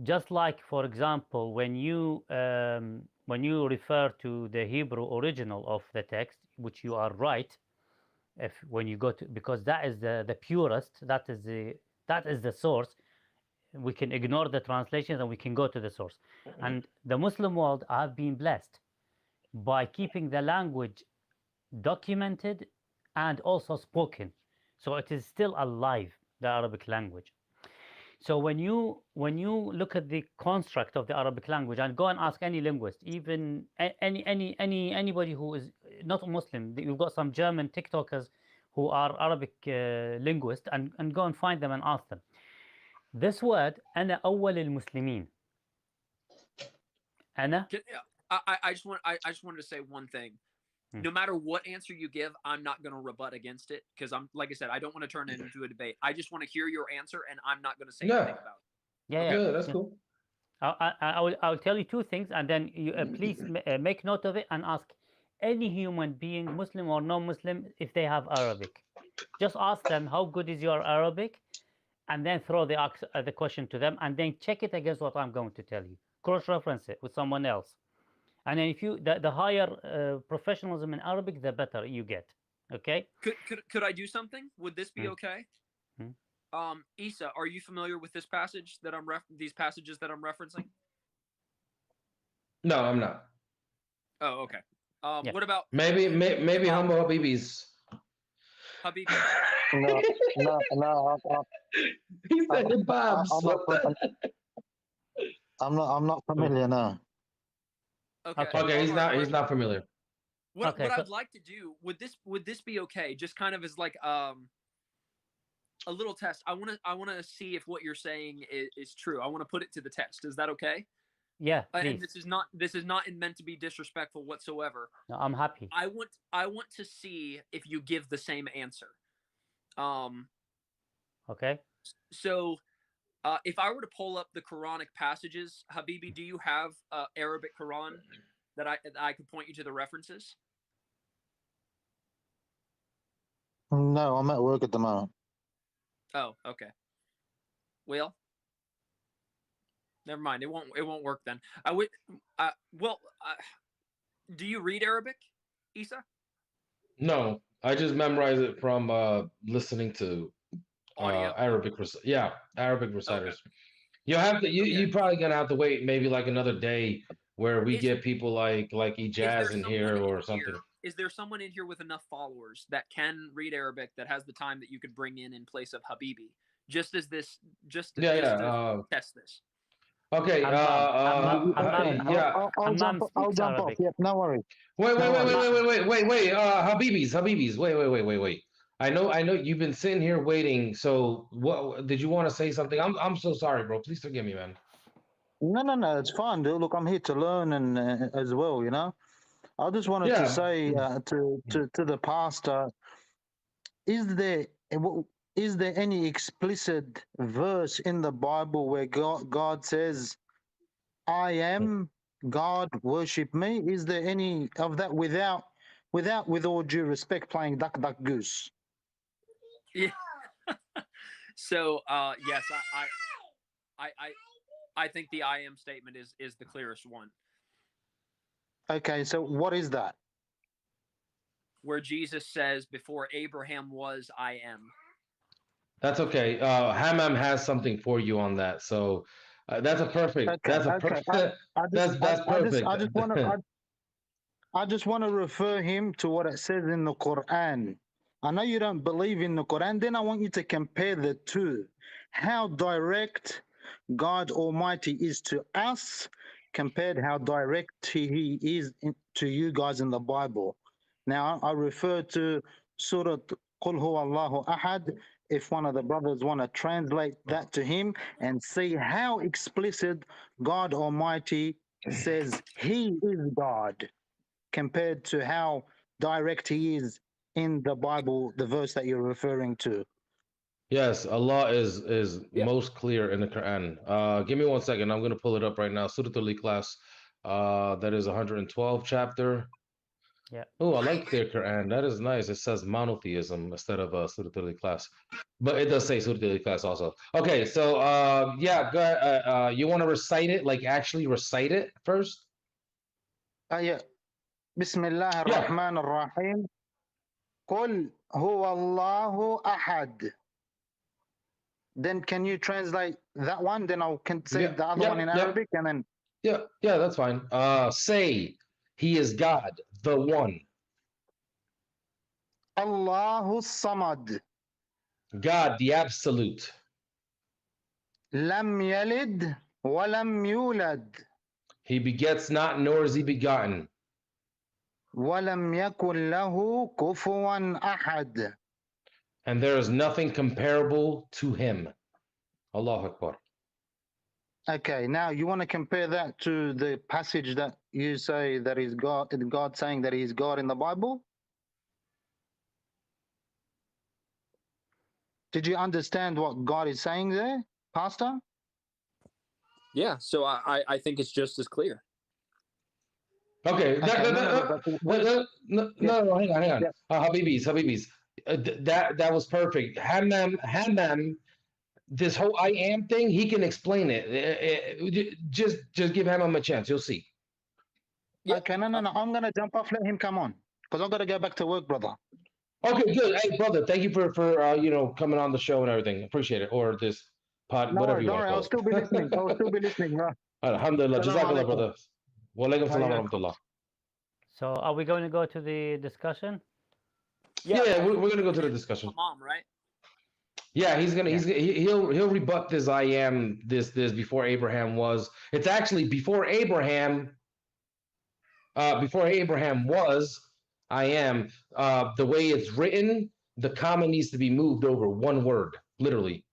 Just like, for example, when you refer to the Hebrew original of the text, which you are right, when you go to, because that is the purest, that is the source. We can ignore the translations and we can go to the source. And the Muslim world have been blessed by keeping the language documented and also spoken. So it is still alive, the Arabic language. So when you look at the construct of the Arabic language, and go and ask any linguist, even anybody who is not a Muslim, you've got some German TikTokers who are Arabic linguists, and go and find them and ask them. This word, أنا أول المسلمين. أنا. I just wanted to say one thing. No matter what answer you give, I'm not going to rebut against it, because I'm, like I said, I don't want to turn it into a debate. I just want to hear your answer, and I'm not going to say anything about it. Yeah, that's cool. I will tell you 2 things, and then you please make note of it and ask any human being, Muslim or non-Muslim, if they have Arabic. Just ask them, how good is your Arabic? And then throw the question to them, and then check it against what I'm going to tell you. Cross-reference it with someone else. And then if you the higher professionalism in Arabic, the better you get. Okay. Could I do something? Would this be okay? Isa, are you familiar with this passage that these passages that I'm referencing? No, I'm not. Oh, okay. What about maybe humble Habibis? Habibi. No. He said it, Bob. I'm not familiar now. Okay. He's not familiar. What I'd like to do, would this be okay? Just kind of as like a little test. I want to see if what you're saying is true. I want to put it to the test. Is that okay? Yeah. And this is not meant to be disrespectful whatsoever. No, I'm happy. I want to see if you give the same answer. Okay. So, if I were to pull up the Quranic passages, Habibi, do you have Arabic Quran that I could point you to the references? No, I'm at work at the moment. Oh, okay. Well, never mind. It won't work then. I would. Do you read Arabic, Isa? No, I just memorize it from listening to Arabic reciters. Okay. You have to. You probably gonna have to wait maybe like another day where we get people like Ijaz in here or something. is there someone in here with enough followers that can read Arabic that has the time that you could bring in place of Habibi, just as this, just Yeah, just yeah. to test this? Okay. Okay, Yeah. I'll speaks jump off. Arabic. Yep, no worries. Wait, wait, No wait, wait, worries. wait. Habibis. Wait. I know you've been sitting here waiting. So, what did you want to say something? I'm so sorry, bro. Please forgive me, man. No, it's fine, dude. Look, I'm here to learn and as well, you know. I just wanted to Yeah. say to the pastor, is there is there any explicit verse in the Bible where God says, "I am God, worship me"? Is there any of that without with all due respect playing duck duck goose? Yeah. So yes, I think the I am statement is the clearest one, Okay, so what is that? where Jesus says, "Before Abraham was, I am." That's okay. Hammam has something for you on that. So, that's a perfect. Okay, That's a okay. perfect. I just That's perfect. I just want to I just want to refer him to what it says in the Quran. I know you don't believe in the Quran, then I want you to compare the two. How direct God Almighty is to us compared how direct he is to you guys in the Bible. Now, I refer to Surah Qul Huwa Allahu Ahad. If one of the brothers want to translate that to him and see how explicit God Almighty says he is God compared to how direct he is in the Bible, the verse that you're referring to. Yes, Allah is Yeah. most clear in the Quran. Give me 1 second. I'm gonna pull it up right now. Surah Al-Ikhlas. That is 112 chapter. Yeah. Oh, I like their Quran. That is nice. It says monotheism instead of Surah Al-Ikhlas, but it does say Surah Al-Ikhlas also. Okay, so yeah, go, you want to recite it, like actually recite it first? Yeah. بسم الله Yeah, الرحمن الرحيم قل هو الله أحد. Then can you translate that one? Then I can say yeah, the other one yep, in yep, Arabic and then yeah. That's fine. Say, He is God, the One, Allahu Samad. God, the Absolute. Lam yalid walam yulad He begets not, nor is he begotten. walam yakun lahu kufuwan ahad. And there is nothing comparable to him. Allahu Akbar. Okay, now you want to compare that to the passage that you say that is God saying that He is God in the Bible? Did you understand what God is saying there, Pastor? Yeah. So I think it's just as clear. Okay, Okay, no, but what is? Yeah, no, hang on. yeah. Habibis. That was perfect. Hammam, this whole I am thing, he can explain it. Just give Hammam a chance. You'll see. Yeah. Okay, no. I'm gonna jump off. Let him come on, because I've got to go back to work, brother. Okay, good. Hey, brother, thank you for coming on the show and everything. Appreciate it. Or this pod, No whatever worries, you don't want to worry. I'll call still be listening. it. I'll still be listening. Alhamdulillah. Salam Jazakallah, alaikum. brother. Wa alaikum salam wa Yeah. rahmatullah. So are we going to go to the discussion? Yeah, we're gonna go to the discussion. Mom, right? Yeah, Yeah. he'll rebut this I am this before Abraham was. It's actually before Abraham was I am. The way it's written, the comma needs to be moved over one word, literally.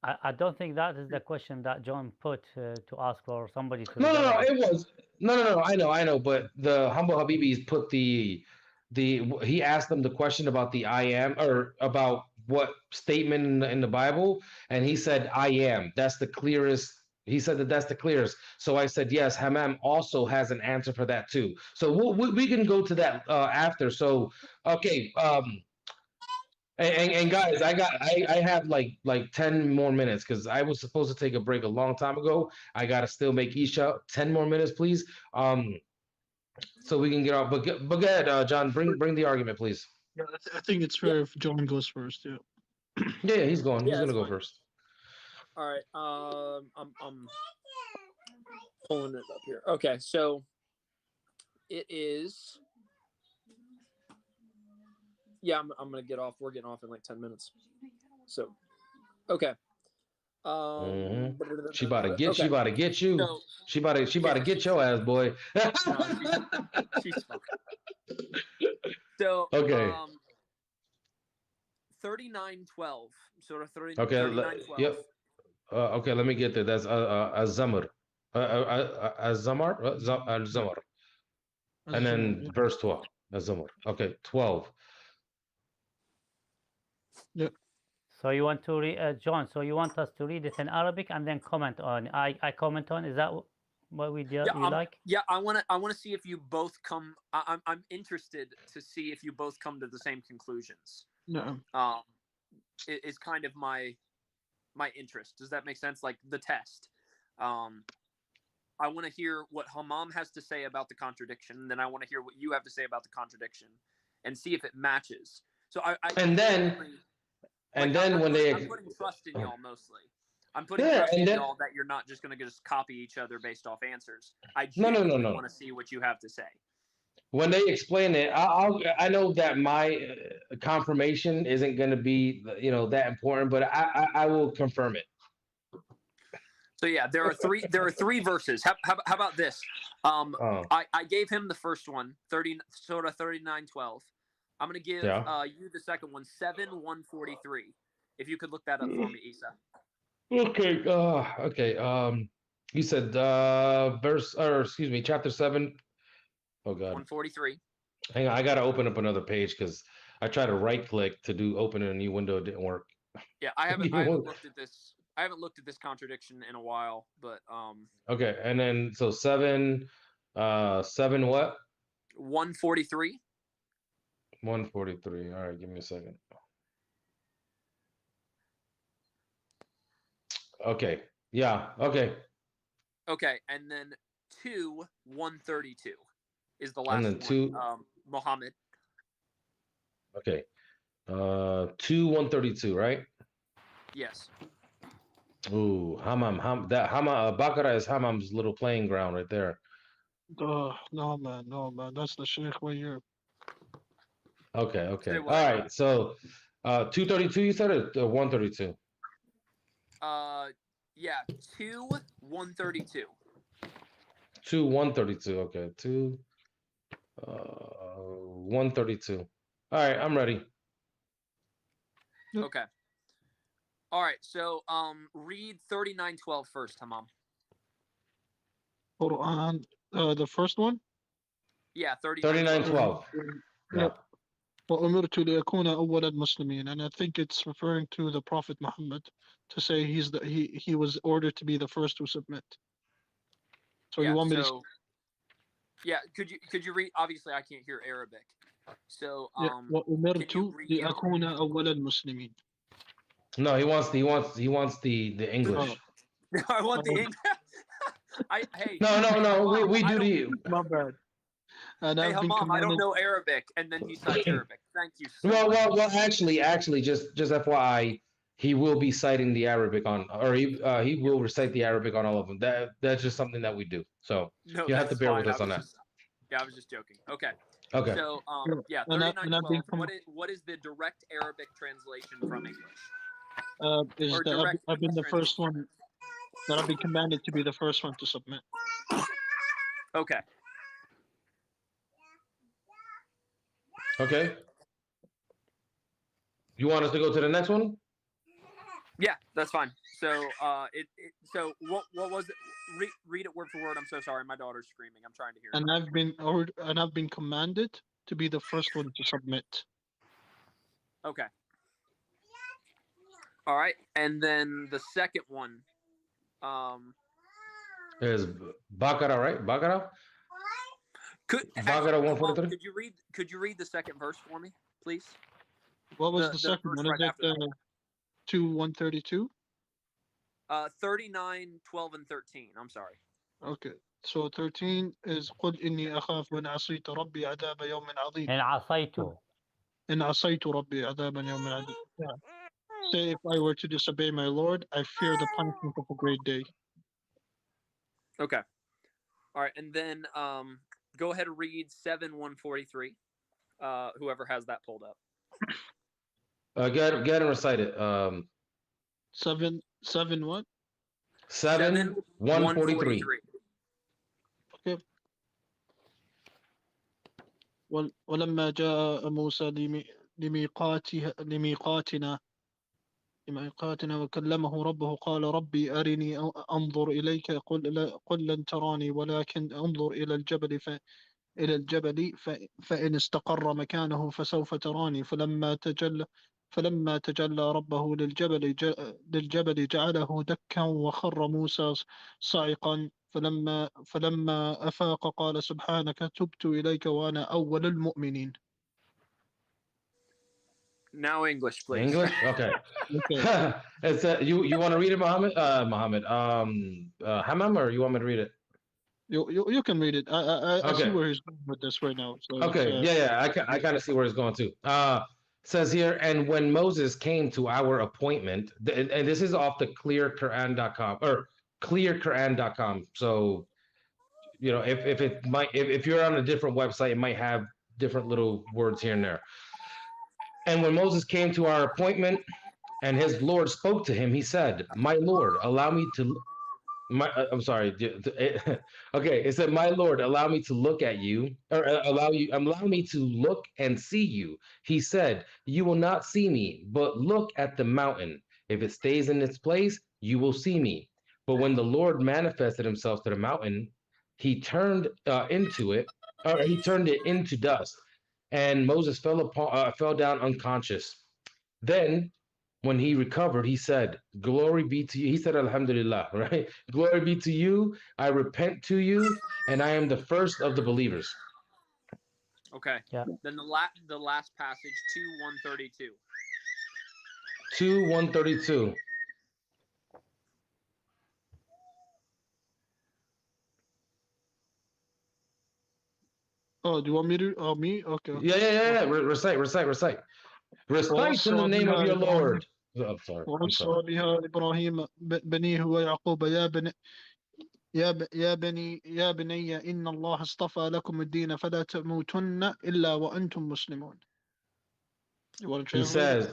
I don't think that is the question that John put to ask for somebody to read No, Arabic. it was no. I know, but the humble Habibis put he asked them the question about the I am or about what statement in the Bible, and he said I am. That's the clearest. He said that's the clearest. So I said yes. Hammam also has an answer for that too. So we can go to that after. So okay. And guys, I have like 10 more minutes because I was supposed to take a break a long time ago. I gotta still make Isha 10 more minutes, please. So we can get off. But go ahead, John. Bring the argument, please. Yeah, I think it's Yeah. fair if John goes first. Yeah. Yeah, he's going. He's Yeah, gonna that's go fine. first. All right. I'm pulling it up here. Okay, so it is Yeah, I'm gonna get off. We're getting off in like 10 minutes. So, okay. She about to get. Okay. She about to get you. So, She about to. She about to yeah, get your ass, boy. no, she's fine. So, Okay. 3912. Sort of 30, Okay. 3912. Yep. Okay. Let me get there. That's Azamar. Azamar. Azamar. And then verse 12. Azamar. Okay. 12. Yeah. So you want to read, John? So you want us to read it in Arabic and then comment on? I comment on. Is that what we do? Yeah, You like? yeah. I wanna see if you both come. I'm interested to see if you both come to the same conclusions. No. Is kind of my interest. Does that make sense? Like the test. I want to hear what Hammam has to say about the contradiction, and then I want to hear what you have to say about the contradiction, and see if it matches. So And then when they I'm putting trust in y'all mostly. I'm putting Yeah, trust and in then- y'all that you're not just going to just copy each other based off answers. I No. genuinely want to see what you have to say. when they explain it, I know that my confirmation isn't going to be that important, but I will confirm it. So yeah, there are three verses. How about this? Oh. I gave him the first one, 39:12. I'm gonna give you the second one, 7:143. If you could look that up for me, Isa. Okay. Okay. You said chapter 7. Oh God. 143. Hang on, I gotta open up another page because I tried to right click to do open in a new window. It didn't work. Yeah, I haven't looked at this. I haven't looked at this contradiction in a while, but Okay, and then so 7 what? 143. 143. All right, give me a second. Okay. Yeah. Okay. Okay, and then 2:132 is the last And then one. 2. Muhammad. Okay. 2:132, right? Yes. Ooh, Hammam. That Hammam. Baqarah is Hammam's little playing ground right there. No, man. That's the Sheikh right here. Okay. Okay. Say All what? right. So, 232. You said it. 132. Yeah, 2:132. 132. Okay. 132. All right. I'm ready. Okay. All right. So read 39:12 first, Hammam. Quran, the first one. Yeah, 39:12. Yeah. وأمرت لأكون أول المسلمين, and I think it's referring to the Prophet Muhammad, to say he was ordered to be the first to submit. So yeah, you want me so, yeah, could you read? Obviously, I can't hear Arabic, so to? can وأمرت you read? لأكون أول المسلمين. No, he wants the English. I want the English. Hey. No. Hammam, We do the. My bad. And Hey, I've been Hammam, I don't commanded. know Arabic, and then he cites Arabic. Thank you so much. Well. Actually, just FYI, he will be citing the Arabic on, or he will recite the Arabic on all of them. That's just something that we do. So No, you have to that's bear fine. with us on that. I was just joking. Okay. Okay. So, yeah, And I've 39:12. been What is the direct Arabic translation from English? is Or that direct I've been the English first translation. one that I've been commanded to be the first one to submit. Okay. Okay. You want us to go to the next one? Yeah, that's fine. So, so what was it? Read it word for word. I'm so sorry. My daughter's screaming. I'm trying to hear. And I've been commanded to be the first one to submit. Okay. All right, and then the second one. Is Baqarah, right? Baqarah? Baqarah 143? Could you read the second verse for me, please? What was the second verse one? right Is after that? it 2:132? 39, 12, and 13. I'm sorry. Okay. So 13 is قل إني أخاف إن عصيت ربي عذاب يوم عظيم. إن عصيته. إن عصيت ربي عذاب يوم عظيم. Yeah. Say if I were to disobey my Lord, I fear the punishment of a great day. Okay. All right, and then go ahead and read 7:143. Whoever has that pulled up. Go ahead and recite it. 7 what? 7:143. Okay. ولما جاء موسى لميقاتنا وكلمه ربه قال ربي أرني أنظر إليك قل لن تراني ولكن انظر إلى الجبل فإن استقر مكانه فسوف تراني فلما تجلى ربه للجبل جعله دكا وخر موسى صعقا فلما أفاق قال سبحانك تبت إليك وأنا أول المؤمنين. Now English, please. English? Okay. Okay. It's you want to read it, Muhammad? Hammam, or you want me to read it? You can read it. I see Okay. where he's going with this right now. So Okay. Yeah. I kind of see where he's going to. Says here, and when Moses came to our appointment, and this is off the clearquran.com or clearquran.com. So, if you're on a different website, it might have different little words here and there. And when Moses came to our appointment, and his Lord spoke to him, he said, "My Lord, allow me to." I'm sorry. Okay, it said, "My Lord, allow me to look at you, or allow me to look and see you." He said, "You will not see me, but look at the mountain. If it stays in its place, you will see me." But when the Lord manifested himself to the mountain, he turned he turned it into dust, and Moses fell down unconscious. Then when he recovered, he said, "Glory be to you." He said, "Alhamdulillah," right? "Glory be to you. I repent to you, and I am the first of the believers." Okay. Yeah. Then the last passage, 2:132. 2:132. Oh, do you want me to? Oh, me? Okay. Yeah. Recite. Recite in the name of your Lord. Oh, I'm sorry. ووصى بها إبراهيم بنيه ويعقوب يا بني إن الله اصطفى لكم الدين فلا تموتن إلا وأنتم مسلمون. You want to He translate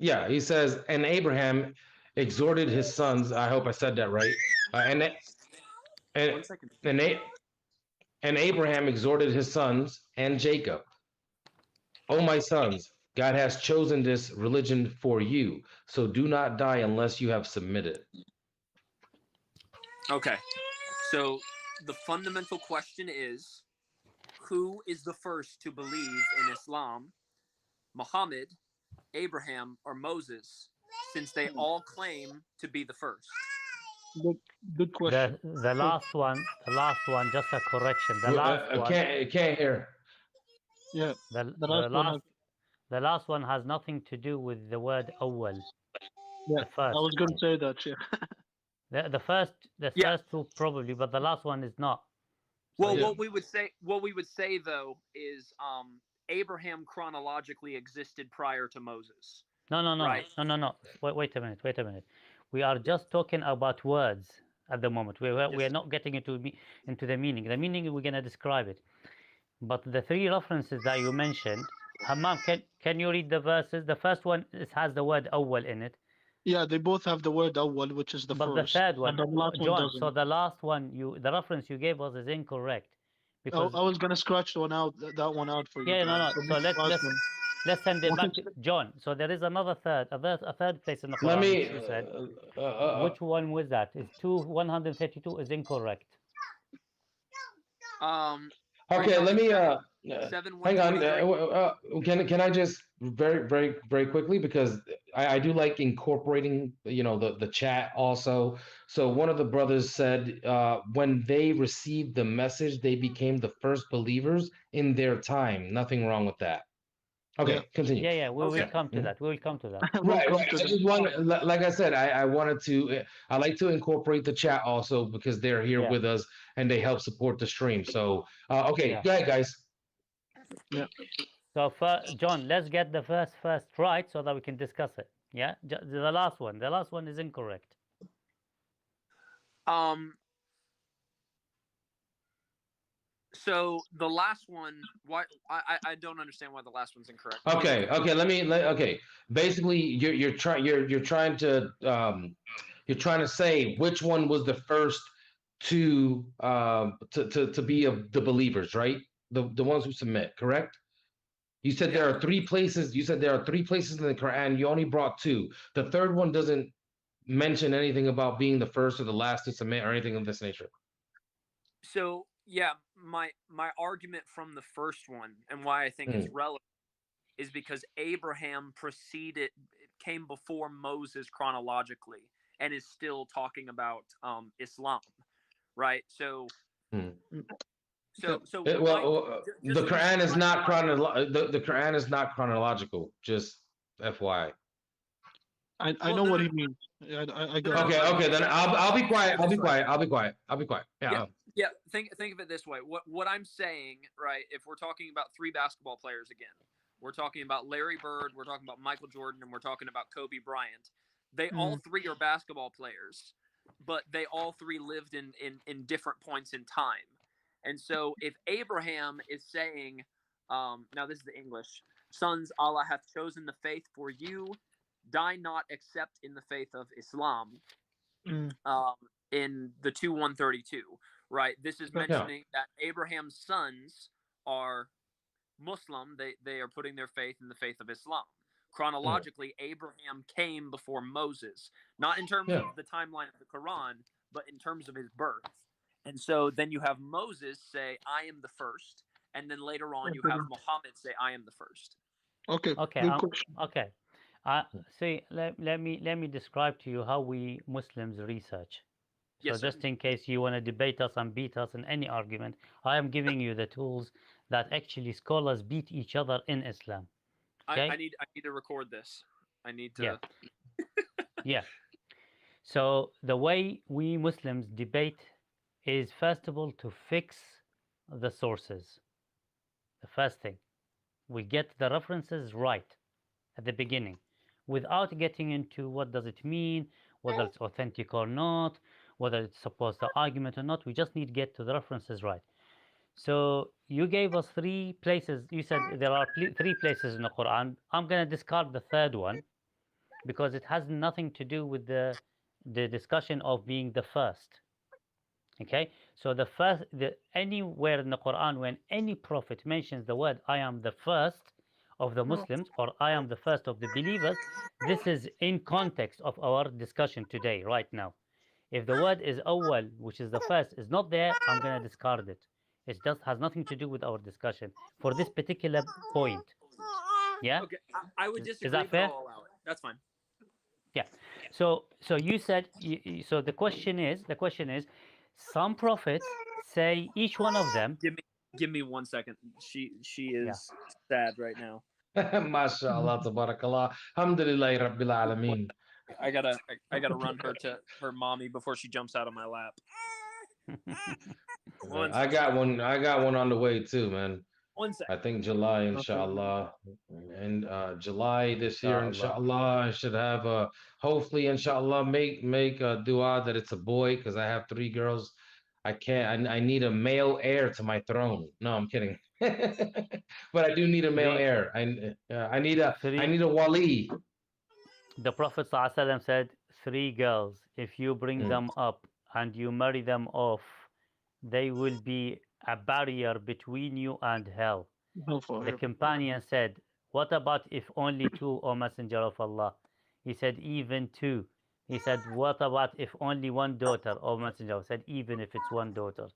it? he says, and Abraham exhorted his sons. I hope I said that right. And and 1 second. and Abraham exhorted his sons and Jacob. "O my sons, God has chosen this religion for you, so do not die unless you have submitted." Okay. So the fundamental question is, who is the first to believe in Islam? Muhammad, Abraham, or Moses, since they all claim to be the first? Good question. The last one, just a correction. The last one, Can't hear. Yeah. the last one has nothing to do with the word awwal. Yeah. The first. I was going to say that. Yeah. The first two probably, but the last one is not. Well, yeah. what we would say though is Abraham chronologically existed prior to Moses. No. Right. No. Wait a minute. We are just talking about words at the moment. We are not getting into the meaning. The meaning we're gonna describe it. But the three references that you mentioned, Hammam, can you read the verses? The first one has the word awwal in it. Yeah, they both have the word awwal, which is the first. But the third one, and the last John, one doesn't. so the last one, the reference you gave us is incorrect. Because I was gonna scratch that one out for you. Yeah, no. So let's send it back to John. So there is another third, a third place in the Quran. Which you said. Which one was that? Is 132 is incorrect. Okay, let me hang on. 7:143. Can I just very quickly, because I do like incorporating the chat also. So one of the brothers said when they received the message, they became the first believers in their time. Nothing wrong with that. Okay, continue. Yeah, we will come to that. We will come to that. Right. I just want, like I said, I wanted to. I like to incorporate the chat also because they're here with us and they help support the stream. So, okay, go ahead, guys. Yeah. So, John, let's get the first right so that we can discuss it. Yeah, the last one is incorrect. So the last one, why I don't understand why the last one's incorrect. Okay, okay. Okay. Basically, you're trying to say which one was the first to be of the believers, right? The ones who submit, correct? You said Yeah. there are three places. You said there are three places in the Quran. You only brought two. The third one doesn't mention anything about being the first or the last to submit or anything of this nature. So yeah, my argument from the first one and why I think it's relevant is because Abraham came before Moses chronologically and is still talking about Islam, right? So Hmm. so the Quran is not the Quran is not chronological. Just FYI. I know what he means. I got Okay, it. okay. Then I'll be quiet. I'll be quiet. I'll be quiet. I'll be quiet. Yeah. Yeah. Think of it this way. What I'm saying, right? If we're talking about three basketball players again, we're talking about Larry Bird, we're talking about Michael Jordan, and we're talking about Kobe Bryant. They all three are basketball players, but they all three lived in different points in time. And so if Abraham is saying, now this is the English, sons, Allah hath chosen the faith for you, die not except in the faith of Islam, in the 2:132, right? This is mentioning that Abraham's sons are Muslim. They are putting their faith in the faith of Islam. Chronologically, Abraham came before Moses, not in terms of the timeline of the Quran, but in terms of his birth. And so then you have Moses say, I am the first. And then later on, you have Muhammad say, I am the first. Okay. Okay. Okay. See, let me describe to you how we Muslims research. So Yes, just in case you want to debate us and beat us in any argument, I am giving you the tools that actually scholars beat each other in Islam. Okay? I need to record this. I need to. Yeah. Yeah. So the way we Muslims debate is first of all to fix the sources. The first thing, we get the references right at the beginning, without getting into what does it mean, whether it's authentic or not, whether it's supposed to argument or not. We just need to get to the references right. So you gave us three places. You said there are three places in the Quran. I'm going to discard the third one because it has nothing to do with the discussion of being the first. Okay, so anywhere in the Quran when any prophet mentions the word I am the first of the Muslims or I am the first of the believers, this is in context of our discussion today, right now. If the word is awwal, which is the first, is not there, I'm going to discard it. It just has nothing to do with our discussion for this particular point. Yeah? Okay, I would disagree, is that fair? But I'll allow it. That's fine. Yeah. So you said, so the question is, some prophets say each one of them. Give me 1 second. She is sad right now. MashaAllah, tabarakallah. Alhamdulillah, Rabbil Alameen. I gotta run her to her mommy before she jumps out of my lap. I got one on the way too, man. 1 second. I think July, inshallah. And July this year, inshallah, I should have hopefully, inshallah, make a dua that it's a boy, because I have three girls. I need a male heir to my throne. No, I'm kidding. But I do need a male heir. I need a wali. The Prophet ﷺ said, three girls, if you bring them up and you marry them off, they will be a barrier between you and hell. The companion said, what about if only two, O Messenger of Allah? He said, even two. He said, what about if only one daughter, O Messenger? He said, even if it's one daughter.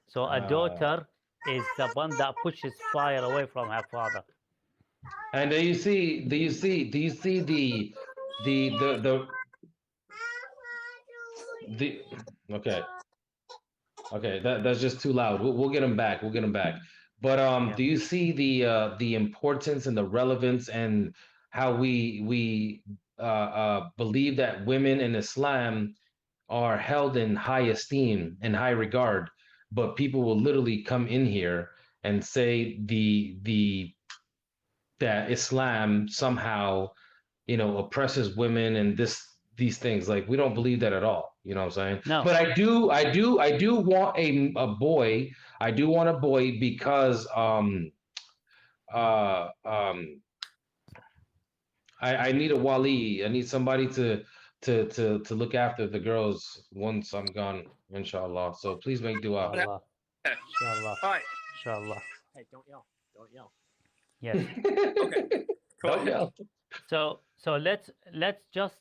So a daughter is the one that pushes fire away from her father. And do you see the okay, that's just too loud. We'll get him back. But do you see the importance and the relevance and how we believe that women in Islam are held in high esteem and high regard, but people will literally come in here and say that Islam somehow, oppresses women and these things. Like, we don't believe that at all. You know what I'm saying? No. But I do want a boy I do want a boy because uh um I need a wali. I need somebody to look after the girls once I'm gone, inshallah. So please make dua. Inshallah. Okay. Inshallah. All right. Inshallah. Hey, don't yell. Don't yell. Yes. Okay. Go Don't ahead. yell. So let's just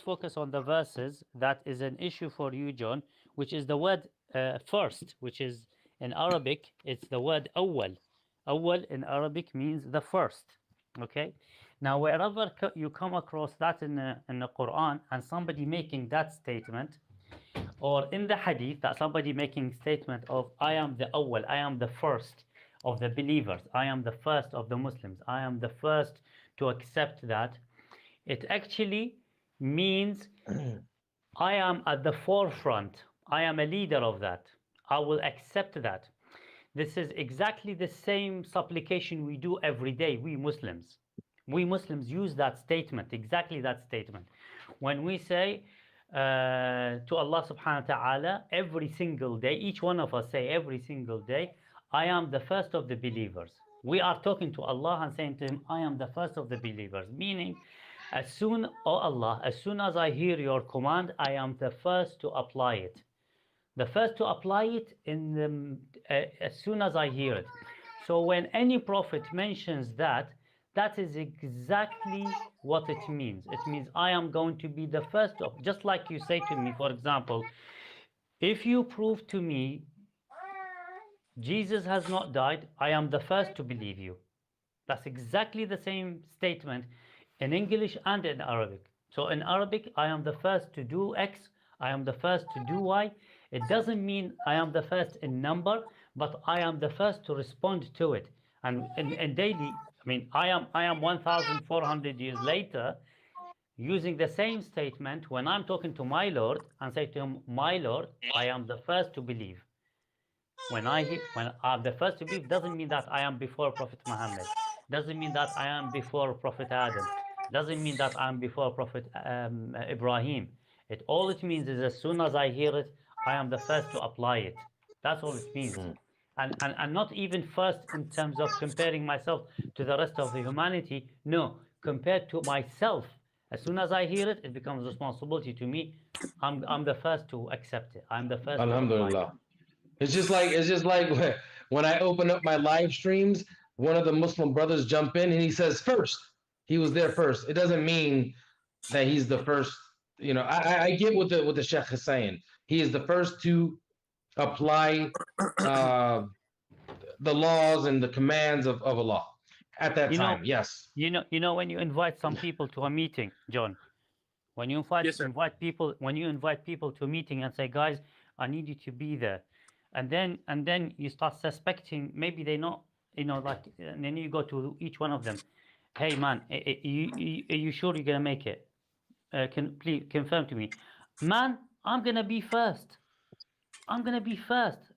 focus on the verses that is an issue for you, John, which is the word first, which is in Arabic, it's the word awwal. Awwal in Arabic means the first. Okay. Now, wherever you come across that in the Quran and somebody making that statement, or in the hadith that somebody making statement of I am the awwal, I am the first of the believers, I am the first of the Muslims, I am the first to accept that, it actually means I am at the forefront, I am a leader of that, I will accept that. This is exactly the same supplication we do every day, we Muslims. We Muslims use that statement, exactly that statement. When we say to Allah subhanahu wa ta'ala every single day, each one of us say every single day, I am the first of the believers. We are talking to Allah and saying to Him, I am the first of the believers. Meaning, as soon, oh Allah, as soon as I hear your command, I am the first to apply it. The first to apply it as soon as I hear it. So when any prophet mentions that, that is exactly what it means. It means I am going to be the first of, just like you say to me, for example, if you prove to me Jesus has not died, I am the first to believe you. That's exactly the same statement in English and in Arabic. So in Arabic, I am the first to do X, I am the first to do Y. It doesn't mean I am the first in number, but I am the first to respond to it. And in daily, I mean, I am 1,400 years later, using the same statement when I'm talking to my Lord and say to him, my Lord, I am the first to believe. When I'm the first to believe, doesn't mean that I am before Prophet Muhammad. Doesn't mean that I am before Prophet Adam. Doesn't mean that I am before Prophet Ibrahim. All it means is as soon as I hear it, I am the first to apply it. That's all it means. And not even first in terms of comparing myself to the rest of the humanity. No, compared to myself. As soon as I hear it, it becomes responsibility to me. I'm the first to accept it. I'm the first to apply it. Alhamdulillah. It's just like when I open up my live streams, one of the Muslim brothers jump in and he says first. He was there first. It doesn't mean that he's the first. I get what the Sheikh is saying. He is the first to apply uh, the laws and the commands of Allah at that You know, time. Yes. when you invite some people to a meeting, John, when you Yes, sir. invite people to a meeting and say, guys, I need you to be there, and then you start suspecting maybe they not, like, and then you go to each one of them, hey man, are you sure you're gonna make it? Can please confirm to me, man, I'm gonna be first. I'm gonna be first.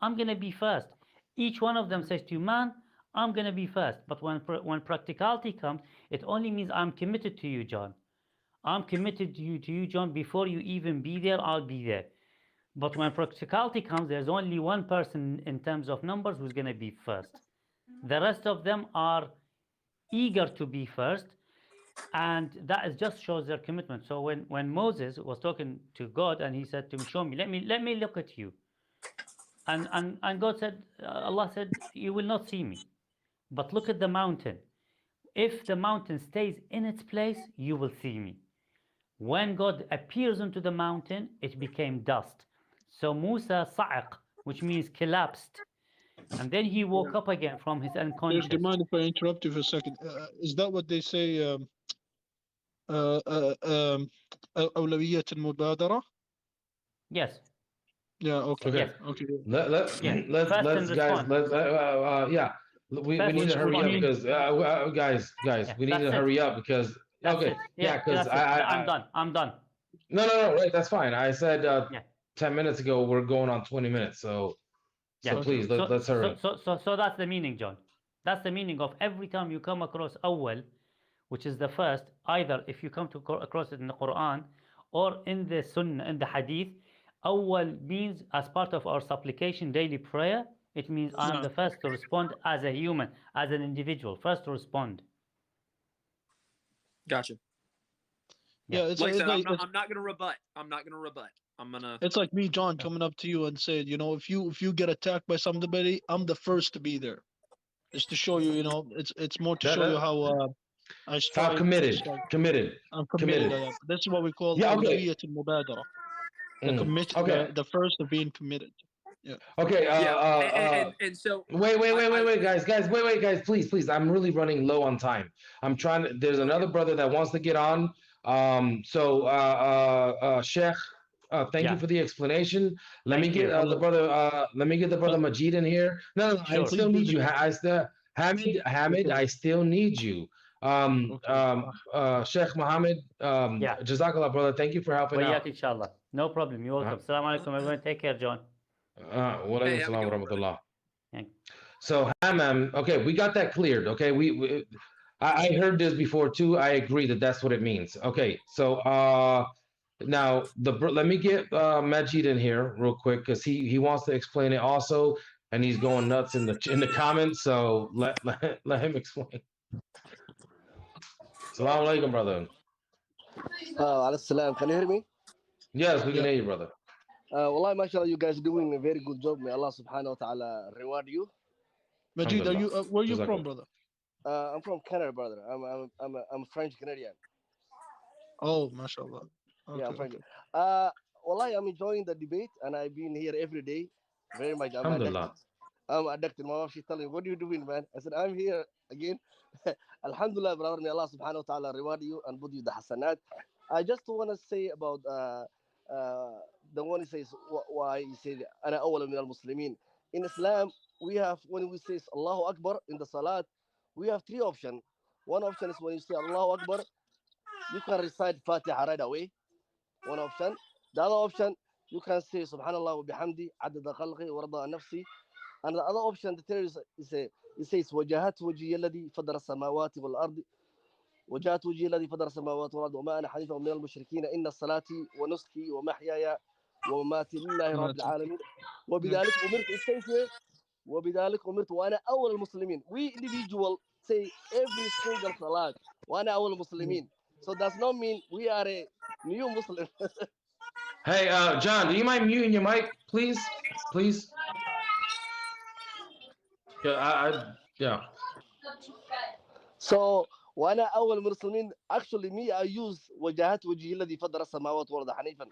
I'm gonna be first. Each one of them says to you, man, I'm gonna be first. But when practicality comes, it only means I'm committed to you, John. I'm committed to you, John. Before you even be there, I'll be there. But when practicality comes, there's only one person in terms of numbers who's gonna be first. The rest of them are eager to be first, and that just shows their commitment. So when Moses was talking to God and he said to him, show me, let me look at you. And God said, Allah said, you will not see me, but look at the mountain. If the mountain stays in its place, you will see me. When God appears into the mountain, it became dust. So Musa sa'iq, which means collapsed. And then he woke up again from his Do you unconscious. mind if I interrupt you for a second? Is that what they say? أولوية المبادرة? Yes, Yeah. Okay. Okay. yes, Okay. yeah. Let's First in guys, response. yeah. We First need in to hurry up response. because guys, Yeah, we need to that's it. hurry up because That's okay, it. yeah, Yeah, because that's it. I'm I done. I'm done. no, right, that's fine. I said Yeah, 10 minutes ago we're going on 20 minutes, so yeah. Okay. please So, let's hurry. so that's the meaning, John. That's the meaning of every time you come across awwal, which is the first, either if you come to across it in the Quran or in the Sunnah, in the Hadith, أول means as part of our supplication daily prayer. It means I am No. the first to respond as a human, as an individual, first to respond. Gotcha. Yeah, Like I said, I'm it's not gonna rebut. I'm not gonna rebut. I'm gonna. it's like me, John, coming up to you and saying, if you get attacked by somebody, I'm the first to be there. It's to show you, it's more to That, show you that, how I how strive. committed, committed, I'm committed. committed. This is what we call Yeah. Okay. awlawiyat al-mubadara. Okay. The first of being committed. Yeah. Okay. Yeah, and so Wait, I guys, wait, guys, please. I'm really running low on time. I'm trying to. There's another brother that wants to get on. Sheikh, thank you Yeah. for the explanation. Let me Thank get you. the brother. Let me get the brother Majid in here. No, I Sure. still Please need do you. the I still Hamid. okay. I still need you. Okay. Sheikh Mohammed. Yeah. Jazakallah, brother. Thank you for helping out. وإياك إن شاء الله. No problem. You're welcome. Assalamu alaikum everyone. Take care, John. Wa alaikum hey, have a salam good wa one, brother. rahmatullah. Thank- So, Hammam, okay, we got that cleared. Okay, I heard this before too. I agree that that's what it means. Okay, so now let me get Majid in here real quick because he wants to explain it also, and he's going nuts in the comments. So let him explain. Assalamu alaikum, brother. Can you hear me? Yes, we can Yeah. hear you, brother. Wallahi, mashallah, you guys doing a very good job. May Allah subhanahu wa ta'ala reward you. Majid, are you Alhamdulillah. where are you Jazakallah. from, brother? I'm from Canada, brother. I'm French Canadian. Oh, mashallah. Yeah, I'm Okay, French. okay. Wallahi, I'm enjoying the debate, and I've been here every day. Very much, I'm addicted. Alhamdulillah. I'm addicted. My wife, she's telling me, "What are you doing, man?" I said, "I'm here again." Alhamdulillah, brother. May Allah subhanahu wa ta'ala reward you and put you the hasanat. I just want to say about the one who says why he said "Ana awwal min al-Muslimin." In Islam, we have when we say Allahu Akbar in the Salat, we have three options. One option is when you say Allahu Akbar, you can recite Fatiha right away. One option. The other option, you can say Subhanallah wa bihamdi, adada khalqi wa rada nafsi. And the other option, the third it says وجهت وجهي الذي فطر السماوات والأرض وجهت وجهي الذي فطر السماوات والأرض وما أنا حنيفا من المشركين إن صلاتي ونسكي ومحياي ومماتي لله رب العالمين وبذلك أمرت. It says here وبذلك أمرت وأنا أول المسلمين. We individual say every single salat وأنا أول المسلمين. So does not mean we are a new Muslim. Hey, John, do you mind muting your mic, please? Please. Yeah, yeah. So وانا اول المسلمين, actually me, I use وجهت وجهي الذي فطر السماوات والارض حنيفا.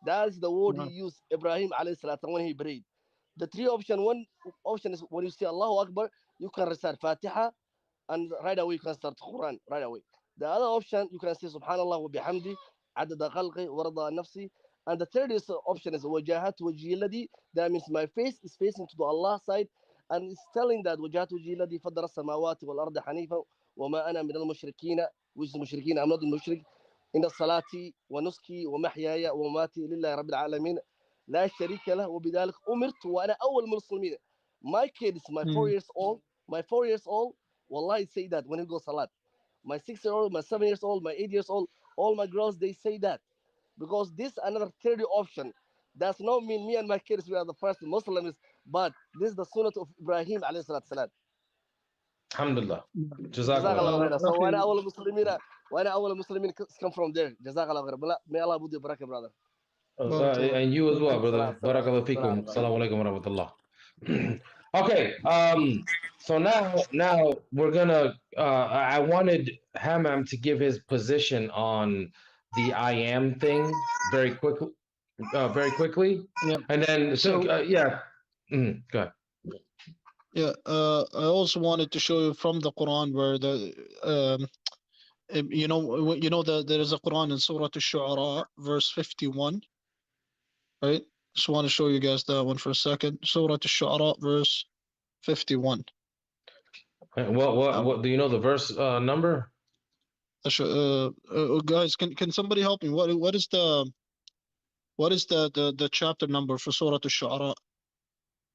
That's the word he used Ibrahim alayhi salam when he prayed. The three option, one option is when you say Allahu Akbar, you can recite Fatiha and right away you can start Quran right away. The other option, you can say Subhanallah wa bihamdi adada khalqi wa rada nafsi. And the third option is وجهت وجهي الذي, that means my face is facing to the Allah side, and it's telling that وجهت وجهي الذي فطر السماوات والارض حنيفا وما أنا من المشركين, which is المشركين, I'm not the mushrik. إن صلاتي ونسكي ومحياي ومماتي لله رب العالمين لا شريك له وبذلك أمرت وأنا أول المسلمين. My kid is my 4 years old. My 4 years old, wallahi, say that when he goes salat. My 6-year-old, my 7 years old, my 8 years old, all my girls, they say that. Because this another third option does not mean me and my kids, we are the first Muslims, but this is the sunnah of Ibrahim alayhi salatu salam. Alhamdulillah. جزاك Jazakallah. الله خير. So وانا اول المسلمين, وانا اول المسلمين come from there. جزاك الله خير. May Allah put you barakah, brother. And you as well, brother. Barakallahu fikum. Assalamu alaikum wa rahmatullah. Okay, so now we're gonna. I wanted Hammam to give his position on the I am thing very quickly, Yeah. and then yeah. Go ahead. Yeah, I also wanted to show you from the Quran where there is a Quran in Surah Al-Shu'ara, verse 51, right? Just want to show you guys that one for a second. Surah Al-Shu'ara, verse 51. What do you know the verse number? Guys, can somebody help me? What is the chapter number for Surah Al-Shu'ara?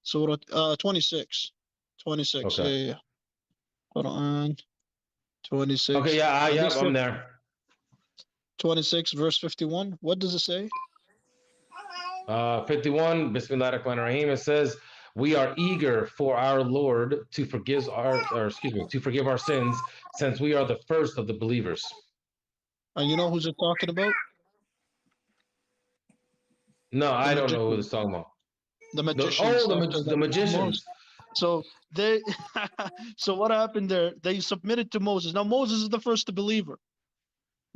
Surah 26. 26. Okay. Yeah. Quran 26. Okay, yeah, I'm there. 26 verse 51. What does it say? 51, Bismillah ar-Rahman ar-Rahim. It says, "We are eager for our Lord to forgive our, or excuse me, to forgive our sins, since we are the first of the believers." And you know who's it talking about? No, The I don't know who magician, this talking about. the Oh, magicians after the that. magicians. So they, so what happened there? They submitted to Moses. Now Moses is the first to believer.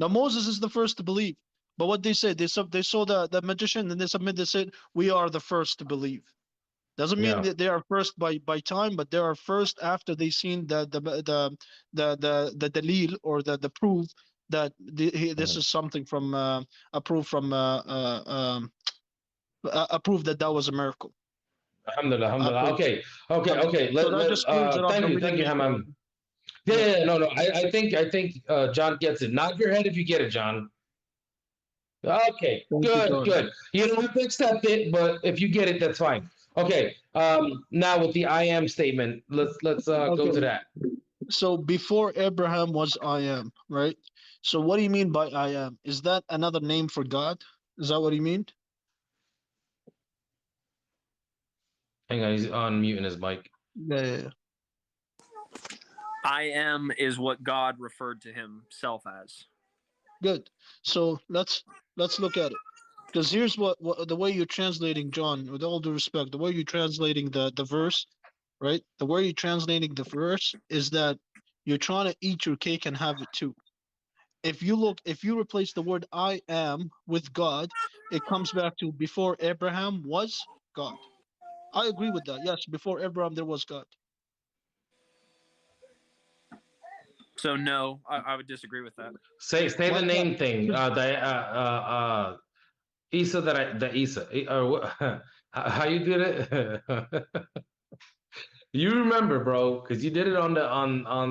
Now Moses is the first to believe. But what they said, they saw the magician and they submit. They said, "We are the first to believe." Doesn't mean Yeah. that they are first by time, but they are first after they seen the dalil, or the proof that this Mhm. is something from a proof from a proof that that was a miracle. Alhamdulillah, A alhamdulillah. proof. Okay, okay, okay. So that just clears it up. The Thank reading you, is Hammam. Yeah, yeah. yeah, yeah, no, no. I think John gets it. Nod your head if you get it, John. Okay, Thank you, good, John. good. You don't have to accept it, but if you get it, that's fine. Okay. Now with the I am statement, let's go to Okay. that. So before Abraham was I am, right? So what do you mean by I am? Is that another name for God? Is that what you mean? Hang on, he's on muting his mic. Yeah, yeah, yeah. I am is what God referred to himself as. Good. So let's look at it. Because here's what the way you're translating, John, with all due respect, the way you're translating the verse, right? The way you're translating the verse is that you're trying to eat your cake and have it too. If you replace the word I am with God, it comes back to before Abraham was God. I agree with that. Yes, before Abraham there was God. So no, I would disagree with that. Say Why the is that? name thing. Isa the Isa. How you did it? You remember, bro, because you did it on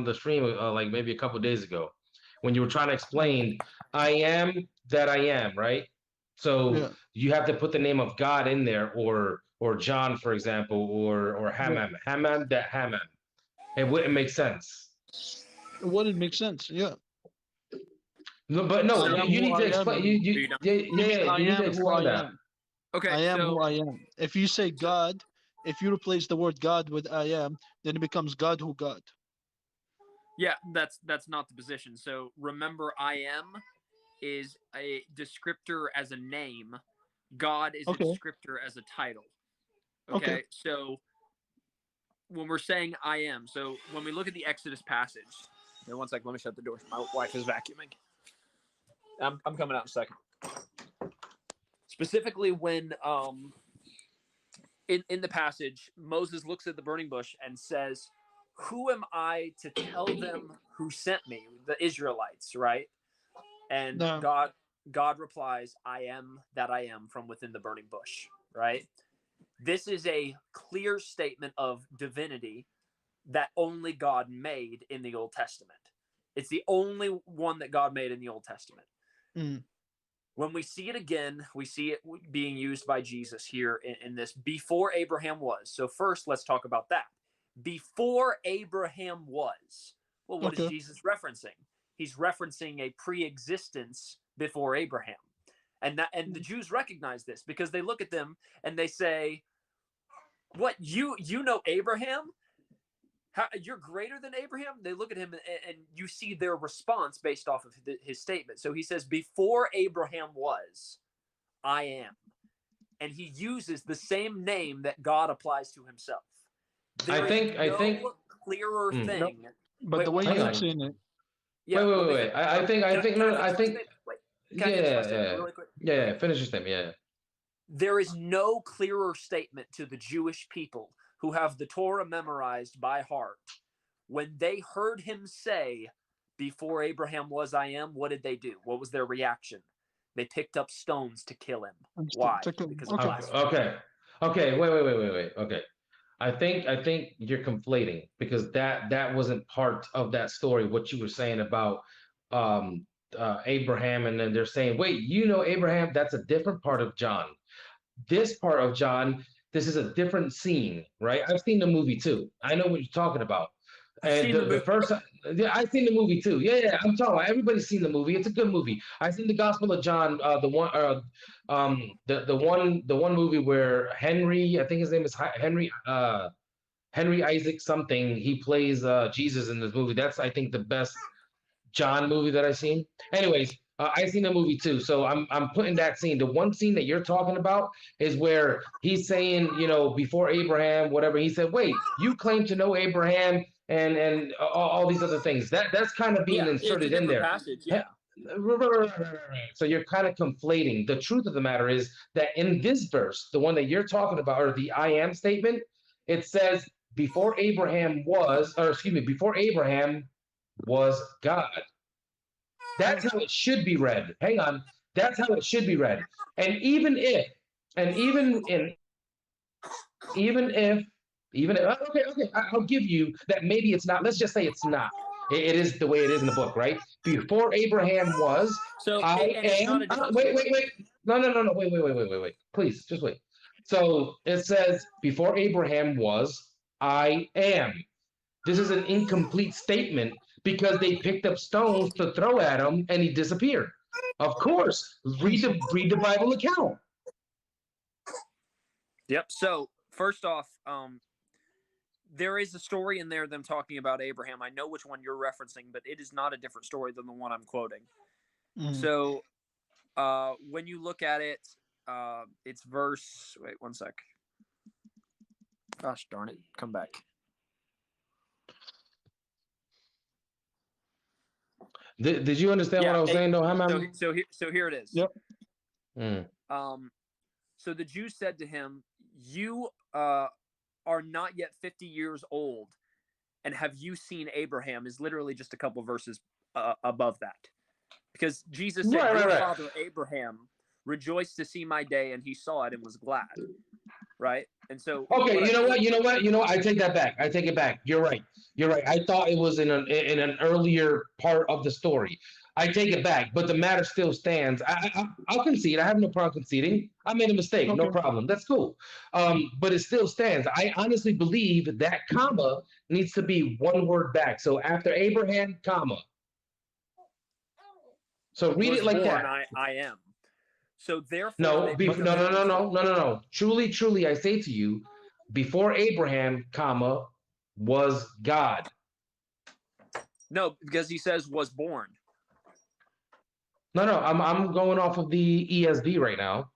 the stream like maybe a couple days ago when you were trying to explain I am that I am, right? So Yeah, you have to put the name of God in there, or John, for example, or yeah. Hammam that Hammam. It wouldn't make sense. It wouldn't make sense. Yeah. No, but no, I So am you who need to I am. explain. are you done? Yeah, You mean I you need to am who I explain that. am. Okay, I am who so I am. If you say so God, if you replace the word God with I am, then it becomes God who God. yeah, that's not the position. So remember, I am is a descriptor as a name. God is a Okay. descriptor as a title. Okay. Okay, so when we're saying I am, so when we look at the Exodus passage, here, one second, let me shut the door. My wife is vacuuming. I'm coming out in a second. Specifically, when in the passage, Moses looks at the burning bush and says, "Who am I to tell them who sent me?" The Israelites, right? And No. God replies, "I am that I am from within the burning bush." Right? This is a clear statement of divinity that only God made in the Old Testament. It's the only one that God made in the Old Testament. Mm. When we see it again, we see it being used by Jesus here in this before Abraham was. So, first, let's talk about that. Before Abraham was. Well, what is Okay. Jesus referencing? He's referencing a pre existence before Abraham. And the Jews recognize this because they look at them and they say, "What, you know Abraham? How, you're greater than Abraham?" They look at him and you see their response based off of his statement. So he says, "Before Abraham was, I am." And he uses the same name that God applies to himself. There is I think. no clearer Mm, No. thing. But Wait, the way hang you're on. saying it, yeah, let me finish. Wait. I think Can no, I I finish my think statement? Wait, can I yeah, finish my yeah, statement yeah, really quick? yeah, Okay. yeah. Finish your statement. Yeah. There is no clearer statement to the Jewish people who have the Torah memorized by heart. When they heard him say, "Before Abraham was, I am," what did they do? What was their reaction? They picked up stones to kill him. understood. Why? Because of Okay. blasphemy. Okay. Wait. Okay. I think you're conflating because that wasn't part of that story. What you were saying about um Abraham, and then they're saying, wait, you know Abraham? That's a different part of John. This part of John, this is a different scene, right? I've seen the movie too. I know what you're talking about. And the first, yeah, I seen the movie too. Yeah, I'm talking about everybody's seen the movie. It's a good movie. I seen the Gospel of John, the one movie where Henry, I think his name is Henry Isaac something. He plays Jesus in this movie. That's I think the best John movie that I've seen. Anyways, I seen the movie too, so I'm putting that scene. The one scene that you're talking about is where he's saying, you know, before Abraham, whatever. He said, "Wait, you claim to know Abraham and all these other things." That's kind of being Yeah, it's a inserted in different there. passage. Yeah. Right. So you're kind of conflating. The truth of the matter is that in this verse, the one that you're talking about, or the I am statement, it says before Abraham was, or excuse me, before Abraham was God. That's how it should be read. Hang on. That's how it should be read. And even if, and even if, okay, I'll give you that maybe it's not. Let's just say it's not. It is the way it is in the book, right? Before Abraham was, So I and it's not a am. different Wait, story. wait. No. Wait. Please, just wait. So it says, before Abraham was, I am. This is an incomplete statement because they picked up stones to throw at him and he disappeared. Of course, read the Bible account. Yep. So first off, there is a story in there them talking about Abraham. I know which one you're referencing, but it is not a different story than the one I'm quoting. So when you look at it, it's verse. Wait 1 sec. Gosh darn it! Come back. Did you understand what I was saying, though, Hammam? So here it is. Yep. So the Jews said to him, "You are not yet 50 years old, and have you seen Abraham?" Is literally just a couple verses above that, because Jesus said, "Your father Abraham rejoiced to see my day, and he saw it and was glad." Right? And so okay, you know what? I take that back. I take it back. You're right. I thought it was in an earlier part of the story. I take it back, but the matter still stands. I'll concede. I have no problem conceding. I made a mistake. Okay. No problem. That's cool. But it still stands. I honestly believe that comma needs to be one word back. So after Abraham, comma. So read it like that. I am. So therefore, no. Truly, I say to you, before Abraham, comma, was God. No, because he says was born. No, I'm going off of the ESV right now.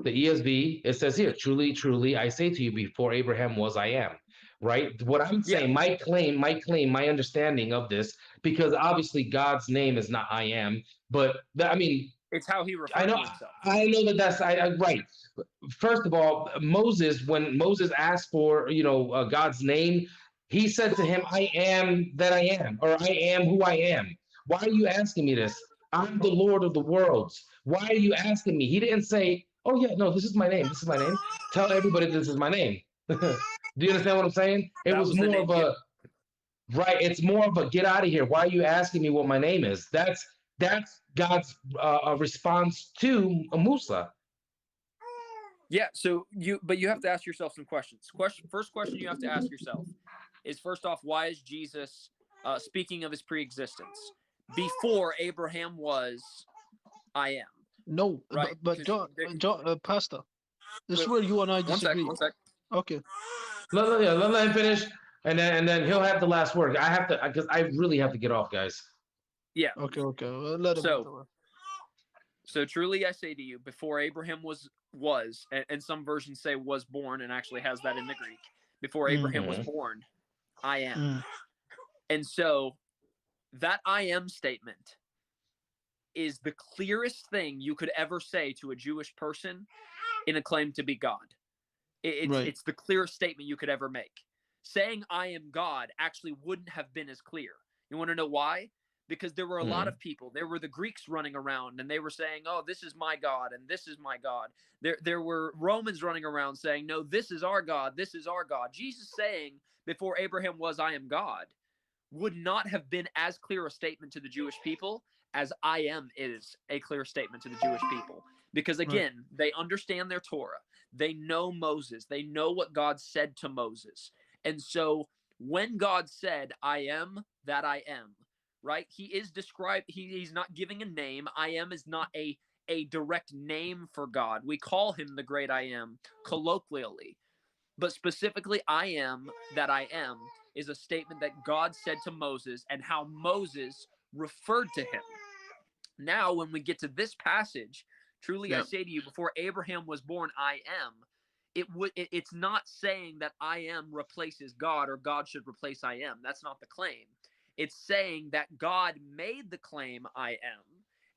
The ESV, it says here, truly, I say to you, before Abraham was, I am. Right? What I'm saying, my claim, my understanding of this, because obviously God's name is not I am, but I mean, it's how he refers to himself. I know that's right. First of all, Moses, when Moses asked for God's name, he said to him, "I am that I am," or "I am who I am." Why are you asking me this? I'm the Lord of the worlds. Why are you asking me? He didn't say, "Oh yeah, no, this is my name. This is my name." Tell everybody this is my name. Do you understand what I'm saying? It was more of a right. It's more of a get out of here. Why are you asking me what my name is? That's God's response to Musa. Yeah. So you have to ask yourself some questions. First question you have to ask yourself is, first off, why is Jesus speaking of his pre-existence? Before Abraham was, I am. No, right? but John, Pastor, this is where you and I disagree. One sec. Okay. Let him finish, and then he'll have the last word. I have to, because I really have to get off, guys. Yeah. Okay. Well, let him. So truly I say to you, before Abraham was, and some versions say was born, and actually has that in the Greek. Before Abraham was born, I am. And so that I am statement is the clearest thing you could ever say to a Jewish person in a claim to be God. It's the clearest statement you could ever make. Saying I am God actually wouldn't have been as clear. You want to know why? Because there were a lot of people. There were the Greeks running around, and they were saying, "Oh, this is my God, and this is my God." There were Romans running around saying, "No, this is our God, this is our God." Jesus saying, before Abraham was, I am God, would not have been as clear a statement to the Jewish people as I am is a clear statement to the Jewish people. Because again, they understand their Torah. They know Moses. They know what God said to Moses. And so When God said, I am that I am, right? He is described, he's not giving a name. I am is not a direct name for God. We call him the great I am colloquially. But specifically, I am that I am is a statement that God said to Moses and how Moses referred to him. Now, when we get to this passage, truly I say to you, before Abraham was born, I am. It's not saying that I am replaces God or God should replace I am. That's not the claim. It's saying that God made the claim I am,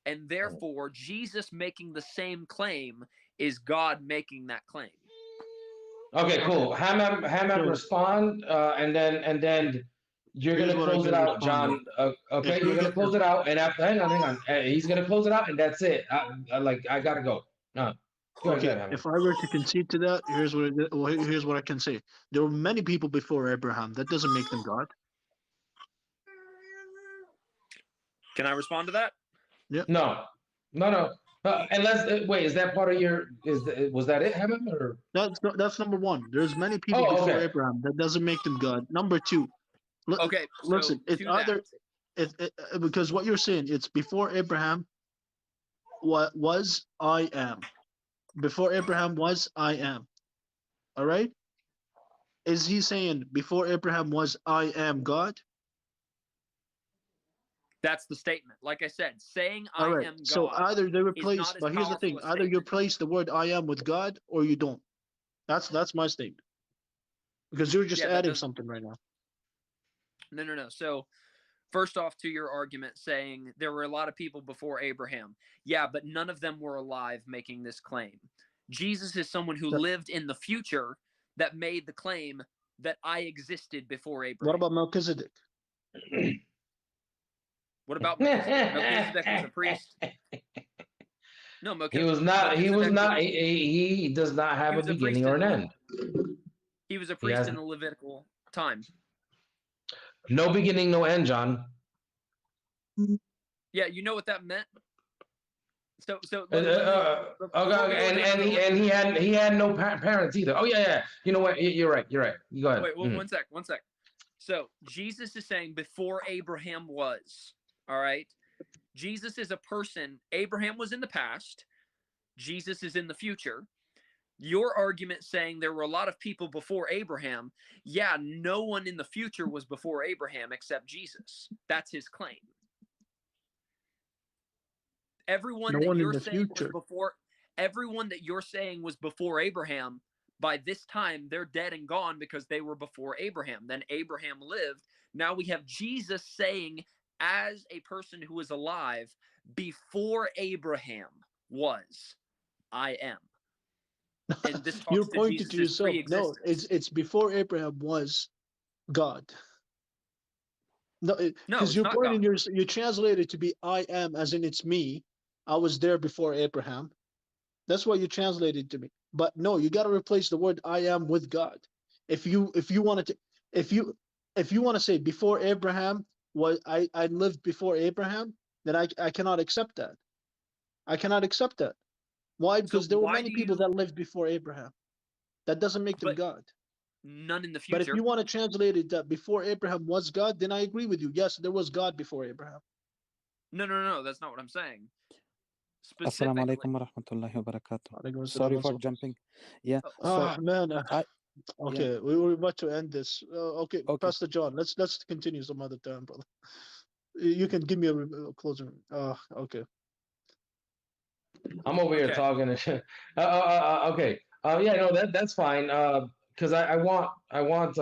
and therefore Jesus making the same claim is God making that claim. Okay, cool. Hammam, respond, and then you're gonna close it out, John. Okay, you're gonna close it out, and after, hang on. He's gonna close it out, and that's it. I gotta go. Go ahead, Hammam. If I were to concede to that, here's what I can say. There were many people before Abraham. That doesn't make them God. Can I respond to that? Yeah. No. Unless wait, is that part of your? Was that it, Hammam, or? That's number one. There's many people before Abraham. That doesn't make them God. Number two. Okay. Listen, it's either because what you're saying, it's before Abraham. What was I am? Before Abraham was I am. All right. Is he saying before Abraham was I am God? That's the statement. Like I said, saying I am God. So either they replace, but here's the thing: either you replace the word I am with God, or you don't. That's my statement. Because you're just adding something right now. No. So, first off, to your argument saying there were a lot of people before Abraham. Yeah, but none of them were alive making this claim. Jesus is someone who lived in the future that made the claim that I existed before Abraham. What about Melchizedek? What about Melchizedek? Melchizedek was a priest. No, Melchizedek. He was not. He does not have a beginning or an end. He was a priest in the Levitical time. No beginning, no end, John. Yeah, you know what that meant. So. Okay, and he had no parents either. Oh yeah. You know what? You're right. You go ahead. Wait, one sec. So Jesus is saying before Abraham was. All right. Jesus is a person. Abraham was in the past. Jesus is in the future. Your argument saying there were a lot of people before Abraham. Yeah, no one in the future was before Abraham except Jesus. That's his claim. Everyone that you're saying was before, everyone that you're saying was before Abraham, by this time they're dead and gone because they were before Abraham. Then Abraham lived. Now we have Jesus saying, as a person who is alive, before Abraham was, I am. And this talks you're to pointing to yourself. No, it's before Abraham was God. No, because you're pointing you translate it to be I am, as in it's me. I was there before Abraham. That's what you translated to me. But no, you got to replace the word I am with God. If you want to say before Abraham was I lived before Abraham, then I cannot accept that. I cannot accept that. Why? Because there were many people that lived before Abraham. That doesn't make them God. None in the future. But if you want to translate it that before Abraham was God, then I agree with you. Yes, there was God before Abraham. No. That's not what I'm saying. Assalamu alaikum wa rahmatullahi wa barakatuh. Sorry for jumping. Yeah. Man. Okay, we were about to end this. Okay, Pastor John, let's continue some other time, brother. You can give me a closing. Okay. I'm over here talking and shit. Okay. Yeah, no, that's fine. Because I want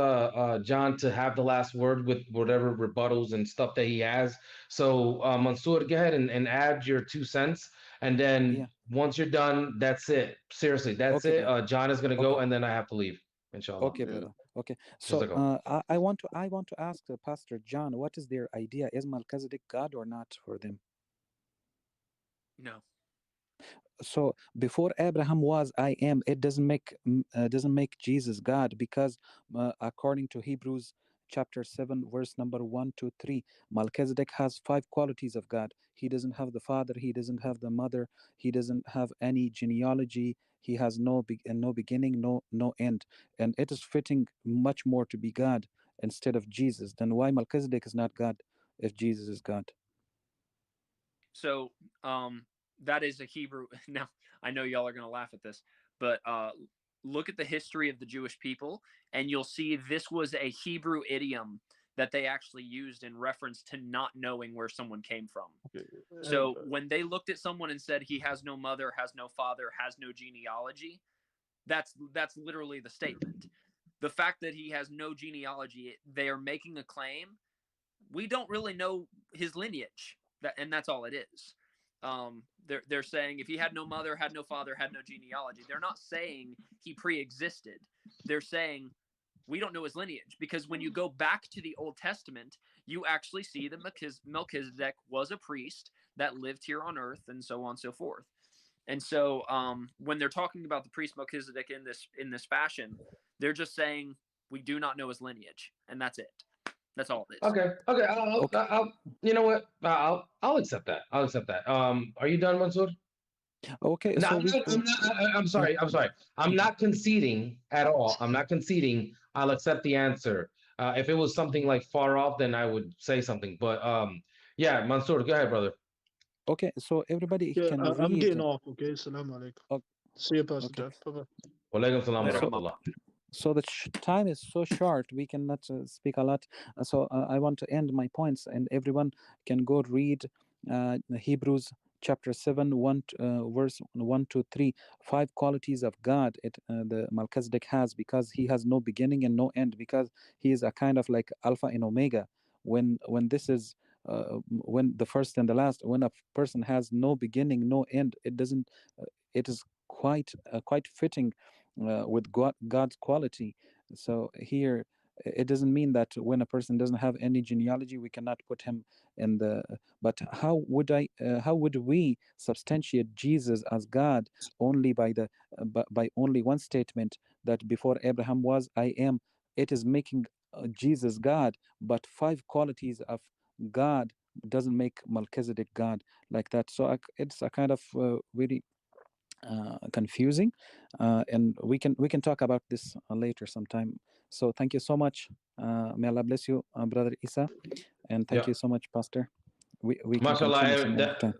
John to have the last word with whatever rebuttals and stuff that he has. So Mansoor, go ahead and add your 2 cents, and then once you're done, that's it. Seriously, that's it. John is gonna go, and then I have to leave. Inshallah. Okay, brother. Okay. So I want to ask Pastor John, what is their idea? Is Melchizedek God or not for them? No. So before Abraham was I am, it doesn't make Jesus God, because according to Hebrews chapter 7 verse number 1 to 3, Melchizedek has 5 qualities of God. He doesn't have the father, he doesn't have the mother, he doesn't have any genealogy, he has no beginning, no end, and it is fitting much more to be God. instead of Jesus, then why Melchizedek is not God if Jesus is God? So that is a Hebrew. Now, I know y'all are going to laugh at this, but look at the history of the Jewish people, and you'll see this was a Hebrew idiom that they actually used in reference to not knowing where someone came from. So when they looked at someone and said he has no mother, has no father, has no genealogy, that's literally the statement. The fact that he has no genealogy, they are making a claim. We don't really know his lineage, and that's all it is. They're saying if he had no mother, had no father, had no genealogy, they're not saying he pre-existed. They're saying we don't know his lineage, because when you go back to the Old Testament, you actually see that Melchizedek was a priest that lived here on earth, and so on and so forth. And so when they're talking about the priest Melchizedek in this fashion, they're just saying we do not know his lineage, and that's it. That's all it is. Okay. I'll you know what? I'll accept that. I'll accept that. Are you done, Mansoor? Okay, No, so I'm sorry. I'm sorry. I'm not conceding at all. I'm not conceding. I'll accept the answer. If it was something like far off, then I would say something. But yeah, Mansoor, go ahead, brother. okay, so everybody Yeah, can I'm read. getting off. Okay, Assalamu alaikum. See you, Pastor Okay. John. Bye-bye. Walaikum salam wa So- rahmatullah. So the time is so short, we cannot speak a lot. So I want to end my points, and everyone can go read Hebrews chapter 7, verse 1 to 3. 5 qualities of God the Melchizedek has, because he has no beginning and no end, because he is a kind of like Alpha and Omega. When this is when the first and the last, when a person has no beginning, no end, it doesn't. It is quite fitting with God's quality. So here, it doesn't mean that when a person doesn't have any genealogy, we cannot put him in the. But how would we substantiate Jesus as God only by by only one statement, that before Abraham was, I am? It is making Jesus God, but 5 qualities of God doesn't make Melchizedek God like that. So it's a kind of very confusing, and we can talk about this later sometime. So thank you so much. May Allah bless you, brother Isa, and thank Yeah. you so much, Pastor. We can Mashallah, continue some more time.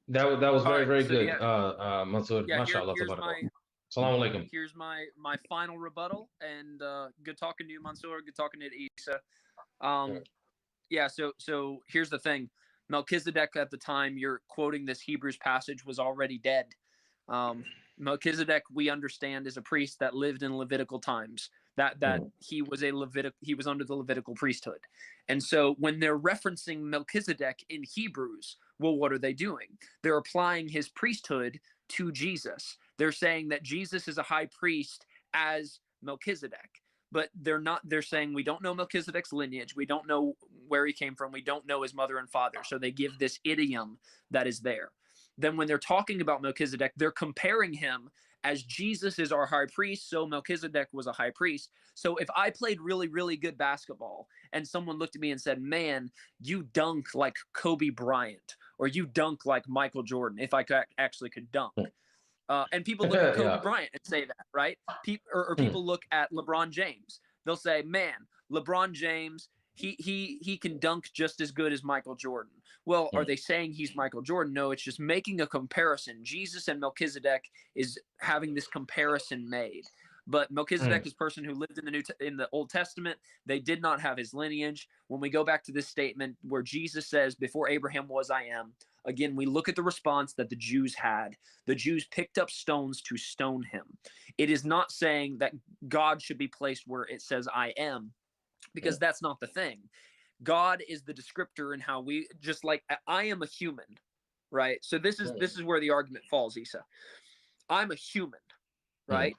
that was very, right, very so good, yeah. Mansoor. Yeah, Mashallah. here's Tabarakallah. my Assalamu alaikum. here's my final rebuttal, and good talking to you, Mansoor. Good talking to Isa. Yeah, so here's the thing. Melchizedek, at the time you're quoting this Hebrews passage, was already dead. Melchizedek, we understand, is a priest that lived in Levitical times. That he was under the Levitical priesthood. And so when they're referencing Melchizedek in Hebrews, well, what are they doing? They're applying his priesthood to Jesus. They're saying that Jesus is a high priest as Melchizedek. But they're saying we don't know Melchizedek's lineage. We don't know where he came from. We don't know his mother and father. So they give this idiom that is there. Then when they're talking about Melchizedek, they're comparing him as Jesus is our high priest. So Melchizedek was a high priest. So if I played really, really good basketball and someone looked at me and said, man, you dunk like Kobe Bryant, or you dunk like Michael Jordan, if I actually could dunk. And people look at Kobe Bryant and say that, right? Or people look at LeBron James. They'll say, man, LeBron James, he can dunk just as good as Michael Jordan. Well, are they saying he's Michael Jordan? No, it's just making a comparison. Jesus and Melchizedek is having this comparison made. But Melchizedek is a person who lived in the Old Testament. They did not have his lineage. When we go back to this statement where Jesus says, before Abraham was, I am, again, we look at the response that the Jews had. The Jews picked up stones to stone him. It is not saying that God should be placed where it says, I am, because that's not the thing. God is the descriptor in how we, just like I am a human, right? So this is where the argument falls, Isa. I'm a human, right?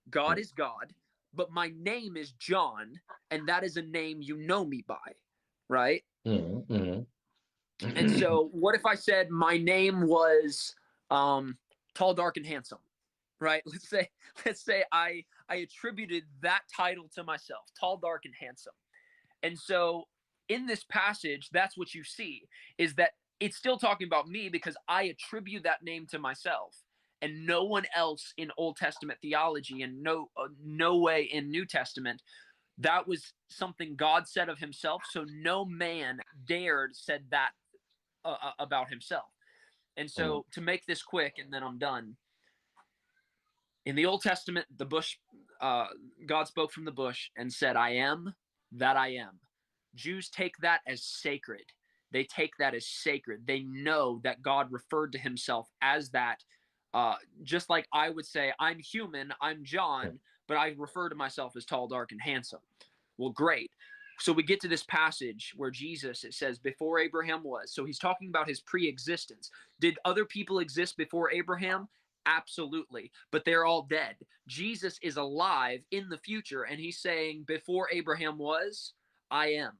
God is God, but my name is John, and that is a name you know me by, right? And so what if I said my name was tall, dark, and handsome, right? Let's say I attributed that title to myself, tall, dark, and handsome. And so in this passage, that's what you see, is that it's still talking about me because I attribute that name to myself. And no one else in Old Testament theology, and no way in New Testament That was something God said of himself, so no man dared said that about himself. And so to make this quick, and then I'm done. In the Old Testament, the bush, God spoke from the bush and said, I am that I am. Jews take that as sacred. They take that as sacred. They know that God referred to himself as that. Just like I would say, I'm human, I'm John, but I refer to myself as tall, dark, and handsome. Well, great. So we get to this passage where Jesus, it says, before Abraham was. So he's talking about his pre-existence. Did other people exist before Abraham? Absolutely. But they're all dead. Jesus is alive in the future, and he's saying, before Abraham was, I am.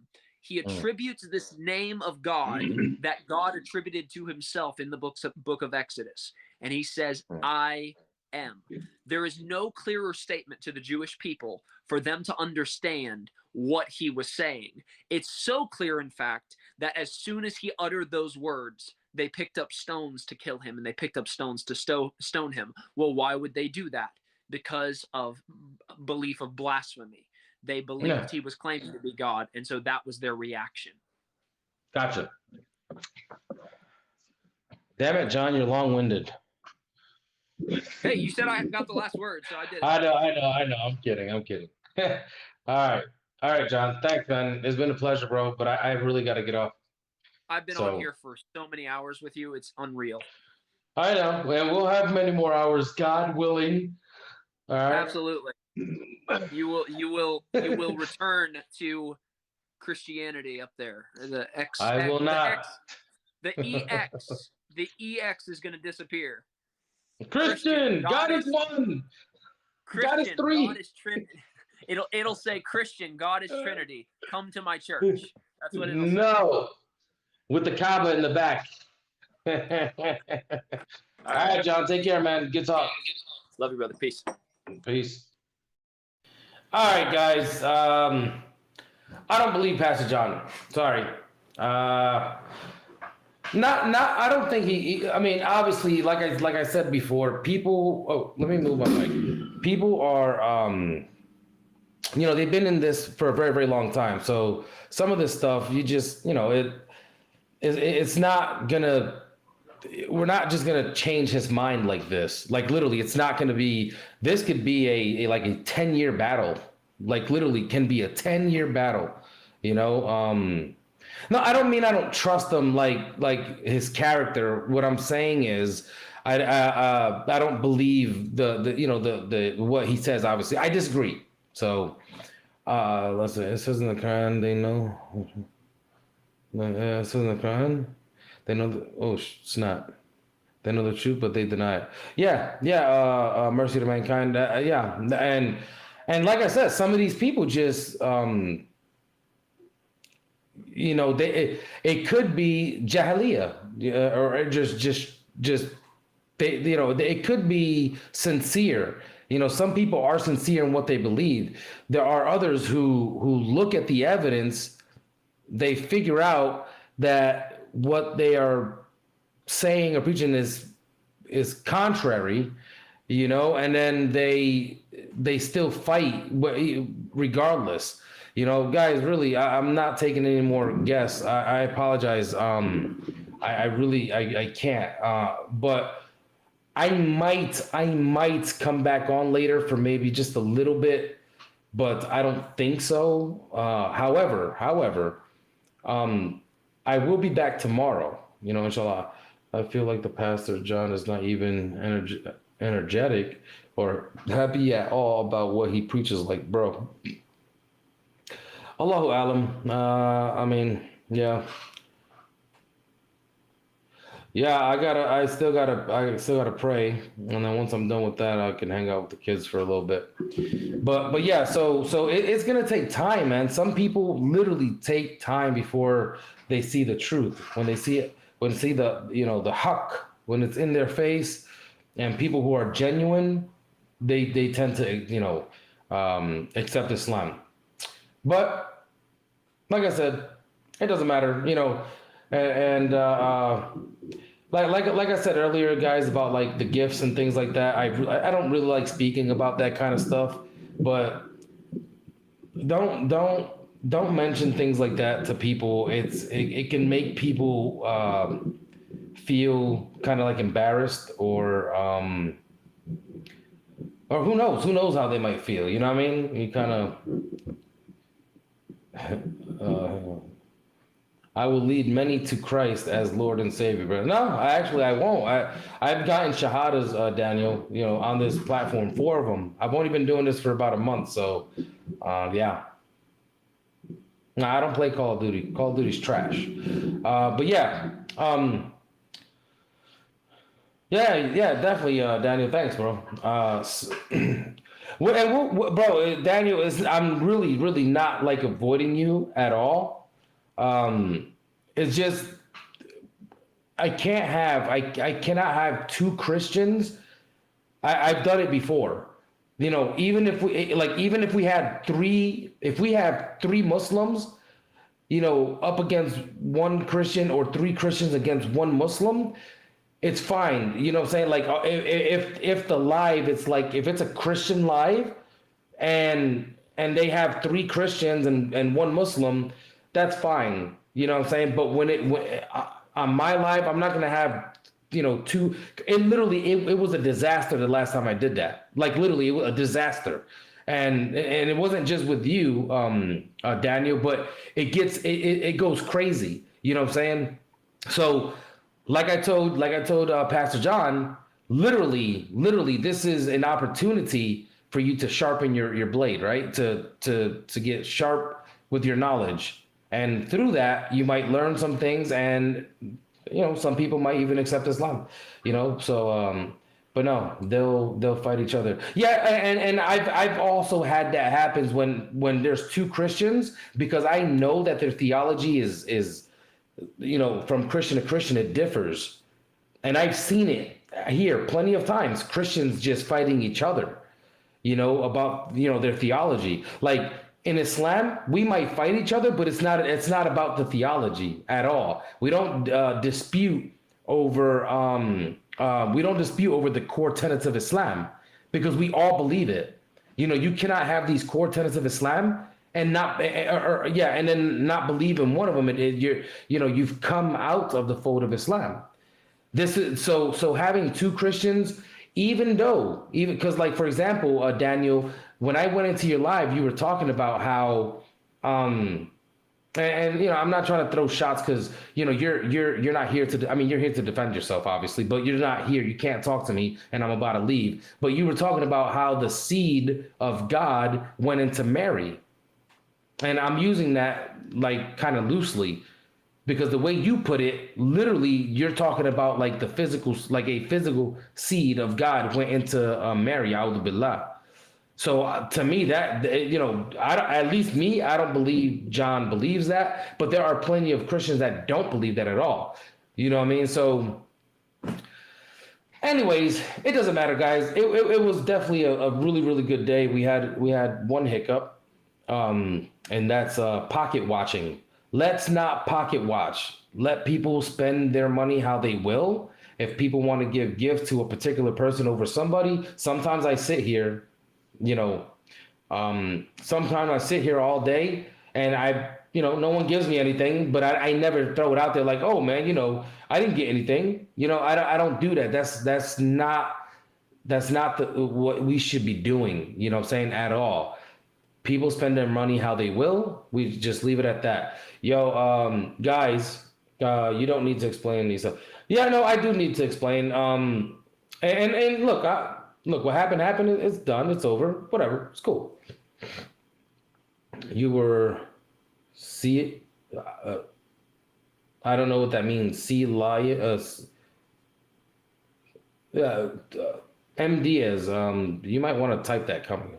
He attributes this name of God that God attributed to himself in the book of Exodus. And he says, I am. There is no clearer statement to the Jewish people for them to understand what he was saying. It's so clear, in fact, that as soon as he uttered those words, they picked up stones to kill him, and they picked up stones to stone him. Well, why would they do that? Because of belief of blasphemy. They believed he was claiming to be God, and so that was their reaction. Gotcha. Damn it, John, you're long-winded. Hey, you said I got the last word, so I did it. I know. I'm kidding. All right, John. Thanks, man. It's been a pleasure, bro, but I really got to get off. I've been on here for so many hours with you. It's unreal. I know, and we'll have many more hours, God willing. All right. Absolutely. You will return to Christianity up there. The X. I will not. The EX is going to disappear. Christian, God is one. Christian, God is three. God is Trinity. It'll say, Christian, God is Trinity. Come to my church. That's what it'll say. No, with the Kaaba in the back. All right, John. Take care, man. Good talk. Love you, brother. Peace. Peace. All right, guys. I don't believe Pastor John. Sorry. I don't think he. I mean, obviously, like I said before, people. Oh, let me move my mic. People are, they've been in this for a very, very long time. So some of this stuff, you just, it's not gonna. We're not just gonna change his mind like this. Like literally, it's not gonna be. This could be a 10-year battle. Like literally, can be a 10-year battle. No, I don't mean I don't trust him like his character. What I'm saying is I don't believe the what he says. Obviously, I disagree. So let's see. It says in the Quran they know. It says in the Quran they know. Snap. They know the truth, but they deny it. Yeah. Mercy to mankind. Yeah, and like I said, some of these people just. It could be jahiliyyah, or just they, it could be sincere. Some people are sincere in what they believe. There are others who look at the evidence, they figure out that what they are saying or preaching is contrary, and then they still fight regardless. Guys, really, I'm not taking any more guests. I apologize. I really can't. But I might come back on later for maybe just a little bit, but I don't think so. However, I will be back tomorrow. Inshallah. I feel like the Pastor John is not even energetic or happy at all about what he preaches. Like, bro. Allahu alam. I mean, yeah. I still gotta pray, and then once I'm done with that, I can hang out with the kids for a little bit. But yeah, so it's gonna take time, man. Some people literally take time before they see the truth. When they see it, when they see the the haqq, when it's in their face, and people who are genuine, they tend to accept Islam. But like I said, it doesn't matter, and like I said earlier, guys, about like the gifts and things like that. I don't really like speaking about that kind of stuff, but don't mention things like that to people. It can make people feel kind of like embarrassed or who knows how they might feel. You know what I mean? You kind of I will lead many to Christ as Lord and Savior. But no, I won't. I've gotten shahadas, Daniel, on this platform, 4 of them. I've only been doing this for about a month, so yeah. No, I don't play Call of Duty. Call of Duty's trash. But yeah, yeah, definitely, Daniel. Thanks, bro. Bro, Daniel, I'm really, really not like avoiding you at all. It's just I cannot have 2 Christians. I've done it before. Even if we had 3 Muslims, up against 1 Christian or 3 Christians against 1 Muslim, it's fine. You know what I'm saying? Like if the live, it's like if it's a Christian live and they have 3 Christians and 1 Muslim, that's fine. You know what I'm saying? But when on my live, I'm not gonna have 2. It was a disaster the last time I did that. Like literally, it was a disaster, and it wasn't just with you, Daniel, but it goes crazy. You know what I'm saying? So, like I told Pastor John, literally, this is an opportunity for you to sharpen your blade, right? To get sharp with your knowledge. And through that, you might learn some things, and some people might even accept Islam. So but no, they'll fight each other. Yeah, and I've also had that happens when there's 2 Christians, because I know that their theology is from Christian to Christian, it differs, and I've seen it here plenty of times. Christians just fighting each other, about their theology. Like, in Islam, we might fight each other, but it's not about the theology at all. We don't dispute over the core tenets of Islam, because we all believe it. You cannot have these core tenets of Islam and then not believe in one of them. You've come out of the fold of Islam. This is so having 2 Christians, even because, like, for example, Daniel, when I went into your live, you were talking about how, I'm not trying to throw shots, because you're not here to. I mean, you're here to defend yourself, obviously, but you're not here. You can't talk to me, and I'm about to leave. But you were talking about how the seed of God went into Mary, and I'm using that like kind of loosely, because the way you put it, literally, you're talking about like a physical seed of God went into Mary. A'udhu billah. So to me, that at least me, I don't believe John believes that, but there are plenty of Christians that don't believe that at all. You know what I mean? So, anyways, it doesn't matter, guys. It was definitely a really, really good day. We had 1 hiccup, and that's pocket watching. Let's not pocket watch. Let people spend their money how they will. If people want to give gift to a particular person over somebody, sometimes I sit here. Sometimes I sit here all day and no one gives me anything, but I never throw it out there like, oh man, I didn't get anything. I don't do that. That's not what we should be doing, what I'm saying, at all. People spend their money how they will. We just leave it at that. Yo, guys, you don't need to explain these stuff. Yeah, no, I do need to explain. And look, what happened. It's done. It's over. Whatever. It's cool. You were I don't know what that means. M. Diaz. You might want to type that coming.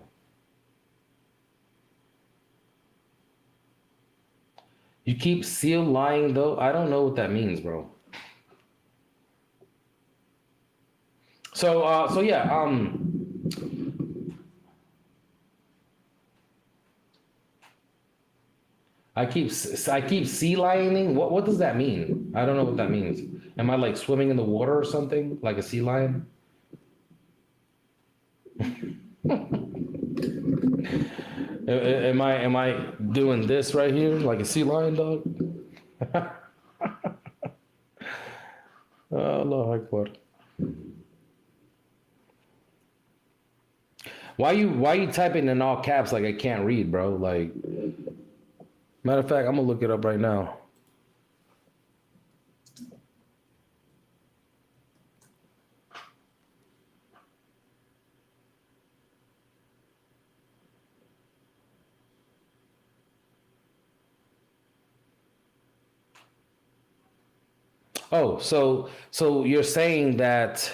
You keep seal lying though. I don't know what that means, bro. So yeah. I keep sea lioning. What does that mean? I don't know what that means. Am I like swimming in the water or something like a sea lion? Am I doing this right here like a sea lion, dog? Allah Akbar. Why you typing in all caps like I can't read, bro? Like, matter of fact, I'm gonna look it up right now. Oh, so you're saying that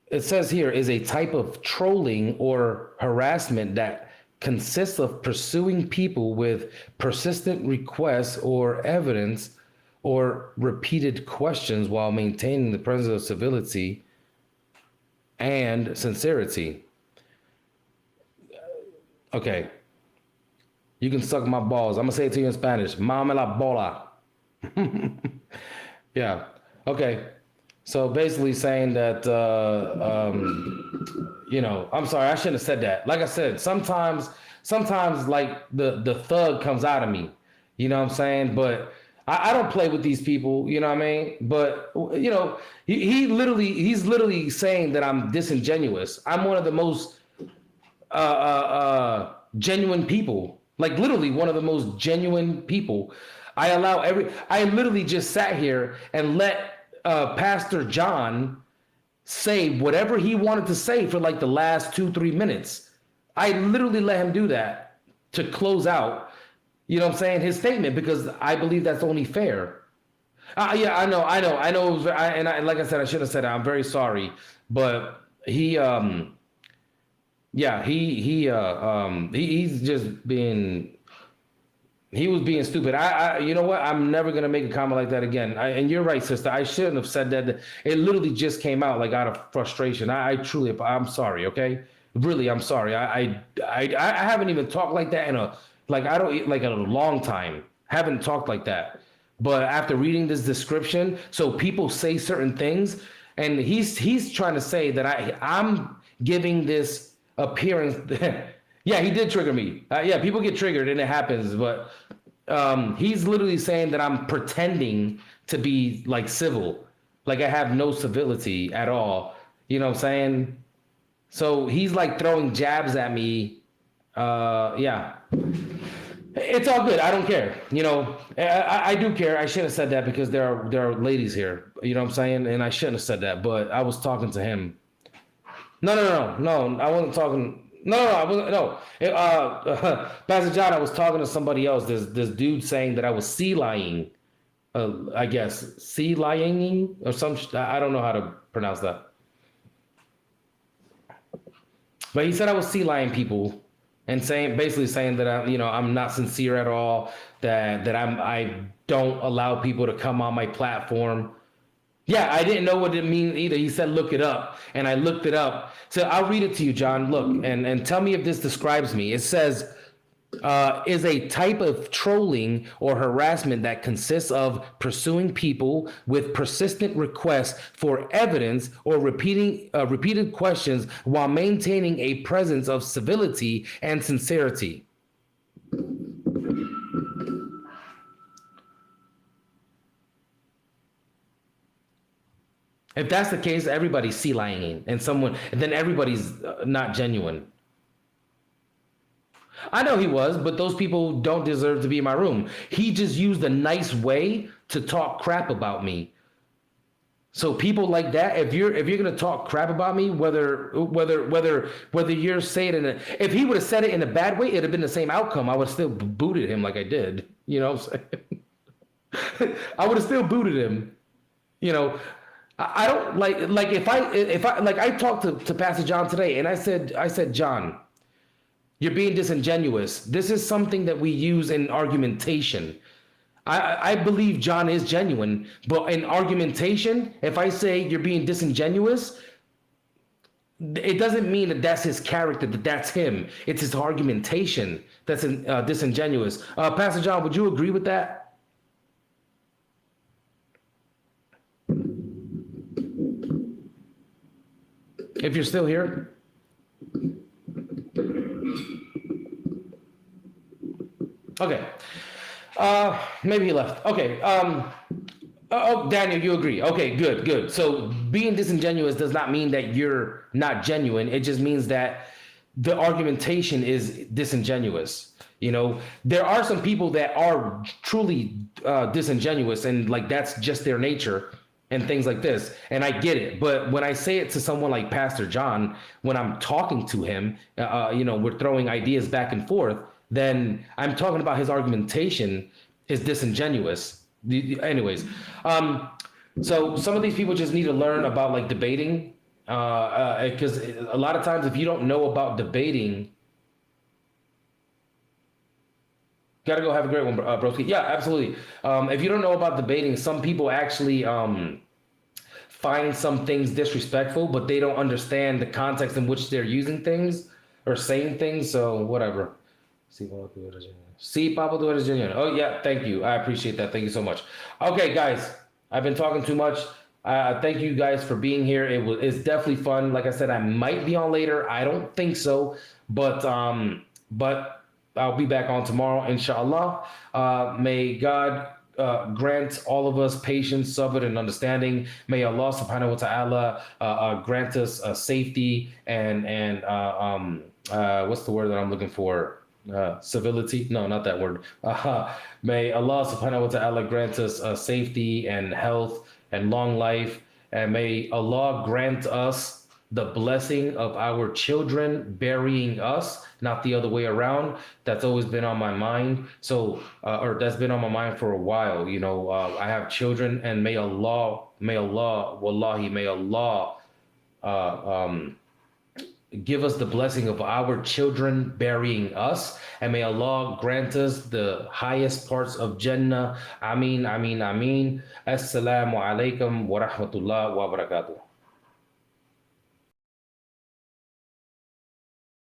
it says here is a type of trolling or harassment that consists of pursuing people with persistent requests or evidence or repeated questions while maintaining the presence of civility and sincerity. Okay. You can suck my balls. I'm gonna say it to you in Spanish. Mame la bola. Yeah. Okay. So basically saying that, I'm sorry, I shouldn't have said that. Like I said, sometimes like the thug comes out of me, you know what I'm saying? But I don't play with these people, you know what I mean? But, he's literally saying that I'm disingenuous. I'm one of the most genuine people, like literally one of the most genuine people. I literally just sat here and let Pastor John say whatever he wanted to say for like the last 2-3 minutes. I literally let him do that to close out, you know what I'm saying, his statement, because I believe that's only fair. Yeah, I know. Like I said, I should have said it. I'm very sorry, but he's just being. He was being stupid. You know what? I'm never gonna make a comment like that again. And you're right, sister. I shouldn't have said that. It literally just came out like out of frustration. I'm sorry. Okay, really, I'm sorry. I haven't even talked like that in a long time. Haven't talked like that. But after reading this description, so people say certain things, and he's trying to say that I'm giving this appearance. Yeah, he did trigger me. Yeah, people get triggered and it happens, but he's literally saying that I'm pretending to be like civil, like I have no civility at all. You know what I'm saying? So he's like throwing jabs at me. Yeah, it's all good. I don't care. I do care. I shouldn't have said that because there are ladies here. You know what I'm saying? And I shouldn't have said that, but I was talking to him. No. I wasn't talking. No, I wasn't. No, Pastor John, I was talking to somebody else. This dude saying that I was sea lying. I guess sea lying or some. I don't know how to pronounce that. But he said I was sea lying people, and basically saying that I'm not sincere at all. That I don't allow people to come on my platform. Yeah, I didn't know what it means either. He said, look it up. And I looked it up. So I'll read it to you, John. Look, and tell me if this describes me. It says, is a type of trolling or harassment that consists of pursuing people with persistent requests for evidence or repeated questions while maintaining a presence of civility and sincerity. If that's the case, everybody's sea lying, and then everybody's not genuine. I know he was, but those people don't deserve to be in my room. He just used a nice way to talk crap about me. So people like that, if you're gonna talk crap about me, whether you're saying it if he would have said it in a bad way, it'd have been the same outcome. I would have still booted him like I did. You know what I'm saying? I would have still booted him. I don't like if I talked to Pastor John today and I said, John, you're being disingenuous. This is something that we use in argumentation. I believe John is genuine, but in argumentation, if I say you're being disingenuous, it doesn't mean that that's his character, that's him. It's his argumentation that's disingenuous. Pastor John, would you agree with that? If you're still here. Okay. Maybe he left. Okay. Oh, Daniel, you agree. Okay, good, good. So being disingenuous does not mean that you're not genuine. It just means that the argumentation is disingenuous. You know, there are some people that are truly disingenuous, and like that's just their nature and things like this. And I get it. But when I say it to someone like Pastor John, when I'm talking to him, you know, we're throwing ideas back and forth, then I'm talking about his argumentation is disingenuous. Anyways, so some of these people just need to learn about like debating, because a lot of times if you don't know about debating, gotta go have a great one, broski. Yeah, absolutely. If you don't know about debating, some people actually find some things disrespectful, but they don't understand the context in which they're using things or saying things. So whatever. See, Papa, tú eres genuine. Oh yeah, thank you. I appreciate that. Thank you so much. Okay, guys, I've been talking too much. Thank you guys for being here. It's definitely fun. Like I said, I might be on later. I don't think so, but I'll be back on tomorrow, inshallah. May God grant all of us patience, sabr, and understanding. May Allah subhanahu wa ta'ala grant us safety and what's the word that I'm looking for? Civility? No, not that word. May Allah subhanahu wa ta'ala grant us safety and health and long life. And may Allah grant us the blessing of our children burying us, not the other way around. That's always been on my mind. So, or that's been on my mind for a while. You know, I have children, and may Allah, wallahi, may Allah give us the blessing of our children burying us, and may Allah grant us the highest parts of Jannah. Ameen, ameen, ameen. Assalamu alaikum wa rahmatullah wa barakatuh.